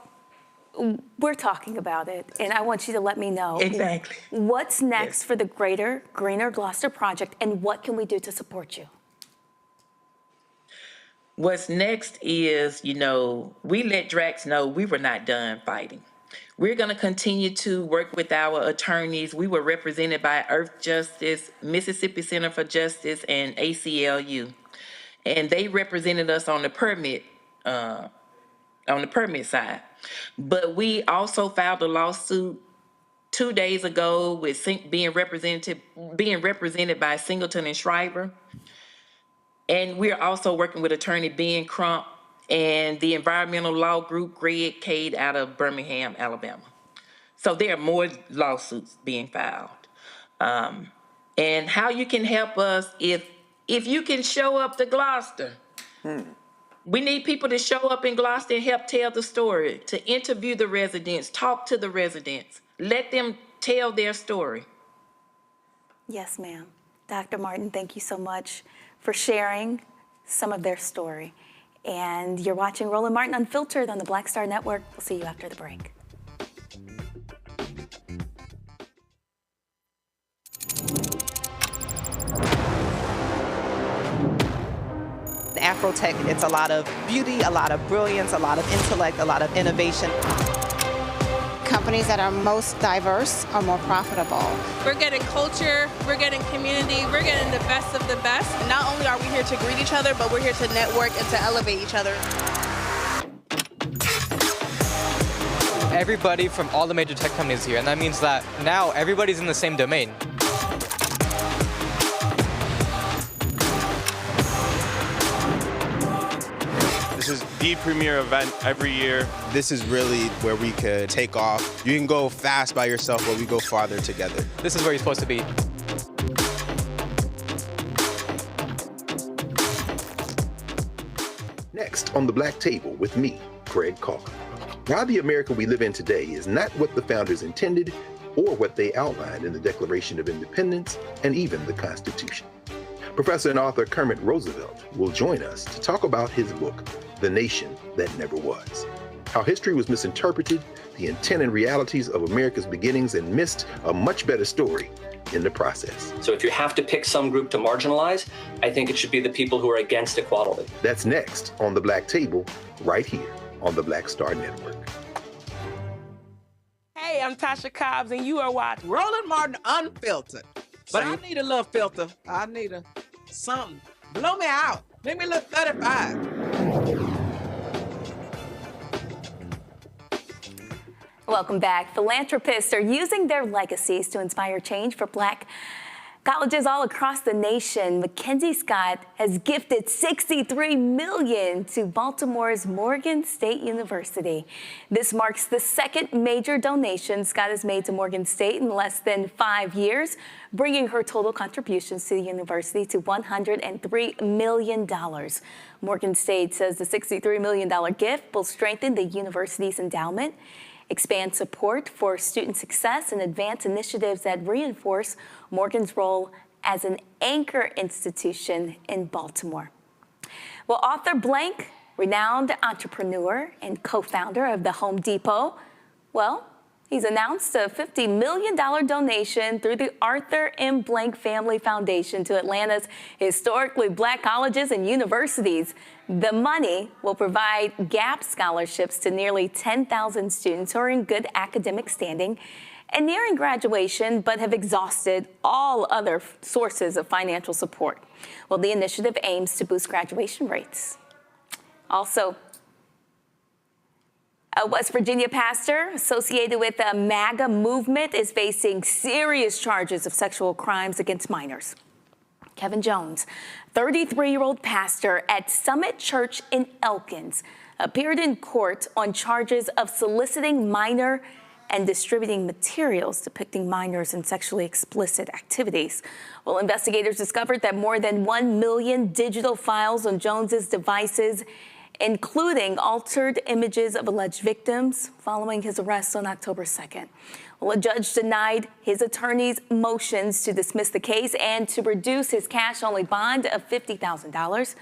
we're talking about it, and I want you to let me know exactly what's next for the Greater Greener Gloster project, and what can we do to support you? What's next is, we let Drax know we were not done fighting. We're going to continue to work with our attorneys. We were represented by Earth Justice, Mississippi Center for Justice, and ACLU, and they represented us on the permit side. But we also filed a lawsuit 2 days ago with being represented by Singleton and Schreiber. And we're also working with attorney Ben Crump and the environmental law group Greg Cade out of Birmingham, Alabama. So there are more lawsuits being filed. And how you can help us, if you can show up to Gloster. We need people to show up in Gloster and help tell the story, to interview the residents, talk to the residents, let them tell their story. Yes, ma'am. Dr. Martin, thank you so much for sharing some of their story. And you're watching Roland Martin Unfiltered on the Black Star Network. We'll see you after the break. Afrotech, it's a lot of beauty, a lot of brilliance, a lot of intellect, a lot of innovation. Companies that are most diverse are more profitable. We're getting culture, we're getting community, we're getting the best of the best. And not only are we here to greet each other, but we're here to network and to elevate each other. Everybody from all the major tech companies here, and that means that now everybody's in the same domain. the premier event every year. This is really where we could take off. You can go fast by yourself, but we go farther together. This is where you're supposed to be. Next on the Black Table with me, Greg Carr. Why the America we live in today is not what the founders intended or what they outlined in the Declaration of Independence and even the Constitution. Professor and author Kermit Roosevelt will join us to talk about his book, The Nation That Never Was. How history was misinterpreted, the intent and realities of America's beginnings, and missed a much better story in the process. So if you have to pick some group to marginalize, I think it should be the people who are against equality. That's next on the Black Table, right here on the Black Star Network. Hey, I'm Tasha Cobbs, and you are watching Roland Martin Unfiltered. But I need a little filter. I need something. Blow me out. Make me look 35. Welcome back. Philanthropists are using their legacies to inspire change for Black colleges all across the nation. Mackenzie Scott has gifted $63 million to Baltimore's Morgan State University. This marks the second major donation Scott has made to Morgan State in less than 5 years, bringing her total contributions to the university to $103 million. Morgan State says the $63 million gift will strengthen the university's endowment, expand support for student success, and advance initiatives that reinforce Morgan's role as an anchor institution in Baltimore. Well, author Blank, renowned entrepreneur and co-founder of the Home Depot, well, he's announced a $50 million donation through the Arthur M. Blank Family Foundation to Atlanta's historically Black colleges and universities. The money will provide GAP scholarships to nearly 10,000 students who are in good academic standing and nearing graduation, but have exhausted all other sources of financial support. Well, the initiative aims to boost graduation rates. Also, a West Virginia pastor associated with the MAGA movement is facing serious charges of sexual crimes against minors. Kevin Jones, 33-year-old pastor at Summit Church in Elkins, appeared in court on charges of soliciting minor and distributing materials depicting minors in sexually explicit activities. Well, investigators discovered that more than 1 million digital files on Jones's devices, including altered images of alleged victims, following his arrest on October 2nd. Well, a judge denied his attorney's motions to dismiss the case and to reduce his cash-only bond of $50,000.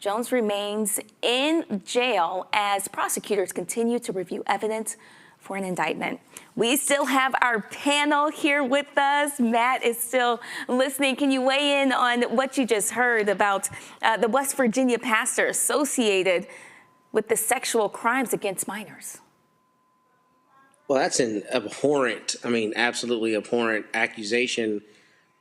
Jones remains in jail as prosecutors continue to review evidence for an indictment. We still have our panel here with us. Matt is still listening. Can you weigh in on what you just heard about the West Virginia pastor associated with the sexual crimes against minors? Well, that's an abhorrent, absolutely abhorrent accusation.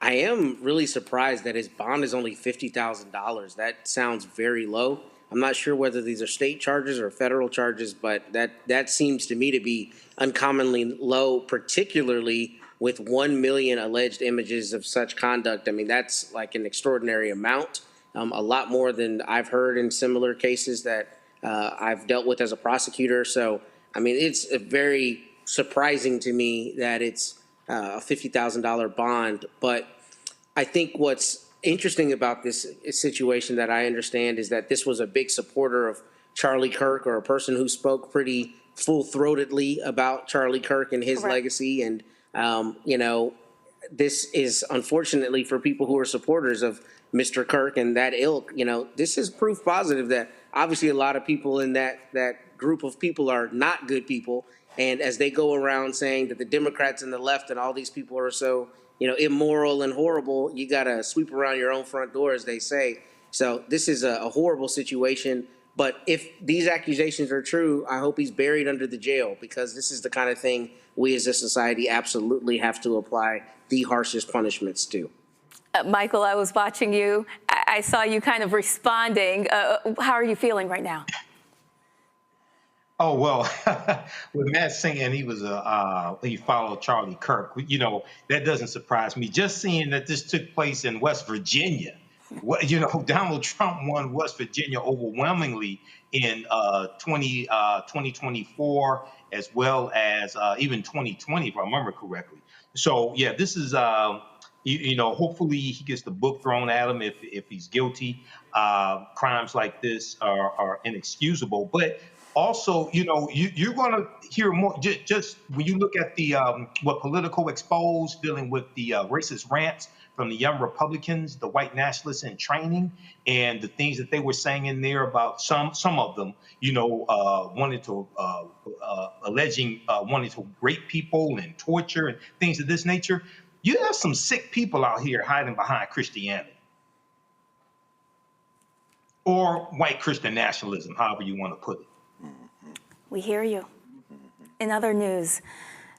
I am really surprised that his bond is only $50,000. That sounds very low. I'm not sure whether these are state charges or federal charges, but that seems to me to be uncommonly low, particularly with 1 million alleged images of such conduct. That's like an extraordinary amount, a lot more than I've heard in similar cases that I've dealt with as a prosecutor. So, it's very surprising to me that it's a $50,000 bond. But I think what's interesting about this situation that I understand is that this was a big supporter of Charlie Kirk, or a person who spoke pretty full-throatedly about Charlie Kirk and his legacy. And, this is unfortunately for people who are supporters of Mr. Kirk and that ilk, this is proof positive that obviously a lot of people in that group of people are not good people. And as they go around saying that the Democrats and the left and all these people are so, immoral and horrible, you got to sweep around your own front door, as they say. So this is a horrible situation. But if these accusations are true, I hope he's buried under the jail, because this is the kind of thing we as a society absolutely have to apply the harshest punishments to. Michael, I was watching you. I saw you kind of responding. How are you feeling right now? Oh, well, with Matt saying he was he followed Charlie Kirk, that doesn't surprise me. Just seeing that this took place in West Virginia, Donald Trump won West Virginia overwhelmingly in 2024, as well as even 2020, if I remember correctly. So, yeah, this is, hopefully he gets the book thrown at him if he's guilty. Crimes like this are inexcusable. But also, you're going to hear more. Just when you look at the what Politico exposed, dealing with the racist rants from the young Republicans, the white nationalists in training, and the things that they were saying in there about some of them, alleging wanting to rape people and torture and things of this nature. You have some sick people out here hiding behind Christianity or white Christian nationalism, however you want to put it. We hear you. In other news,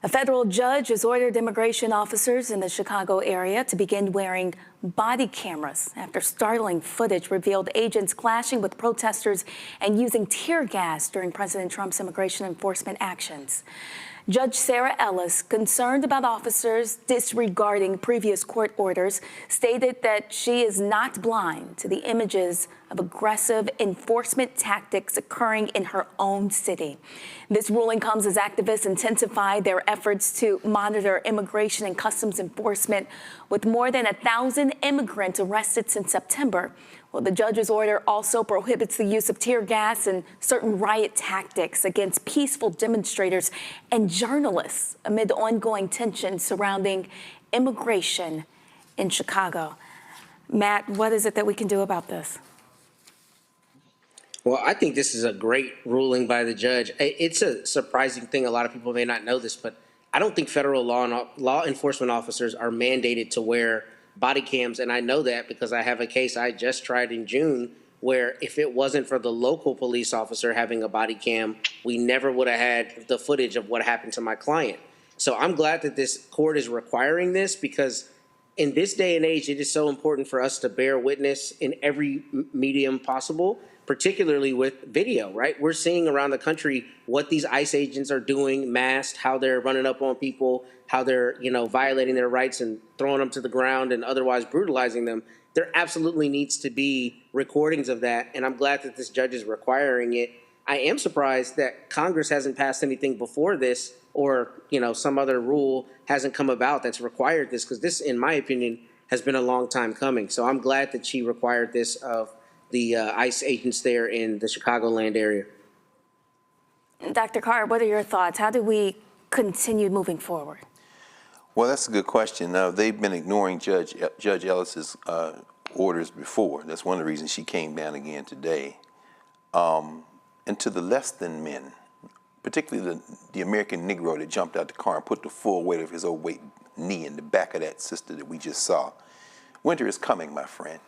a federal judge has ordered immigration officers in the Chicago area to begin wearing body cameras after startling footage revealed agents clashing with protesters and using tear gas during President Trump's immigration enforcement actions. Judge Sarah Ellis, concerned about officers disregarding previous court orders, stated that she is not blind to the images of aggressive enforcement tactics occurring in her own city. This ruling comes as activists intensify their efforts to monitor immigration and customs enforcement, with more than 1,000 immigrants arrested since September. Well, the judge's order also prohibits the use of tear gas and certain riot tactics against peaceful demonstrators and journalists amid ongoing tension surrounding immigration in Chicago. Matt, what is it that we can do about this? Well, I think this is a great ruling by the judge. It's a surprising thing. A lot of people may not know this, but I don't think federal law enforcement officers are mandated to wear body cams. And I know that because I have a case I just tried in June where if it wasn't for the local police officer having a body cam, we never would have had the footage of what happened to my client. So I'm glad that this court is requiring this, because in this day and age, it is so important for us to bear witness in every medium possible, particularly with video, right? We're seeing around the country what these ICE agents are doing, masked, how they're running up on people, how they're, violating their rights and throwing them to the ground and otherwise brutalizing them. There absolutely needs to be recordings of that, and I'm glad that this judge is requiring it. I am surprised that Congress hasn't passed anything before this, or, some other rule hasn't come about that's required this, because this, in my opinion, has been a long time coming. So I'm glad that she required this of the ICE agents there in the Chicagoland area. Dr. Carr, what are your thoughts? How do we continue moving forward? Well, that's a good question. Now, they've been ignoring Judge Ellis's orders before. That's one of the reasons she came down again today. And to the less than men, particularly the American Negro that jumped out the car and put the full weight of his old weight knee in the back of that sister that we just saw. Winter is coming, my friend.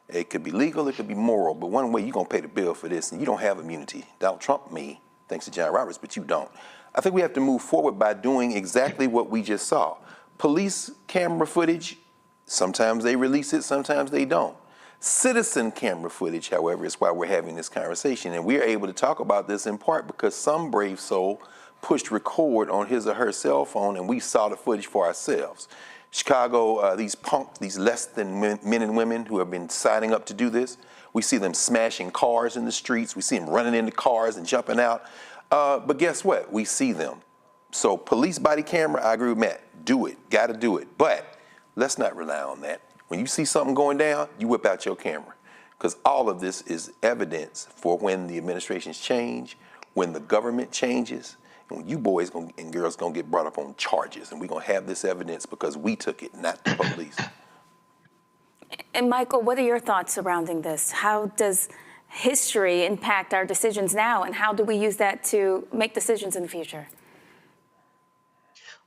It could be legal, it could be moral, but one way you're going to pay the bill for this, and you don't have immunity. Donald Trump may, thanks to John Roberts, but you don't. I think we have to move forward by doing exactly what we just saw. Police camera footage, sometimes they release it, sometimes they don't. Citizen camera footage, however, is why we're having this conversation. And we're able to talk about this in part because some brave soul pushed record on his or her cell phone and we saw the footage for ourselves. Chicago, these punks, these less than men and women who have been signing up to do this, we see them smashing cars in the streets. We see them running into cars and jumping out. But guess what? We see them. So police body camera, I agree with Matt. Do it. Got to do it. But let's not rely on that. When you see something going down, you whip out your camera. Because all of this is evidence for when the administrations change, when the government changes, and when you boys and girls going to get brought up on charges. And we're going to have this evidence because we took it, not the police. And Michael, what are your thoughts surrounding this? How does history impact our decisions now, and how do we use that to make decisions in the future?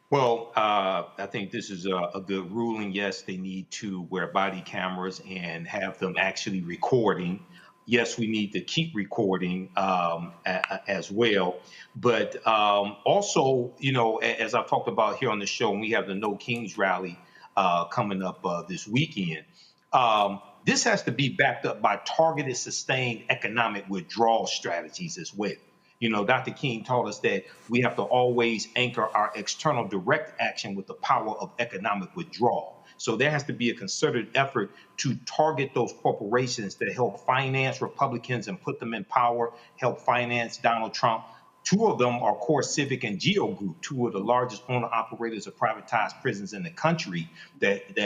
Well, I think this is a good ruling. Yes, they need to wear body cameras and have them actually recording. Yes, we need to keep recording as well. But also, as I've talked about here on the show, and we have the No Kings rally coming up this weekend, this has to be backed up by targeted, sustained economic withdrawal strategies as well. Dr. King taught us that we have to always anchor our external direct action with the power of economic withdrawal. So there has to be a concerted effort to target those corporations that help finance Republicans and put them in power, help finance Donald Trump. Two of them are Core Civic and Geo Group, two of the largest owner-operators of privatized prisons in the country that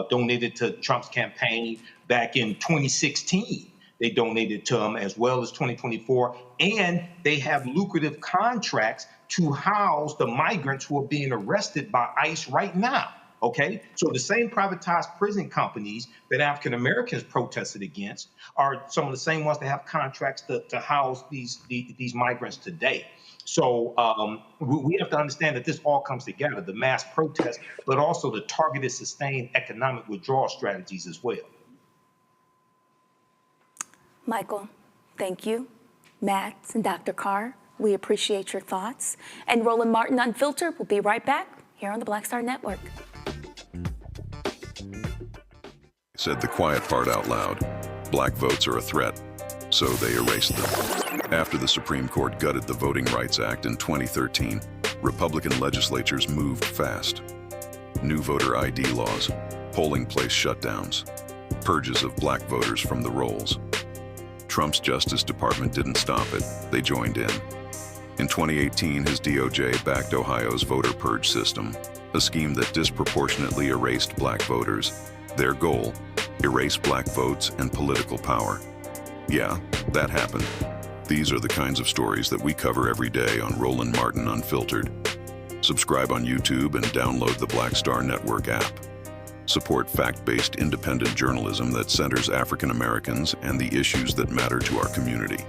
donated to Trump's campaign back in 2016. They donated to him as well as 2024, and they have lucrative contracts to house the migrants who are being arrested by ICE right now. Okay, so the same privatized prison companies that African Americans protested against are some of the same ones that have contracts to house these migrants today. So we have to understand that this all comes together, the mass protests, but also the targeted, sustained economic withdrawal strategies as well. Michael, thank you. Matt and Dr. Carr, we appreciate your thoughts. And Roland Martin Unfiltered will be right back here on the Black Star Network. Said the quiet part out loud. Black votes are a threat, so they erased them. After the Supreme Court gutted the Voting Rights Act in 2013, Republican legislatures moved fast. New voter ID laws, polling place shutdowns, purges of black voters from the rolls. Trump's Justice Department didn't stop it, they joined in. In 2018, his DOJ backed Ohio's voter purge system, a scheme that disproportionately erased black voters. Their goal, erase black votes and political power. Yeah, that happened. These are the kinds of stories that we cover every day on Roland Martin Unfiltered. Subscribe on YouTube and download the Black Star Network app. Support fact-based independent journalism that centers African Americans and the issues that matter to our community.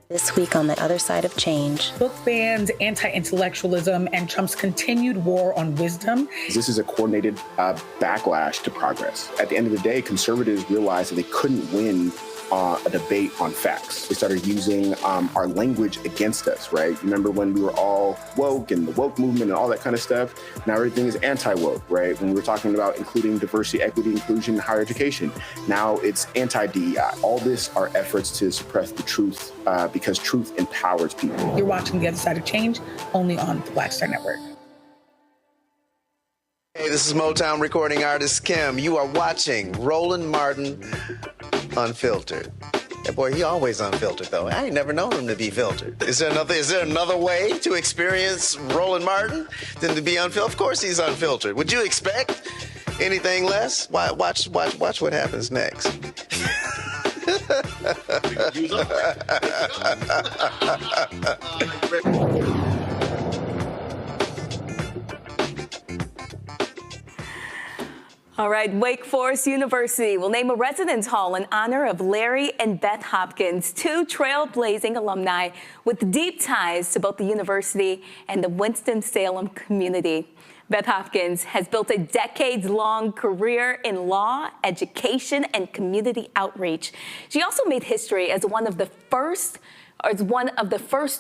This week on The Other Side of Change. Book bans, anti-intellectualism, and Trump's continued war on wisdom. This is a coordinated backlash to progress. At the end of the day, conservatives realized that they couldn't win a debate on facts. They started using our language against us, right? Remember when we were all woke and the woke movement and all that kind of stuff? Now everything is anti-woke, right? When we were talking about including diversity, equity, inclusion in higher education, now it's anti-DEI. All this are efforts to suppress the truth because truth empowers people. You're watching The Other Side of Change only on the Black Star Network. Hey, this is Motown recording artist Kim. You are watching Roland Martin Unfiltered. That boy, he always unfiltered though. I ain't never known him to be filtered. Is there another way to experience Roland Martin than to be unfiltered? Of course he's unfiltered. Would you expect anything less? Watch what happens next. All right, Wake Forest University will name a residence hall in honor of Larry and Beth Hopkins, two trailblazing alumni with deep ties to both the university and the Winston-Salem community. Beth Hopkins has built a decades-long career in law, education, and community outreach. She also made history as one of the first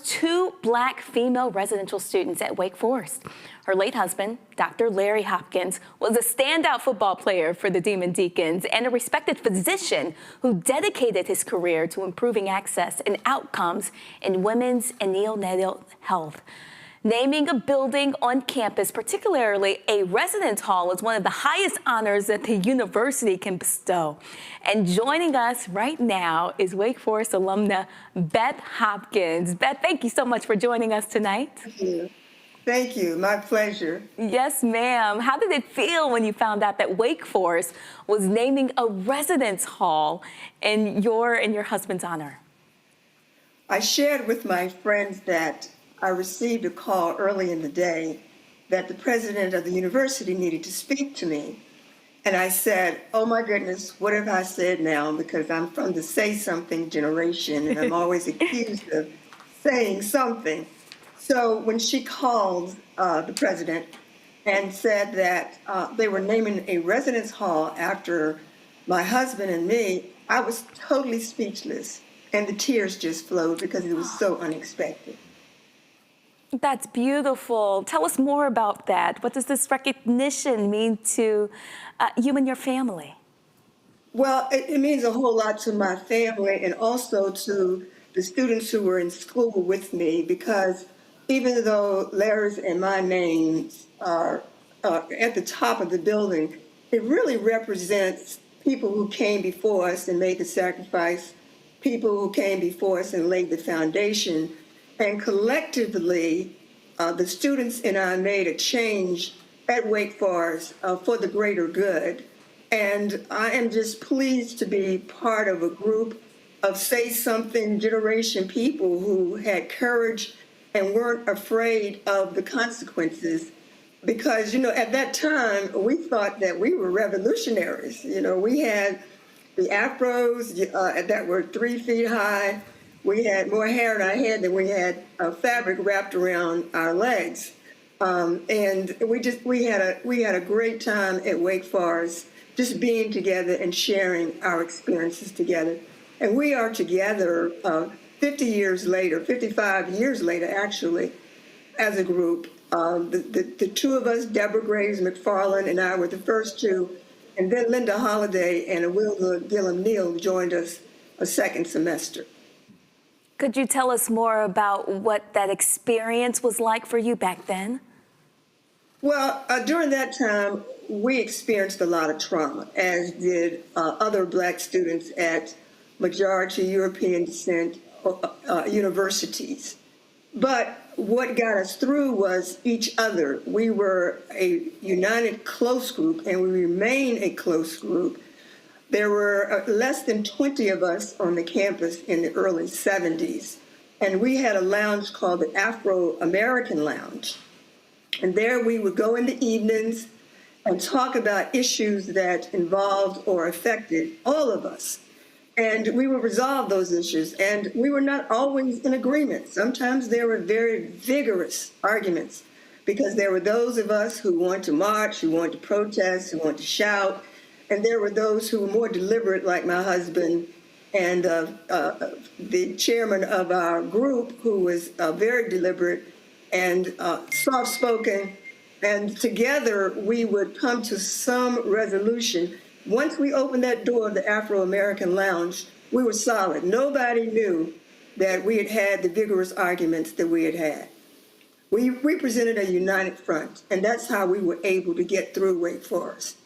two black female residential students at Wake Forest. Her late husband, Dr. Larry Hopkins, was a standout football player for the Demon Deacons and a respected physician who dedicated his career to improving access and outcomes in women's and neonatal health. Naming a building on campus, particularly a residence hall, is one of the highest honors that the university can bestow. And joining us right now is Wake Forest alumna Beth Hopkins. Beth, thank you so much for joining us tonight. Thank you. Thank you. My pleasure. Yes, ma'am. How did it feel when you found out that Wake Forest was naming a residence hall in your and your husband's honor? I shared with my friends that I received a call early in the day that the president of the university needed to speak to me. And I said, oh my goodness, what have I said now? Because I'm from the say something generation and I'm always accused of saying something. So when she called the president and said that they were naming a residence hall after my husband and me, I was totally speechless. And the tears just flowed because it was so unexpected. That's beautiful. Tell us more about that. What does this recognition mean to you and your family? Well, it means a whole lot to my family and also to the students who were in school with me, because even though Larry's and my names are at the top of the building, it really represents people who came before us and made the sacrifice, people who came before us and laid the foundation. And collectively, the students and I made a change at Wake Forest for the greater good. And I am just pleased to be part of a group of Say Something generation people who had courage and weren't afraid of the consequences. Because, at that time, we thought that we were revolutionaries. We had the afros that were 3 feet high. We had more hair in our head than we had fabric wrapped around our legs. And we had a great time at Wake Forest, just being together and sharing our experiences together. And we are together 55 years later, actually, as a group. The two of us, Deborah Graves McFarland and I, were the first two. And then Linda Holliday and Awilda Gillum Neal joined us a second semester. Could you tell us more about what that experience was like for you back then? Well, during that time, we experienced a lot of trauma, as did other Black students at majority European descent universities. But what got us through was each other. We were a united, close group, and we remain a close group. There were less than 20 of us on the campus in the early 70s, and we had a lounge called the Afro-American Lounge. And there we would go in the evenings and talk about issues that involved or affected all of us. And we would resolve those issues. And we were not always in agreement. Sometimes there were very vigorous arguments, because there were those of us who wanted to march, who wanted to protest, who wanted to shout. And there were those who were more deliberate, like my husband and the chairman of our group, who was very deliberate and soft-spoken. And together we would come to some resolution. Once we opened that door of the Afro-American Lounge, we were solid. Nobody knew that we had had the vigorous arguments that we had had. We represented a united front, and that's how we were able to get through Wake Forest.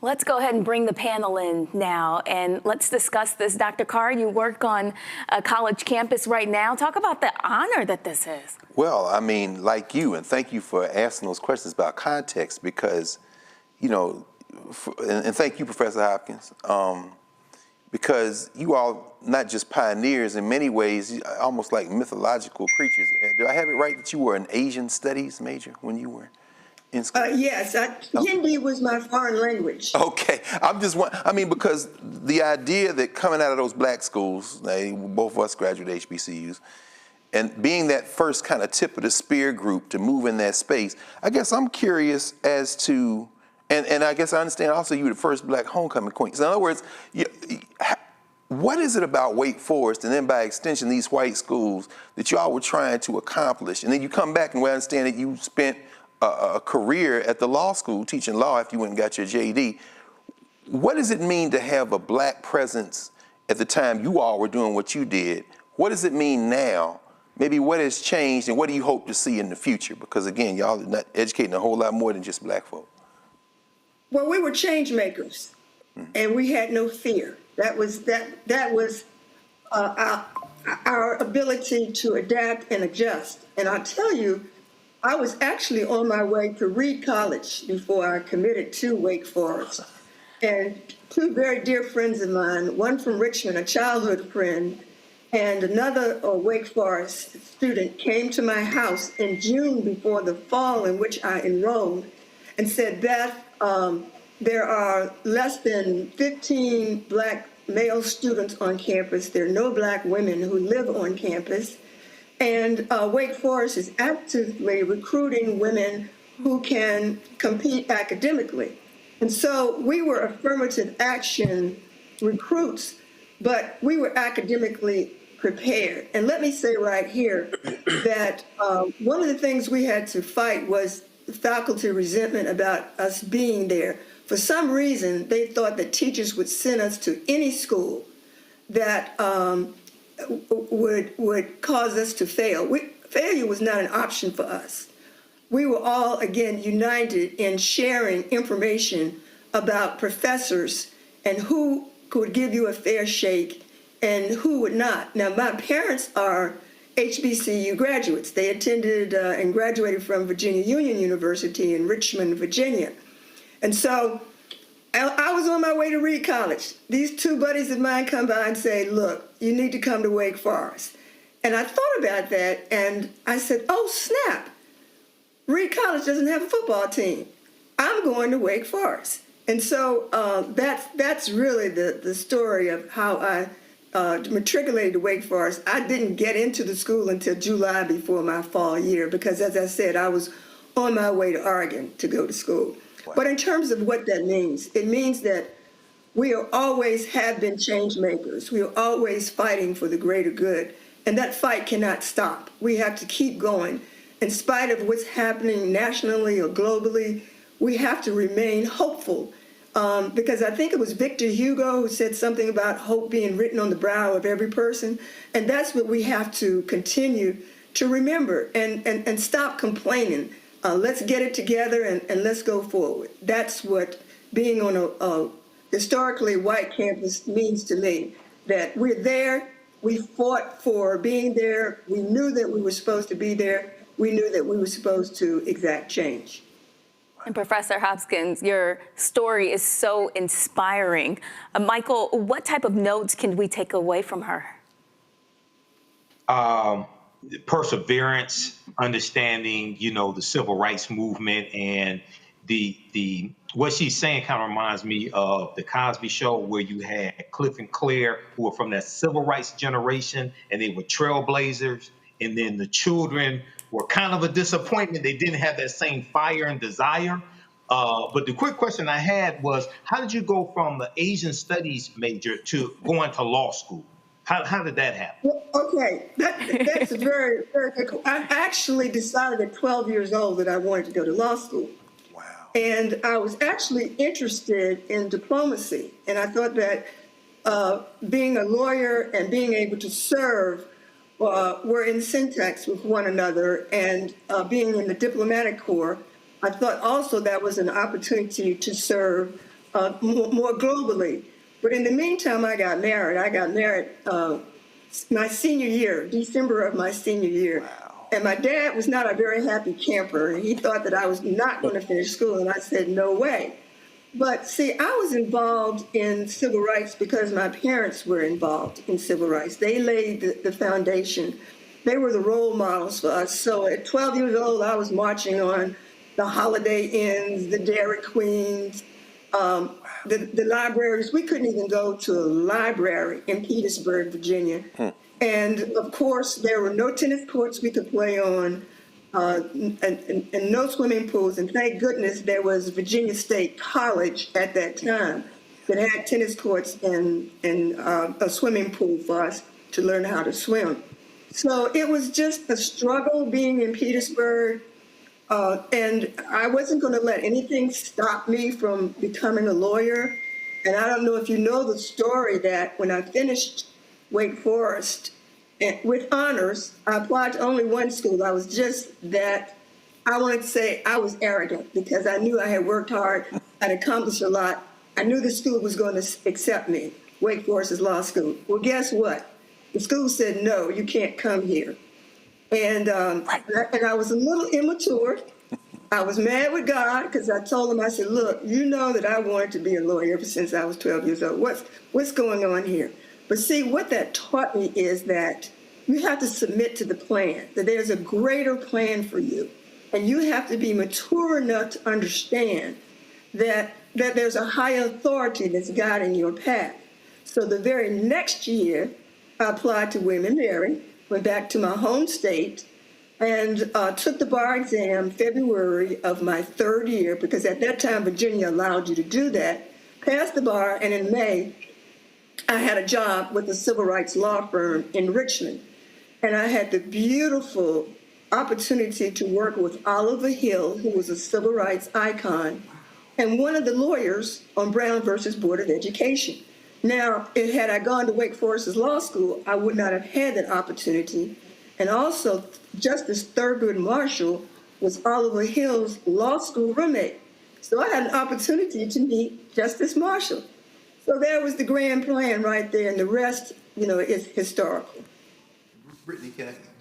Let's go ahead and bring the panel in now, and let's discuss this. Dr. Carr, you work on a college campus right now. Talk about the honor that this is. Well, I mean, like you, and thank you for asking those questions about context, because, and thank you, Professor Hopkins, because you all not just pioneers in many ways, almost like mythological creatures. Do I have it right that you were an Asian studies major when you were in school? Yes, Hindi was my foreign language. Okay, because the idea that coming out of those Black schools, both of us graduated HBCUs, and being that first kind of tip of the spear group to move in that space, I guess I'm curious as to, and I guess I understand also you were the first Black homecoming queen. So in other words, what is it about Wake Forest, and then by extension these white schools, that y'all were trying to accomplish? And then you come back and we understand that you spent a career at the law school teaching law after you went and got your JD. What does it mean to have a Black presence at the time you all were doing what you did? What does it mean now? Maybe what has changed, and what do you hope to see in the future? Because again, y'all are not educating a whole lot more than just Black folk. Well, we were change makers, and we had no fear. That was our ability to adapt and adjust. And I'll tell you, I was actually on my way to Reed College before I committed to Wake Forest. And two very dear friends of mine, one from Richmond, a childhood friend, and another Wake Forest student, came to my house in June before the fall in which I enrolled and said, Beth, there are less than 15 Black male students on campus. There are no Black women who live on campus. And Wake Forest is actively recruiting women who can compete academically. And so we were affirmative action recruits, but we were academically prepared. And let me say right here that one of the things we had to fight was faculty resentment about us being there. for some reason, they thought that teachers would send us to any school that would cause us to fail. Failure was not an option for us. We were all, again, united in sharing information about professors and who could give you a fair shake and who would not. Now, my parents are HBCU graduates. They attended and graduated from Virginia Union University in Richmond, Virginia. And so I was on my way to Reed College. These two buddies of mine come by and say, look, you need to come to Wake Forest. And I thought about that, and I said, oh, snap. Reed College doesn't have a football team. I'm going to Wake Forest. And so that's really the story of how I matriculated to Wake Forest. I didn't get into the school until July before my fall year because, as I said, I was on my way to Oregon to go to school. Wow. But in terms of what that means, it means that we always have been change makers. We are always fighting for the greater good. And that fight cannot stop. We have to keep going. In spite of what's happening nationally or globally, we have to remain hopeful. Because I think it was Victor Hugo who said something about hope being written on the brow of every person. And that's what we have to continue to remember and stop complaining. Let's get it together and let's go forward. That's what being on a historically white campus means to me, that we're there. We fought for being there. We knew that we were supposed to be there. We knew that we were supposed to exact change. And Professor Hopkins, your story is so inspiring. Michael, what type of notes can we take away from her? Perseverance, understanding, the civil rights movement, and the what she's saying kind of reminds me of the Cosby Show, where you had Cliff and Claire, who were from that civil rights generation, and they were trailblazers, and then the children were kind of a disappointment. They didn't have that same fire and desire. But the quick question I had was, how did you go from the Asian studies major to going to law school? How did that happen? Well, okay, that's a very, very good. I actually decided at 12 years old that I wanted to go to law school. Wow. And I was actually interested in diplomacy. And I thought that being a lawyer and being able to serve were in syntax with one another. And being in the diplomatic corps, I thought also that was an opportunity to serve more globally. But in the meantime, I got married. I got married my senior year, December of my senior year. Wow. And my dad was not a very happy camper. He thought that I was not going to finish school, and I said, no way. But see, I was involved in civil rights because my parents were involved in civil rights. They laid the foundation. They were the role models for us. So at 12 years old, I was marching on the Holiday Inns, the Dairy Queens, the libraries. We couldn't even go to a library in Petersburg, Virginia. And of course, there were no tennis courts we could play on, and no swimming pools. And thank goodness there was Virginia State College at that time that had tennis courts and a swimming pool for us to learn how to swim. So it was just a struggle being in Petersburg. And I wasn't going to let anything stop me from becoming a lawyer. And I don't know if you know the story that when I finished Wake Forest with honors, I applied to only one school. I was just that, I wanted to say I was arrogant because I knew I had worked hard, I'd accomplished a lot. I knew the school was going to accept me, Wake Forest's law school. Well, guess what? The school said, no, you can't come here. And I was a little immature. I was mad with God because I told him, I said, look, you know that I wanted to be a lawyer ever since I was 12 years old. What's going on here? But see, what that taught me is that you have to submit to the plan, that there's a greater plan for you. And you have to be mature enough to understand that there's a higher authority that's guiding your path. So the very next year, I applied to William & Mary, went back to my home state, and took the bar exam February of my third year, because at that time, Virginia allowed you to do that. Passed the bar, and in May, I had a job with a civil rights law firm in Richmond. And I had the beautiful opportunity to work with Oliver Hill, who was a civil rights icon, and one of the lawyers on Brown versus Board of Education. Now, had I gone to Wake Forest's law school, I would not have had that opportunity. And also, Justice Thurgood Marshall was Oliver Hill's law school roommate. So I had an opportunity to meet Justice Marshall. So there was the grand plan right there, and the rest, is historical. Brittany,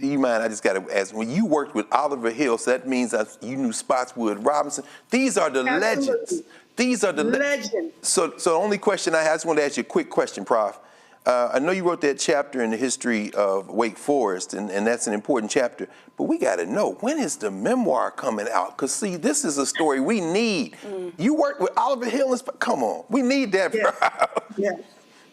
do you mind? I just got to ask. When you worked with Oliver Hill, so that means that you knew Spotswood Robinson. These are the legends. These are the legends. So the only question I just want to ask you a quick question, Prof. I know you wrote that chapter in the history of Wake Forest, and that's an important chapter. But we got to know, when is the memoir coming out? Because, see, this is a story we need. You worked with Oliver Hill. Come on. We need that, Yes.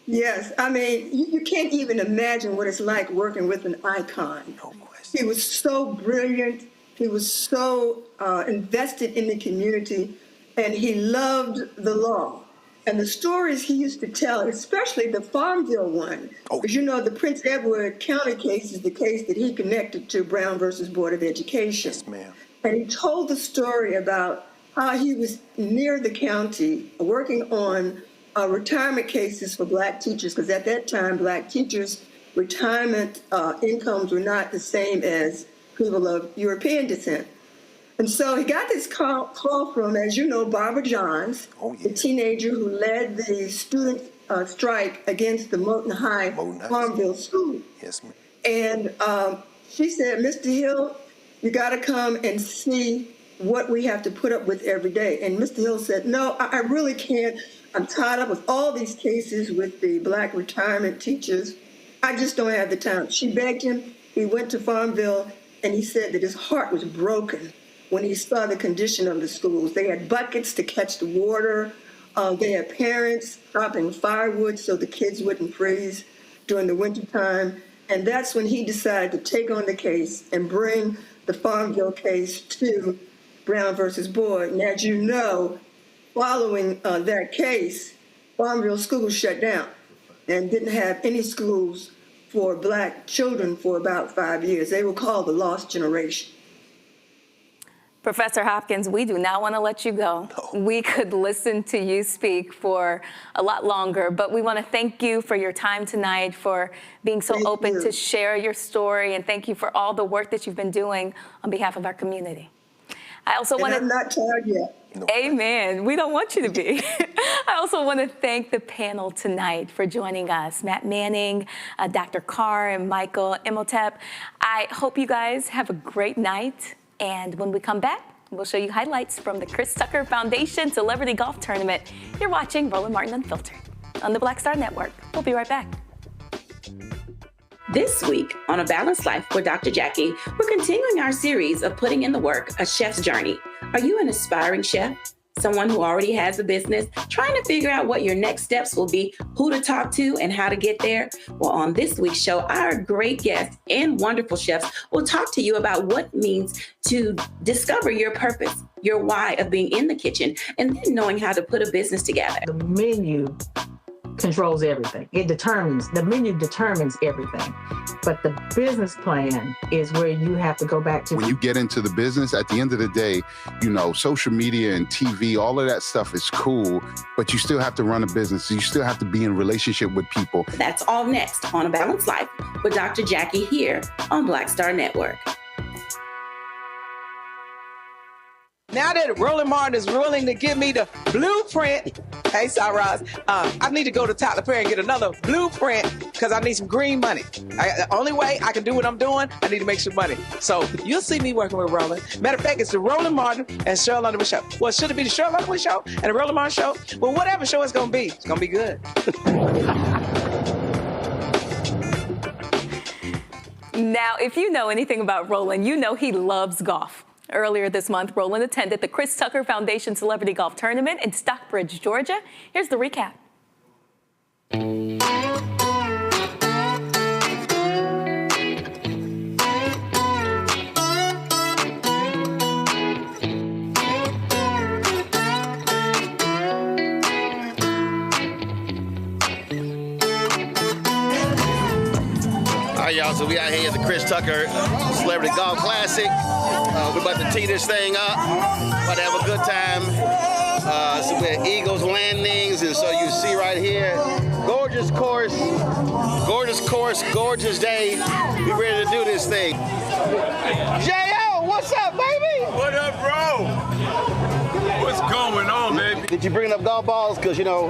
Yes. I mean, you can't even imagine what it's like working with an icon. No question. He was so brilliant. He was so invested in the community, and he loved the law. And the stories he used to tell, especially the Farmville one, because the Prince Edward County case is the case that he connected to Brown versus Board of Education. Yes, ma'am. And he told the story about how he was near the county working on retirement cases for Black teachers, because at that time, Black teachers' retirement incomes were not the same as people of European descent. And so he got this call from, as you know, Barbara Johns, the teenager who led the student strike against the Moton High Farmville School. Yes, ma'am. And she said, Mr. Hill, you got to come and see what we have to put up with every day. And Mr. Hill said, no, I really can't. I'm tied up with all these cases with the Black retirement teachers. I just don't have the time. She begged him. He went to Farmville, and he said that his heart was broken when he saw the condition of the schools. They had buckets to catch the water. They had parents chopping firewood so the kids wouldn't freeze during the wintertime. And that's when he decided to take on the case and bring the Farmville case to Brown versus Board. And as you know, following that case, Farmville schools shut down and didn't have any schools for Black children for about 5 years. They were called the Lost Generation. Professor Hopkins, we do not want to let you go. No. We could listen to you speak for a lot longer, but we want to thank you for your time tonight, for being so open to share your story, and thank you for all the work that you've been doing on behalf of our community. I also want to... I'm not tired yet. Amen. We don't want you to be. I also want to thank the panel tonight for joining us. Matt Manning, Dr. Carr, and Michael Imhotep. I hope you guys have a great night. And when we come back, we'll show you highlights from the Chris Tucker Foundation Celebrity Golf Tournament. You're watching Roland Martin Unfiltered on the Black Star Network. We'll be right back. This week on A Balanced Life with Dr. Jackie, we're continuing our series of putting in the work, A Chef's Journey. Are you an aspiring chef? Someone who already has a business, trying to figure out what your next steps will be, who to talk to, and how to get there? Well, on this week's show, our great guests and wonderful chefs will talk to you about what it means to discover your purpose, your why of being in the kitchen, and then knowing how to put a business together. The menu controls everything. The menu determines everything. But the business plan is where you have to go back to. When you get into the business, at the end of the day, social media and TV, all of that stuff is cool, but you still have to run a business. You still have to be in relationship with people. That's all next on A Balanced Life with Dr. Jackie here on Black Star Network. Now that Roland Martin is willing to give me the blueprint, hey, Saraz, I need to go to Tyler Perry and get another blueprint because I need some green money. The only way I can do what I'm doing, I need to make some money. So you'll see me working with Roland. Matter of fact, it's the Roland Martin and Cheryl Underwood show. Well, should it be the Cheryl Underwood show and the Roland Martin show? Well, whatever show it's going to be, it's going to be good. Now, if you know anything about Roland, you know he loves golf. Earlier this month, Roland attended the Chris Tucker Foundation Celebrity Golf Tournament in Stockbridge, Georgia. Here's the recap. All right, y'all, so we out here at the Chris Tucker Celebrity Golf Classic. We're about to tee this thing up, about to have a good time. So we had Eagles landings, and so you see right here, gorgeous course, gorgeous day. We ready to do this thing. J.O., what's up, baby? What up, bro? What's going on, baby? Did you bring up golf balls? Because, you know,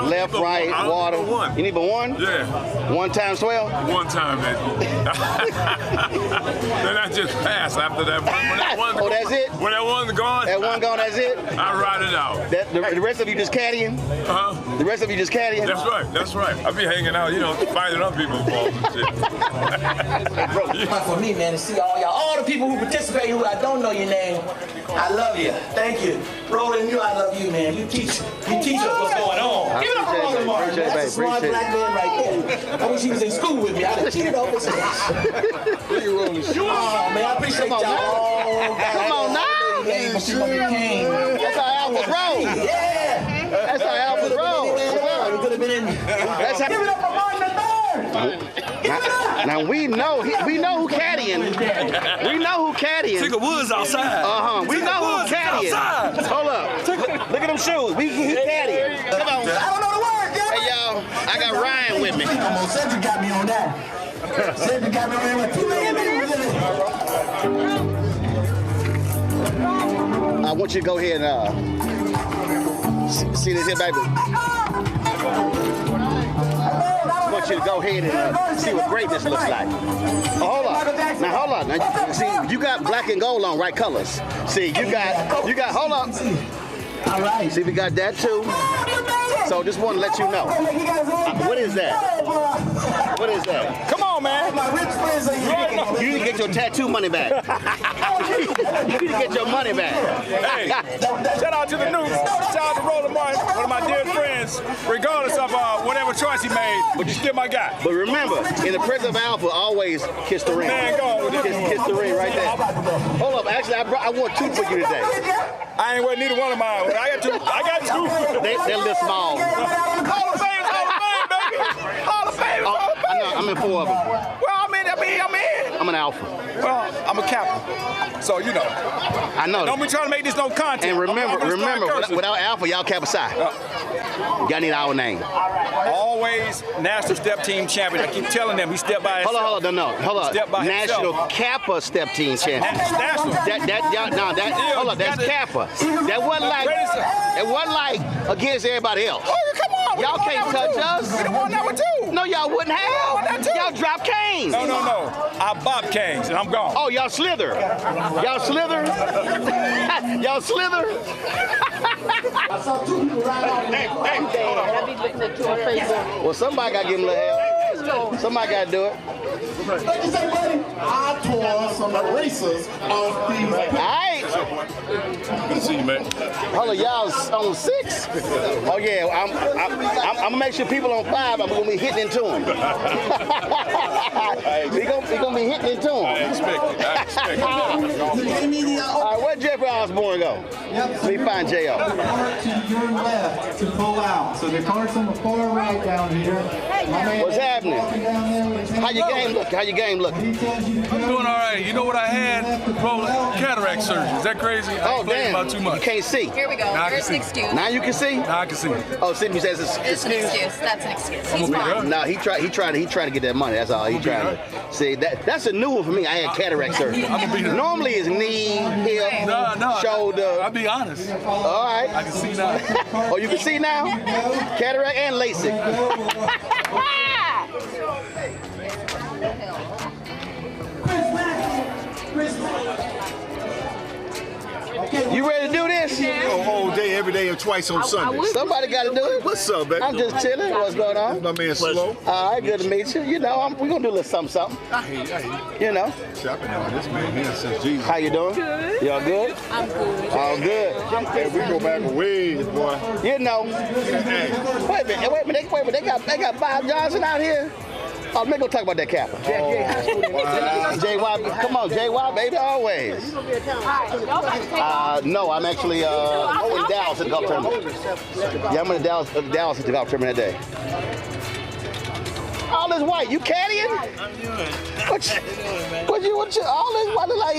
left, right, water. You need but one? Yeah. 1 times 12? 1 time, baby. Then I just pass after that one. When that one's oh, that's it? When that one's gone? That one gone, that's it? I ride it out. The rest of you just caddying? Uh-huh. The rest of you just caddying? That's right. I be hanging out, finding other people's balls and shit. Bro, for me, man, to see all the people who participate who I don't know your name, I love you. Thank you. Roland, I love you, man. You teach us what's going on. Give it up for Roland Martin. That's a smart black man right there. I wish he was in school with me. I'd have cheated over his ass. Oh, man, I appreciate y'all. Come on now. That's how alphas roll. Yeah. That's how alphas roll. We could have been in. Give it up for Martin III. Now we know who caddying. We know who caddying. Ticker Woods outside. We know who caddying. Hold up. Look at them shoes. He caddying. Come on. I don't know the word. Hey y'all, I got Ryan with me. Come on, Cedric got me on that. Cedric got me on there with 2 minutes. I want you to go ahead and see this here, baby. I want you to go ahead and see what greatness looks like. Oh, hold on. Now, hold on. Now, see, you got black and gold on, right colors. See, you got, hold on. All right. See, we got that too. So just want to let you know. What is that? What is that? Come on, man. My rich friends are here. You need to get your tattoo money back. You need to get your money back. Hey, shout out to the news. Shout out to Roland Martin, one of my dear friends, regardless of whatever choice he made, but you still my guy. But remember, in the presence of alpha, always kiss the ring. Man, go on with it. Kiss the ring right there. Hold up, actually, I want 2 for you today. I ain't wearing neither one of mine. I got 2. They're a little small. Hall of Fame, baby. Hall of Fame, I know, I'm in 4 of them. Well, I'm in. I'm an alpha. Well, I'm a Kappa. So, I know. Don't be trying to make this no content. And remember, without alpha, y'all Kappa Psi. Y'all need our name. Always national step team champion. I keep telling them he stepped by himself. Hold on. National Kappa step team champion. National. Hold on, that's Kappa. That wasn't like against everybody else. Oh, come on. Y'all can't touch us. We won that one too. No, y'all wouldn't have. Y'all drop canes. No. I bop canes and I'm gone. Oh, y'all slither. Y'all slither. Y'all slither. I saw 2 people ride off. Well, somebody got to give him a little help. Somebody got to do it. What you say, buddy? I tore some erasers off these. All right. Good to see you, man. Hold on, y'all on 6? Oh, yeah. I'm going to make sure people on 5, I'm going to be hitting into them. We're going to be hitting into them. I expect it. All right, where'd Jeffrey Osborne go? Let me find J.O. Cart to your left to pull out. So the cart's on the far right down here. What's happening? How your game looking? I'm doing all right. You know what I had? Cataract surgery. Is that crazy? Oh, damn. About too much. You can't see. Here we go. There's an excuse. Now you can see? Now I can see. Oh, Sydney says it's an excuse. That's an excuse. He's fine. No, he tried to get that money. That's all he tried to. See, that's a new one for me. I had cataract surgery. Normally it's knee, hip, shoulder. I'll be honest. All right. I can see now. Oh, you can see now? Cataract and LASIK. You ready to do this? A whole day, every day, and twice on Sunday. Somebody got to do it. What's up, baby? I'm just chilling. What's going on? My man Slow. All right, good to meet you. We're going to do a little something. I hear you. You know. See, I've been on this man here since Jesus. How you doing? Good. Y'all good? I'm good. All good. Hey, we go back a ways, boy. You know. Hey. Wait a minute. They got Bob Johnson out here. Oh, let me go talk about that Kappa. JY, come on, JY, baby, always. No, I'm actually in Dallas at the golf tournament. Yeah, I'm in Dallas at the golf tournament that day. All this white. You caddying? I'm doing. What you all this white look like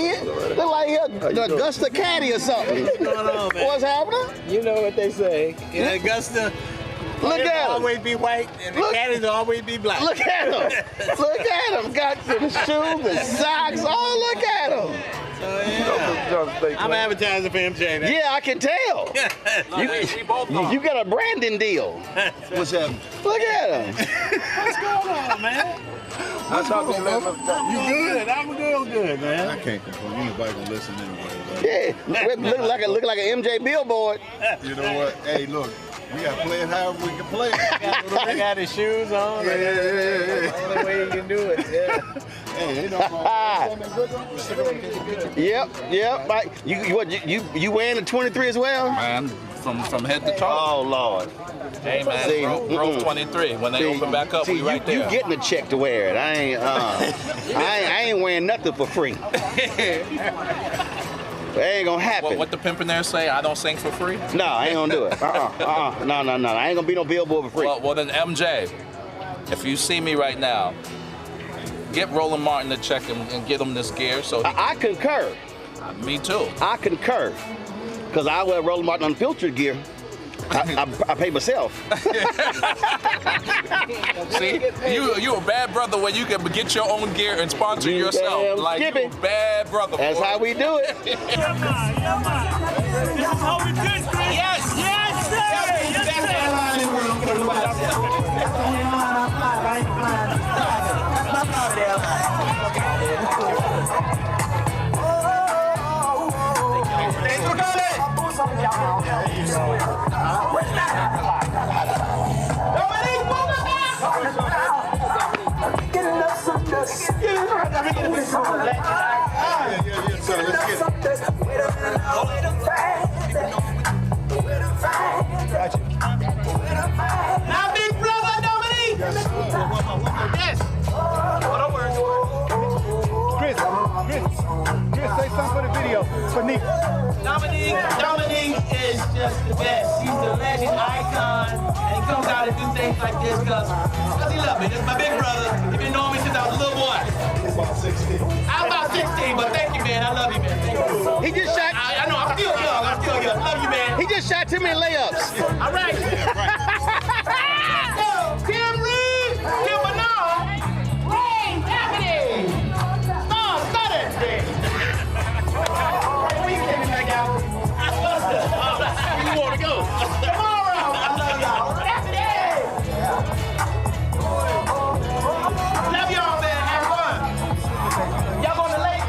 the Augusta caddy or something. What's going on, man? What's happening? You know what they say. In Augusta, look at him. always be white and the caddies will always be black. Look at him. Look at him. Got the shoes, the socks. Oh, look at him. I'm advertising for MJ now. Yeah, I can tell. you got a branding deal. What's up? Look at him. What's going on, man? What's going on? You good? I'm real good, man. I can't complain. Ain't nobody gonna listen anyway. Yeah, look like an MJ billboard. You know what? Hey, look, we gotta play it however we can play it. I got his shoes on. Yeah. The only way you can do it. Yeah. Hey, ain't no Yep. Right. You wearing the 23 as well? Man, from head to toe. Oh Lord. Hey man, Grove 23. When they open back up, we right there. You getting a check to wear it. I ain't wearing nothing for free. That ain't gonna happen. What the pimpin' there say? I don't sing for free? No, I ain't gonna do it. No. I ain't gonna be no billboard for free. Well then MJ, if you see me right now, get Roland Martin to check him and get him this gear. So I concur. Me too. I concur. Because I wear Roland Martin unfiltered gear. I pay myself. See, you a bad brother when you can get your own gear and sponsor yourself. Like you a bad brother. That's how we do it. This is how we do it. Yes, sir. Now, big brother Dominique. Yes. Chris, say something for the video. For Nick. Dominique is just the best. He's the legend icon, and he comes out and do things like this because he loves me. This is my big brother. He's been knowing me since I was a little boy. I'm about 16, but thank you, man. I love you, man. Thank you. He just shot. I know. I'm still young. Love you, man. He just shot too many layups. All right. Tim Reed, Tim Bernard, Ray Anthony. Studdard. We came back out. You want to go? Tomorrow. I love y'all. Anthony. Love y'all, man. Have fun. Y'all going to lake?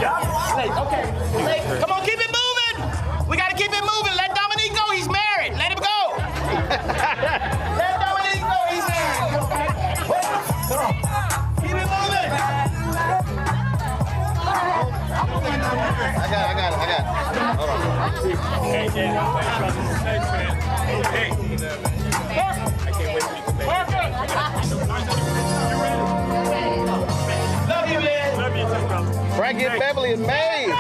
Yeah. Lake. Okay. Lake. Come on, keep it moving. We got to keep it moving. Let Dominique go. He's married. Let him go. Let Dominique go. He's married. Keep it moving. I got it. Hold on. Hey, I can't wait to meet the baby. Love you, man. Love you too, brother. Frankie and Beverly is made.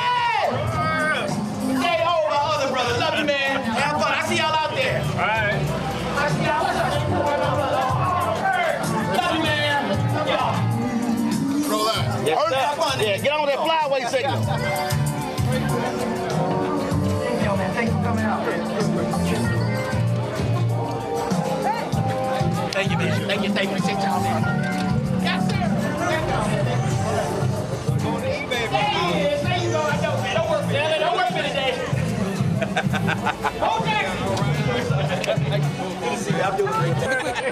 Stay home, my other brother. Love you, man. Have fun. I see y'all out there. All right. I see y'all. Love you, man. Love y'all. Roll out. Yeah, get on that flyway signal. Thanks for coming out. Thank you, man. Thank you. Appreciate y'all, man. Yes, sir. There you go. I know, man. Don't work for that. Don't work for today. Okay. Good to see you. I'm doing great.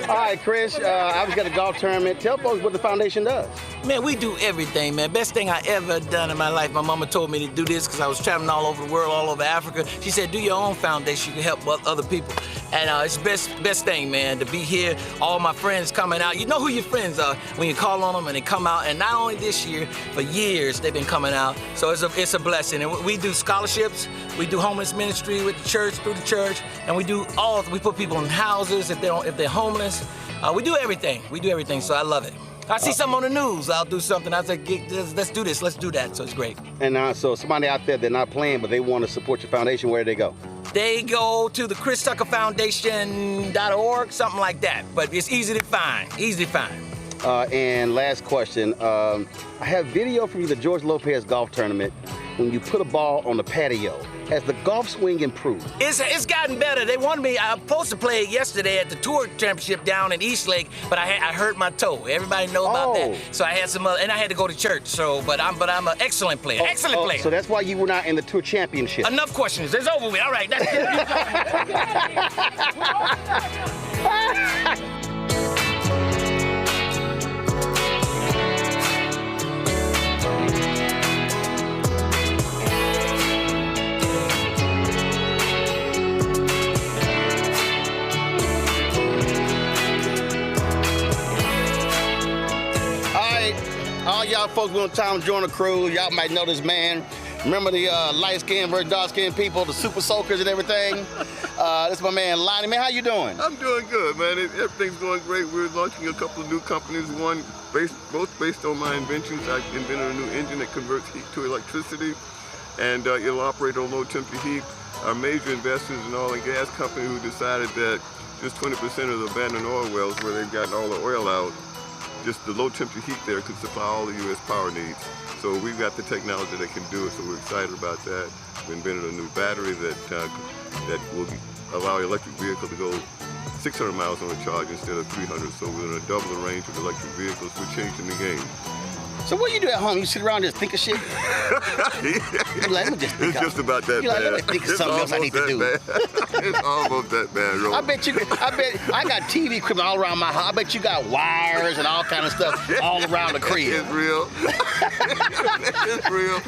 All right, Chris, I was at a golf tournament. Tell folks what the foundation does. Man, we do everything, man. Best thing I ever done in my life. My mama told me to do this because I was traveling all over the world, all over Africa. She said, do your own foundation. You can help other people. And it's the best thing, man, to be here. All my friends coming out. You know who your friends are when you call on them and they come out. And not only this year, for years they've been coming out. So it's a blessing. And we do scholarships. We do homeless ministry with the church, through the church. And we put people in houses if they're homeless. We do everything. So I love it. I see something on the news, I'll do something. I say, let's do this, let's do that. So it's great. And so somebody out there, they're not playing, but they want to support your foundation, where do they go? They go to the ChrisTuckerFoundation.org, something like that. But it's easy to find, And last question, I have video from the George Lopez golf tournament when you put a ball on the patio. Has the golf swing improved? It's gotten better. They wanted me. I was supposed to play yesterday at the tour championship down in Eastlake, but I hurt my toe. Everybody know about that. So I had some, and I had to go to church. So, but I'm an excellent player. Excellent player. So that's why you were not in the tour championship. Enough questions. It's over with. All right. That's it. All y'all folks on Tom Joyner crew, y'all might know this man. Remember the light-skinned versus dark-skinned people, the super soakers and everything? This is my man Lonnie. Man, how you doing? I'm doing good, man. Everything's going great. We're launching a couple of new companies. One, both based on my inventions. I invented a new engine that converts heat to electricity, and it'll operate on low temperature heat. Our major investors in oil and gas company who decided that just 20% of the abandoned oil wells where they've gotten all the oil out, just the low temperature heat there could supply all the U.S. power needs. So we've got the technology that can do it, so we're excited about that. We invented a new battery that will allow an electric vehicle to go 600 miles on a charge instead of 300, so we're going to double the range of electric vehicles. We're changing the game. So what do you do at home? You sit around and just think of shit? You're like, let me just think it's just about that You're bad. Like, let me think of something else I need to do. It's almost that bad, Roland. I bet I got TV equipment all around my house. I bet you got wires and all kind of stuff all around the crib. It's real. It's real.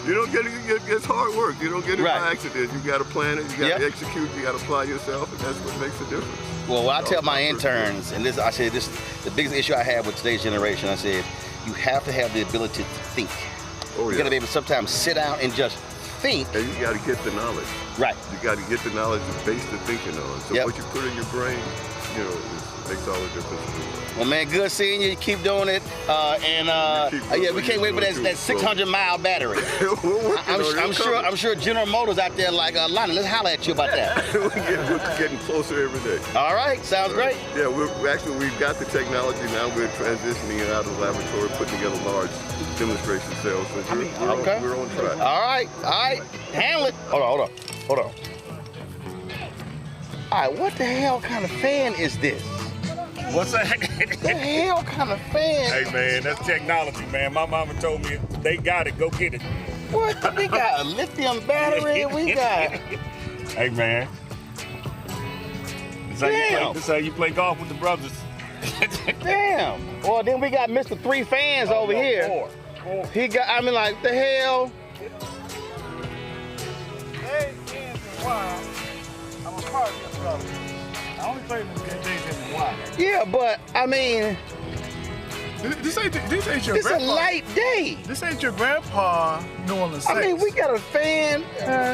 You don't get it. It's hard work. You don't get it by accident. You got to plan it. You got to execute. You got to apply yourself, and that's what makes the difference. Well, what I tell my interns, and I said this is the biggest issue I have with today's generation. I said, you have to have the ability to think. You got to be able to sometimes sit down and just think. And you got to get the knowledge. Right. You got to get the knowledge to base the thinking on. So what you put in your brain, it makes all the difference. Well, man, good seeing you. Keep doing it. We can't wait for that 600-mile battery. I'm sure General Motors out there like, Lonnie, let's holler at you about that. We're getting closer every day. All right, sounds great. Yeah, we've got the technology now. We're transitioning it out of the laboratory, putting together large demonstration cells. So we're on track. All right, handle it. Hold on. All right, what the hell kind of fan is this? What's that? The hell kind of fan? Hey, man, that's technology, man. My mama told me if they got it, go get it. What? We got a lithium battery. We got... Hey, man. This how you play golf with the brothers. Damn. Well, then we got Mr. Three Fans over here. Four. He got, I mean, like, the hell? Hey, in a while, I'm a part of the brothers. I only play them days in a while. Yeah, but, I mean... This ain't your grandpa. It's a light day. This ain't your grandpa New Orleans I mean, we got a fan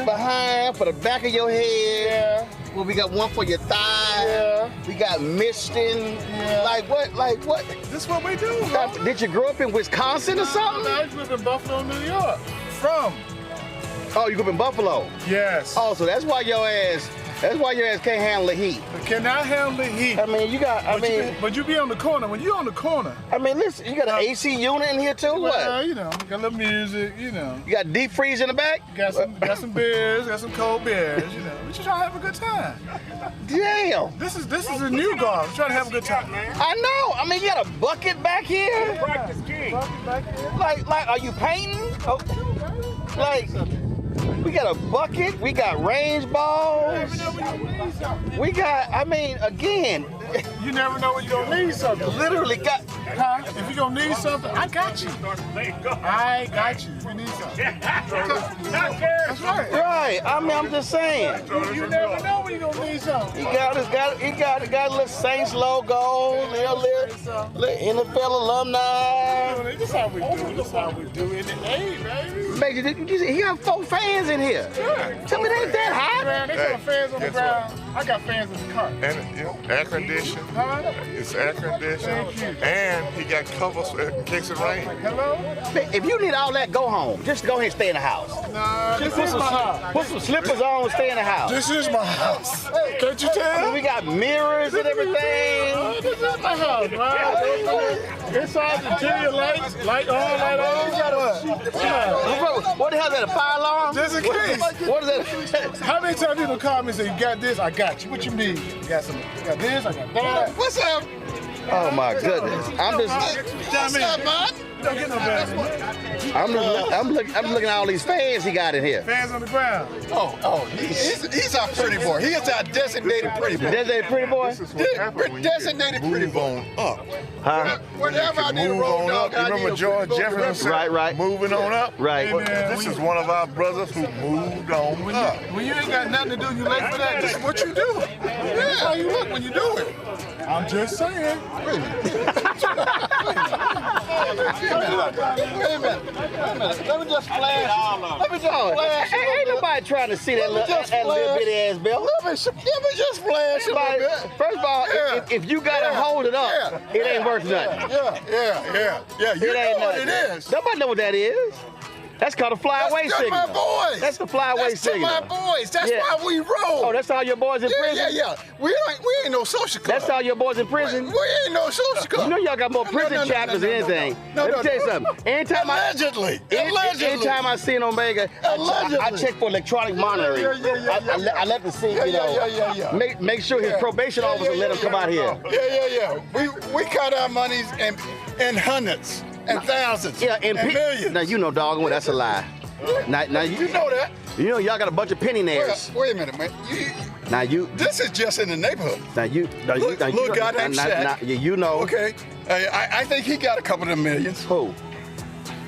behind for the back of your head. Well, we got one for your thigh. We got misting. Like what? This is what we do. Did you grow up in Wisconsin or something? No, I grew up in Buffalo, New York. Oh, you grew up in Buffalo? Yes. Oh, so that's why your ass can't handle the heat. Cannot handle the heat. I mean, but you be on the corner. When you on the corner. I mean, listen, you got an AC unit in here too? Well, what? You got a little music, You got deep freeze in the back? Got some beers, got some cold beers, We just trying to have a good time. Damn. This is a new golf. Trying to have a good time, man. I know. I mean, you got a bucket back here? Practice king. Bucket back here. Like, are you painting? Oh, like... We got a bucket, we got range balls. We got, I mean, again. You never know when you're going to need something. Literally got. If you're going to need something, I got you. I got you. If you need something. That's right. Right. I mean, I'm just saying. You never know when you're going to need something. He got a little Saints logo, little NFL alumni. This is how we do it in the A, baby. He got 4 fans in here. Yeah. Tell me they ain't that hot. Man, they got fans on the ground. I got fans in the car. And air conditioned. Huh? It's air conditioned. Thank you. And he got covers in case it rains. Hello? If you need all that, go home. Just go ahead and stay in the house. Nah, this is my house. Put some slippers on and stay in the house. This is my house. Can't you tell? We got mirrors and everything. This is my house, man. Inside the interior lights, light on, light off. What the hell is that, a fire alarm? Just in case. What is that? How many times people call me and say, you got this, I got you. What you need? You got some, you got this, I got that. What's up? Oh my goodness. I'm just. What's up, man? You don't get no better. I'm looking at all these fans he got in here. Fans on the ground. He's our pretty boy. He is our designated pretty boy. Designated pretty boy? Designated pretty boy. Huh? Whenever I need a Move road on dog, up. You remember George Jefferson said, Right. moving on up? Right. This is one of our brothers who moved on up. When you ain't got nothing to do, you late for that. This is what you do. That's how you look when you do it. I'm just saying. Wait a minute. Let me just flash. Ain't nobody trying to see that little bitty ass belt. Let me just flash a little bit. First of all, if you gotta hold it up, it ain't worth nothing. Yeah. You know what it is. Nobody know what that is. That's called a flyaway signal. That's my boys. That's the flyaway signal. That's my boys. That's why we roll. Oh, that's all your boys in prison? Yeah. We ain't no social club. That's all your boys in prison? We ain't no social club. You know y'all got more prison chapters than anything. Let me tell you something. Allegedly. Anytime I see an Omega, I check for electronic monitoring. I let the see, make sure his probation officer let him come out here. Yeah. We cut our monies in hundreds. And thousands. Yeah, and millions. Now you know doggone well that's a lie. Now you know that. You know y'all got a bunch of penny nairs. Wait a minute, man. This is just in the neighborhood. Look, goddamn Shaq. You know. Okay. I think he got a couple of them millions. Who?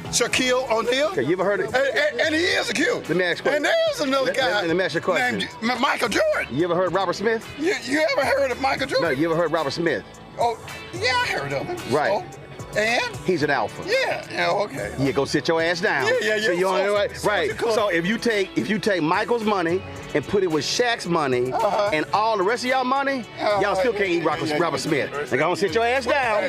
Shaquille O'Neal. Okay, you ever heard it? And he is a Q. Let me ask you. And there's another guy. Let me ask you a question. Named Michael Jordan. You ever heard Robert Smith? You ever heard of Michael Jordan? No, you ever heard Robert Smith? Oh, yeah, I heard of him. Right. And? He's an alpha. Yeah, okay. Yeah, go sit your ass down. Yeah. So you right. So if you take Michael's money and put it with Shaq's money and all the rest of y'all money, y'all still can't eat Robert Smith. Like, go sit your ass down.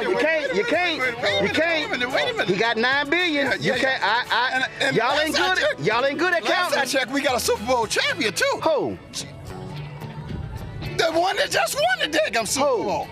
You can't. Wait a minute. He got $9 billion. You can't. Y'all ain't good. Y'all ain't good at counting. Last I checked, we got a Super Bowl champion too. Who? The one that just won the daggum Super Bowl.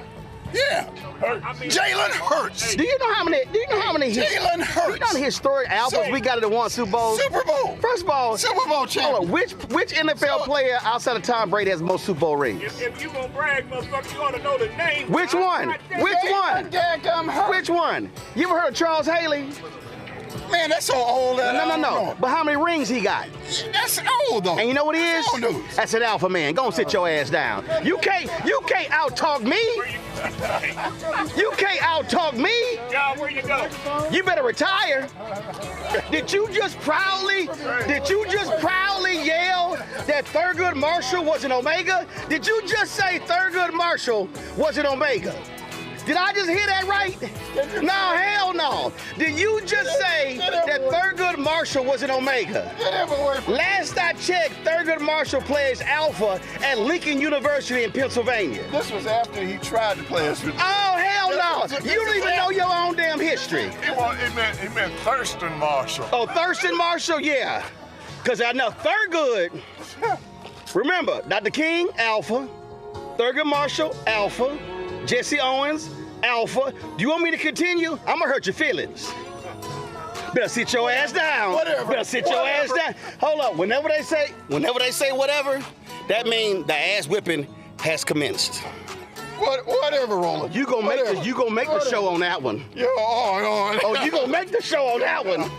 Yeah. Jalen Hurts. Do you know how many? Jalen Hurts. Do you know how many historic alphas we got that won Super Bowl? Super Bowl. First of all, Super Bowl champion. Hold on, which NFL player outside of Tom Brady has the most Super Bowl rings? If you gonna brag, motherfucker, you ought to know the name. Which one? Which one? You ever heard of Charles Haley? Man, that's so old. No. But how many rings he got? That's old though. And you know what he is? That's an alpha man. Go and sit your ass down. You can't out-talk me. You can't out-talk me. John, where you go? You better retire. Did you just proudly yell that Thurgood Marshall was an Omega? Did you just say Thurgood Marshall was an Omega? Did I just hear that right? No, hell no. Did you just say that Thurgood Marshall was an Omega? Last I checked, Thurgood Marshall plays Alpha at Lincoln University in Pennsylvania. This was after he tried to play us. Oh, hell no. You don't even know your own damn history. He meant Thurston Marshall. Oh, Thurston Marshall, yeah. Because I know Thurgood. Remember, Dr. King, Alpha. Thurgood Marshall, Alpha. Jesse Owens, Alpha. Do you want me to continue? I'm gonna hurt your feelings. Better sit your ass down. Better sit your ass down. Hold up. Whenever they say whatever, that means the ass whipping has commenced. Whatever, Roland. You gonna make the show on that one. Yeah, Oh, you gonna make the show on that one.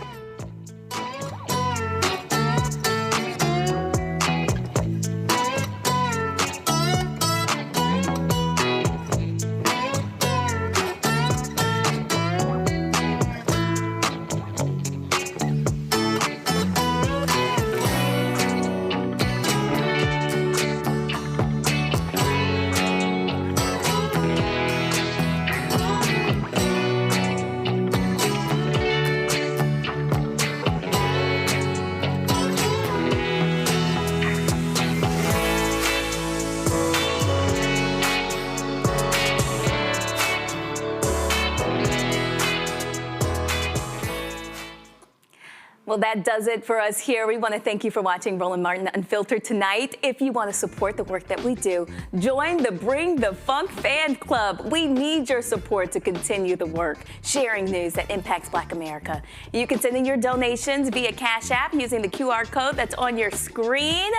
Well, that does it for us here. We want to thank you for watching Roland Martin Unfiltered tonight. If you want to support the work that we do, join the Bring the Funk fan club. We need your support to continue the work, sharing news that impacts Black America. You can send in your donations via Cash App using the QR code that's on your screen.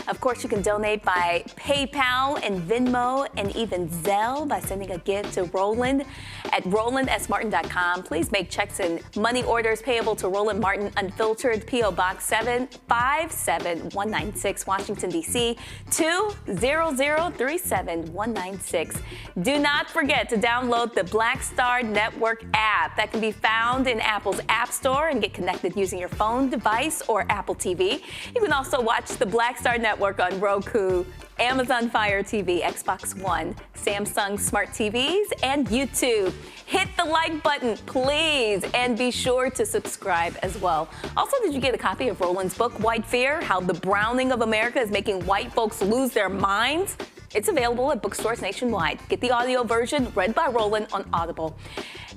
Of course, you can donate by PayPal and Venmo and even Zelle by sending a gift to Roland at rolandsmartin.com. Please make checks and money orders payable to Roland Martin Unfiltered, P.O. Box 757196, Washington, D.C. 20037-196. Do not forget to download the Black Star Network app that can be found in Apple's App Store and get connected using your phone device or Apple TV. You can also watch the Black Star Network on Roku, Amazon Fire TV, Xbox One, Samsung Smart TVs, and YouTube. Hit the like button, please, and be sure to subscribe as well. Also, did you get a copy of Roland's book, White Fear? How the Browning of America is Making White Folks Lose Their Minds? It's available at bookstores nationwide. Get the audio version read by Roland on Audible.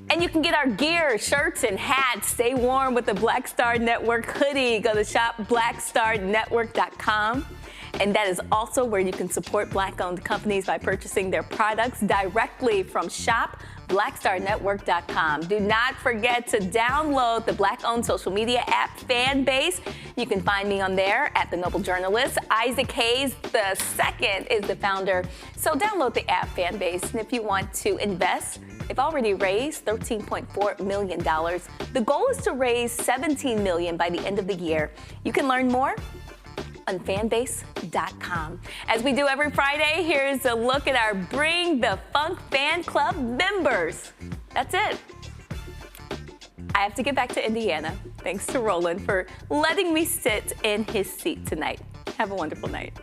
And you can get our gear, shirts, and hats. Stay warm with the Black Star Network hoodie. Go to shopblackstarnetwork.com. And that is also where you can support Black-owned companies by purchasing their products directly from shopblackstarnetwork.com. Do not forget to download the Black-owned social media app Fanbase. You can find me on there at The Noble Journalist. Isaac Hayes II is the founder. So download the app Fanbase. And if you want to invest, they've already raised $13.4 million. The goal is to raise $17 million by the end of the year. You can learn more on fanbase.com. As we do every Friday, here's a look at our Bring the Funk fan club members. That's it. I have to get back to Indiana. Thanks to Roland for letting me sit in his seat tonight. Have a wonderful night.